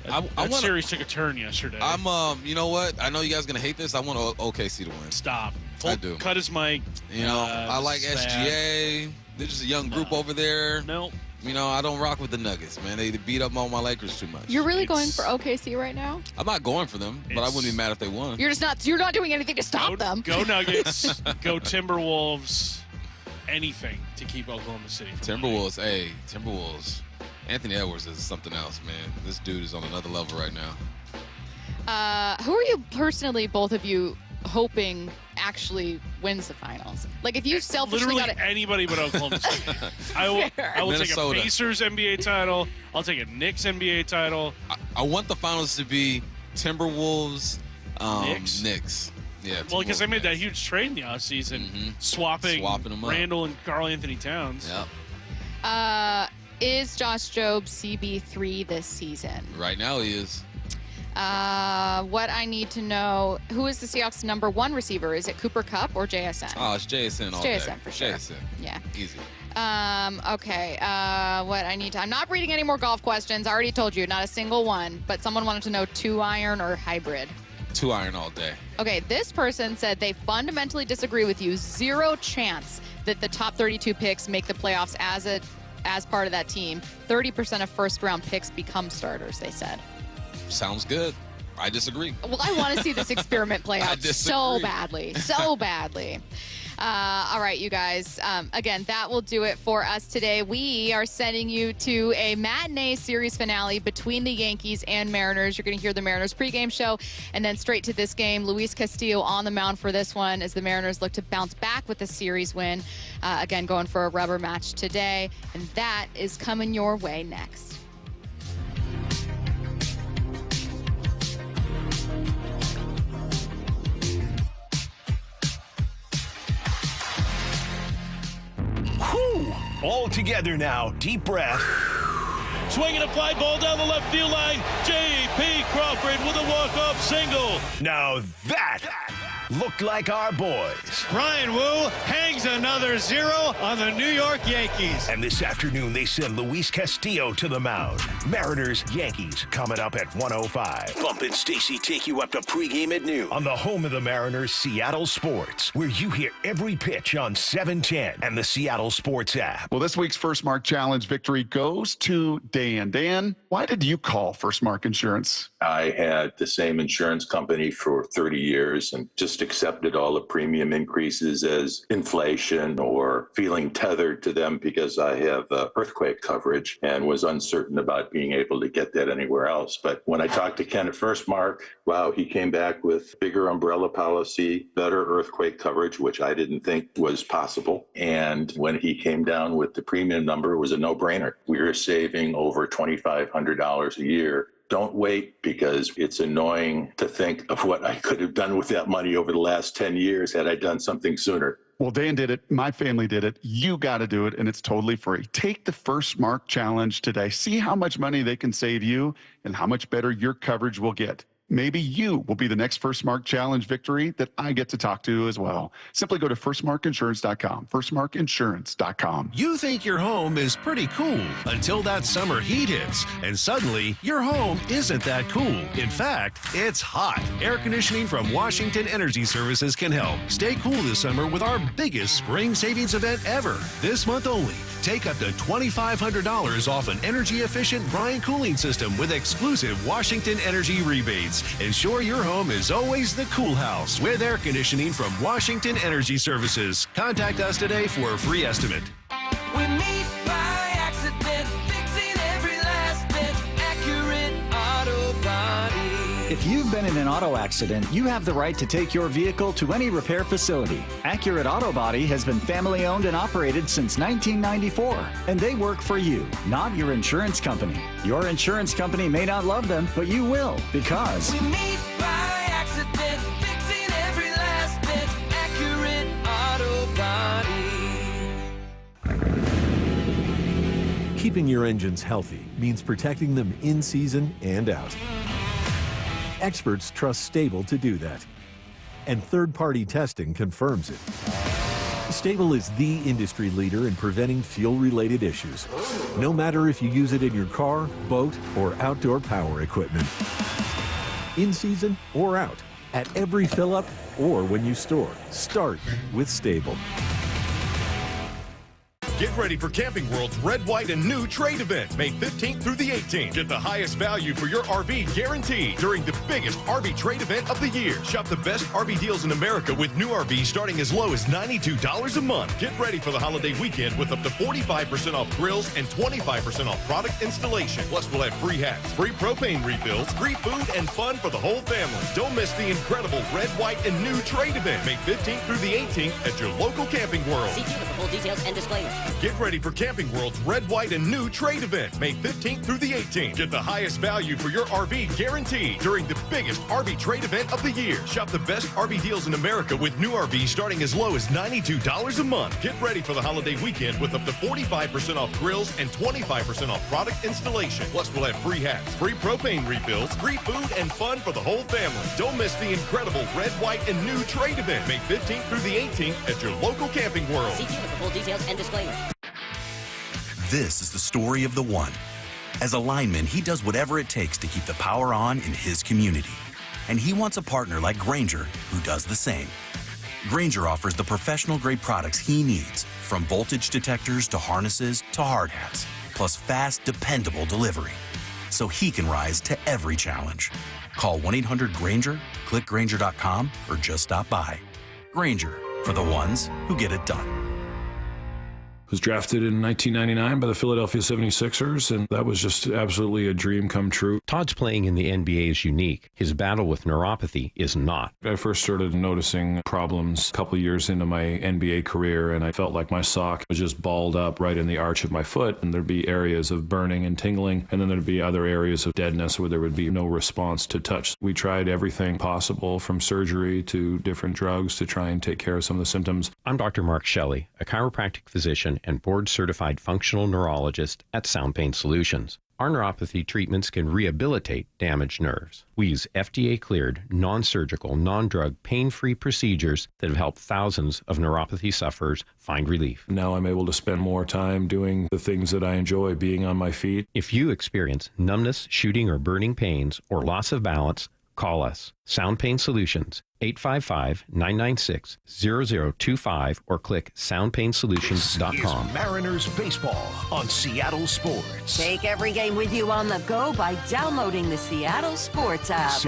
That series took a turn yesterday. You know what? I know you guys are going to hate this. I want OKC to win. Stop. I do. Cut his mic. I like SGA. They're just a young group over there. Nope. I don't rock with the Nuggets, man. They beat up on my Lakers too much. You're really going for OKC right now? I'm not going for them, but I wouldn't be mad if they won. You're not doing anything to stop them. Go Nuggets. Go Timberwolves. Anything to keep Oklahoma City from Timberwolves. Anthony Edwards is something else, man. This dude is on another level right now. Who are you personally, both of you, hoping actually wins the finals? Like, if you selfishly got anybody but Oklahoma City. I will Minnesota. take a Pacers NBA title. I'll take a Knicks NBA title. I want the finals to be Timberwolves, Knicks. Yeah. Well, because they made that huge trade in the offseason, swapping them up. Randall and Karl Anthony Towns. Yep. Is Josh Jobs CB3 this season? Right now he is. What I need to know, who is the Seahawks' number 1 receiver? Is it Cooper Kupp or JSN? Oh, it's JSN all day. JSN for sure. JSN. Yeah. Easy. Okay. What I need to... I'm not reading any more golf questions. I already told you, not a single one. But someone wanted to know 2-iron or hybrid. 2-iron all day. Okay, this person said they fundamentally disagree with you. 0 chance that the top 32 picks make the playoffs as part of that team. 30% of first-round picks become starters, they said. Sounds good. I disagree. Well, I want to see this experiment play out so badly. So badly. All right, you guys. Again, that will do it for us today. We are sending you to a matinee series finale between the Yankees and Mariners. You're going to hear the Mariners pregame show and then straight to this game. Luis Castillo on the mound for this one as the Mariners look to bounce back with a series win. Again, going for a rubber match today. And that is coming your way next. Whew! All together now. Deep breath. Swinging a fly ball down the left field line. J.P. Crawford with a walk-off single. Now that looked like our boys. Bryan Woo hangs another 0 on the New York Yankees. And this afternoon, they send Luis Castillo to the mound. Mariners, Yankees, coming up at 1:05. Bump and Stacy take you up to pregame at noon on the home of the Mariners, Seattle Sports, where you hear every pitch on 710 and the Seattle Sports app. Well, this week's First Mark Challenge victory goes to Dan. Dan, why did you call First Mark Insurance? I had the same insurance company for 30 years and just accepted all the premium increases as inflation or feeling tethered to them because I have earthquake coverage and was uncertain about being able to get that anywhere else. But when I talked to Ken at First Mark, wow, he came back with bigger umbrella policy, better earthquake coverage, which I didn't think was possible. And when he came down with the premium number, it was a no-brainer. We were saving over $2,500 a year. Don't wait, because it's annoying to think of what I could have done with that money over the last 10 years had I done something sooner. Well, Dan did it. My family did it. You got to do it, and it's totally free. Take the First Mark Challenge today. See how much money they can save you and how much better your coverage will get. Maybe you will be the next First Mark Challenge victory that I get to talk to as well. Simply go to firstmarkinsurance.com, firstmarkinsurance.com. You think your home is pretty cool until that summer heat hits, and suddenly your home isn't that cool. In fact, it's hot. Air conditioning from Washington Energy Services can help. Stay cool this summer with our biggest spring savings event ever. This month only, take up to $2,500 off an energy-efficient Bryan cooling system with exclusive Washington Energy rebates. Ensure your home is always the cool house with air conditioning from Washington Energy Services. Contact us today for a free estimate. We meet by accident, fixing every last bit, Accurate Auto Body. If you've been in an auto accident, you have the right to take your vehicle to any repair facility. Accurate Auto Body has been family owned and operated since 1994, and they work for you, not your insurance company. Your insurance company may not love them, but you will, because We meet by accident, fixing every last bit, Accurate Auto Body. Keeping your engines healthy means protecting them in season and out. Experts trust Stable to do that, and third-party testing confirms it. Stable is the industry leader in preventing fuel-related issues, no matter if you use it in your car, boat, or outdoor power equipment. In season or out, at every fill-up or when you store, start with Stable. Get ready for Camping World's Red, White, and New Trade event, May 15th through the 18th. Get the highest value for your RV guaranteed during the biggest RV trade event of the year. Shop the best RV deals in America with new RVs starting as low as $92 a month. Get ready for the holiday weekend with up to 45% off grills and 25% off product installation. Plus, we'll have free hats, free propane refills, free food, and fun for the whole family. Don't miss the incredible Red, White, and New Trade event, May 15th through the 18th at your local Camping World. See dealer for full details and disclaimers. Get ready for Camping World's Red, White, and New Trade event, May 15th through the 18th. Get the highest value for your RV guaranteed during the biggest RV trade event of the year. Shop the best RV deals in America with new RVs starting as low as $92 a month. Get ready for the holiday weekend with up to 45% off grills and 25% off product installation. Plus, we'll have free hats, free propane refills, free food, and fun for the whole family. Don't miss the incredible Red, White, and New Trade event, May 15th through the 18th at your local Camping World. See dealer for full details and disclaimers. This is the story of the one. As a lineman, he does whatever it takes to keep the power on in his community. And he wants a partner like Grainger who does the same. Grainger offers the professional-grade products he needs, from voltage detectors to harnesses to hard hats, plus fast, dependable delivery. so he can rise to every challenge. Call 1-800-GRANGER, click Grainger.com, or just stop by. Grainger, for the ones who get it done. Was drafted in 1999 by the Philadelphia 76ers, and that was just absolutely a dream come true. Todd's playing in the NBA is unique. His battle with neuropathy is not. I first started noticing problems a couple years into my NBA career, and I felt like my sock was just balled up right in the arch of my foot, and there'd be areas of burning and tingling, and then there'd be other areas of deadness where there would be no response to touch. We tried everything possible, from surgery to different drugs, to try and take care of some of the symptoms. I'm Dr. Mark Shelley, a chiropractic physician and board-certified functional neurologist at Sound Pain Solutions. Our neuropathy treatments can rehabilitate damaged nerves. We use FDA-cleared, non-surgical, non-drug, pain-free procedures that have helped thousands of neuropathy sufferers find relief. Now I'm able to spend more time doing the things that I enjoy, being on my feet. If you experience numbness, shooting, or burning pains, or loss of balance, call us. Sound Pain Solutions, 855-996-0025, or click soundpainsolutions.com. This is Mariners baseball on Seattle Sports. Take every game with you on the go by downloading the Seattle Sports app.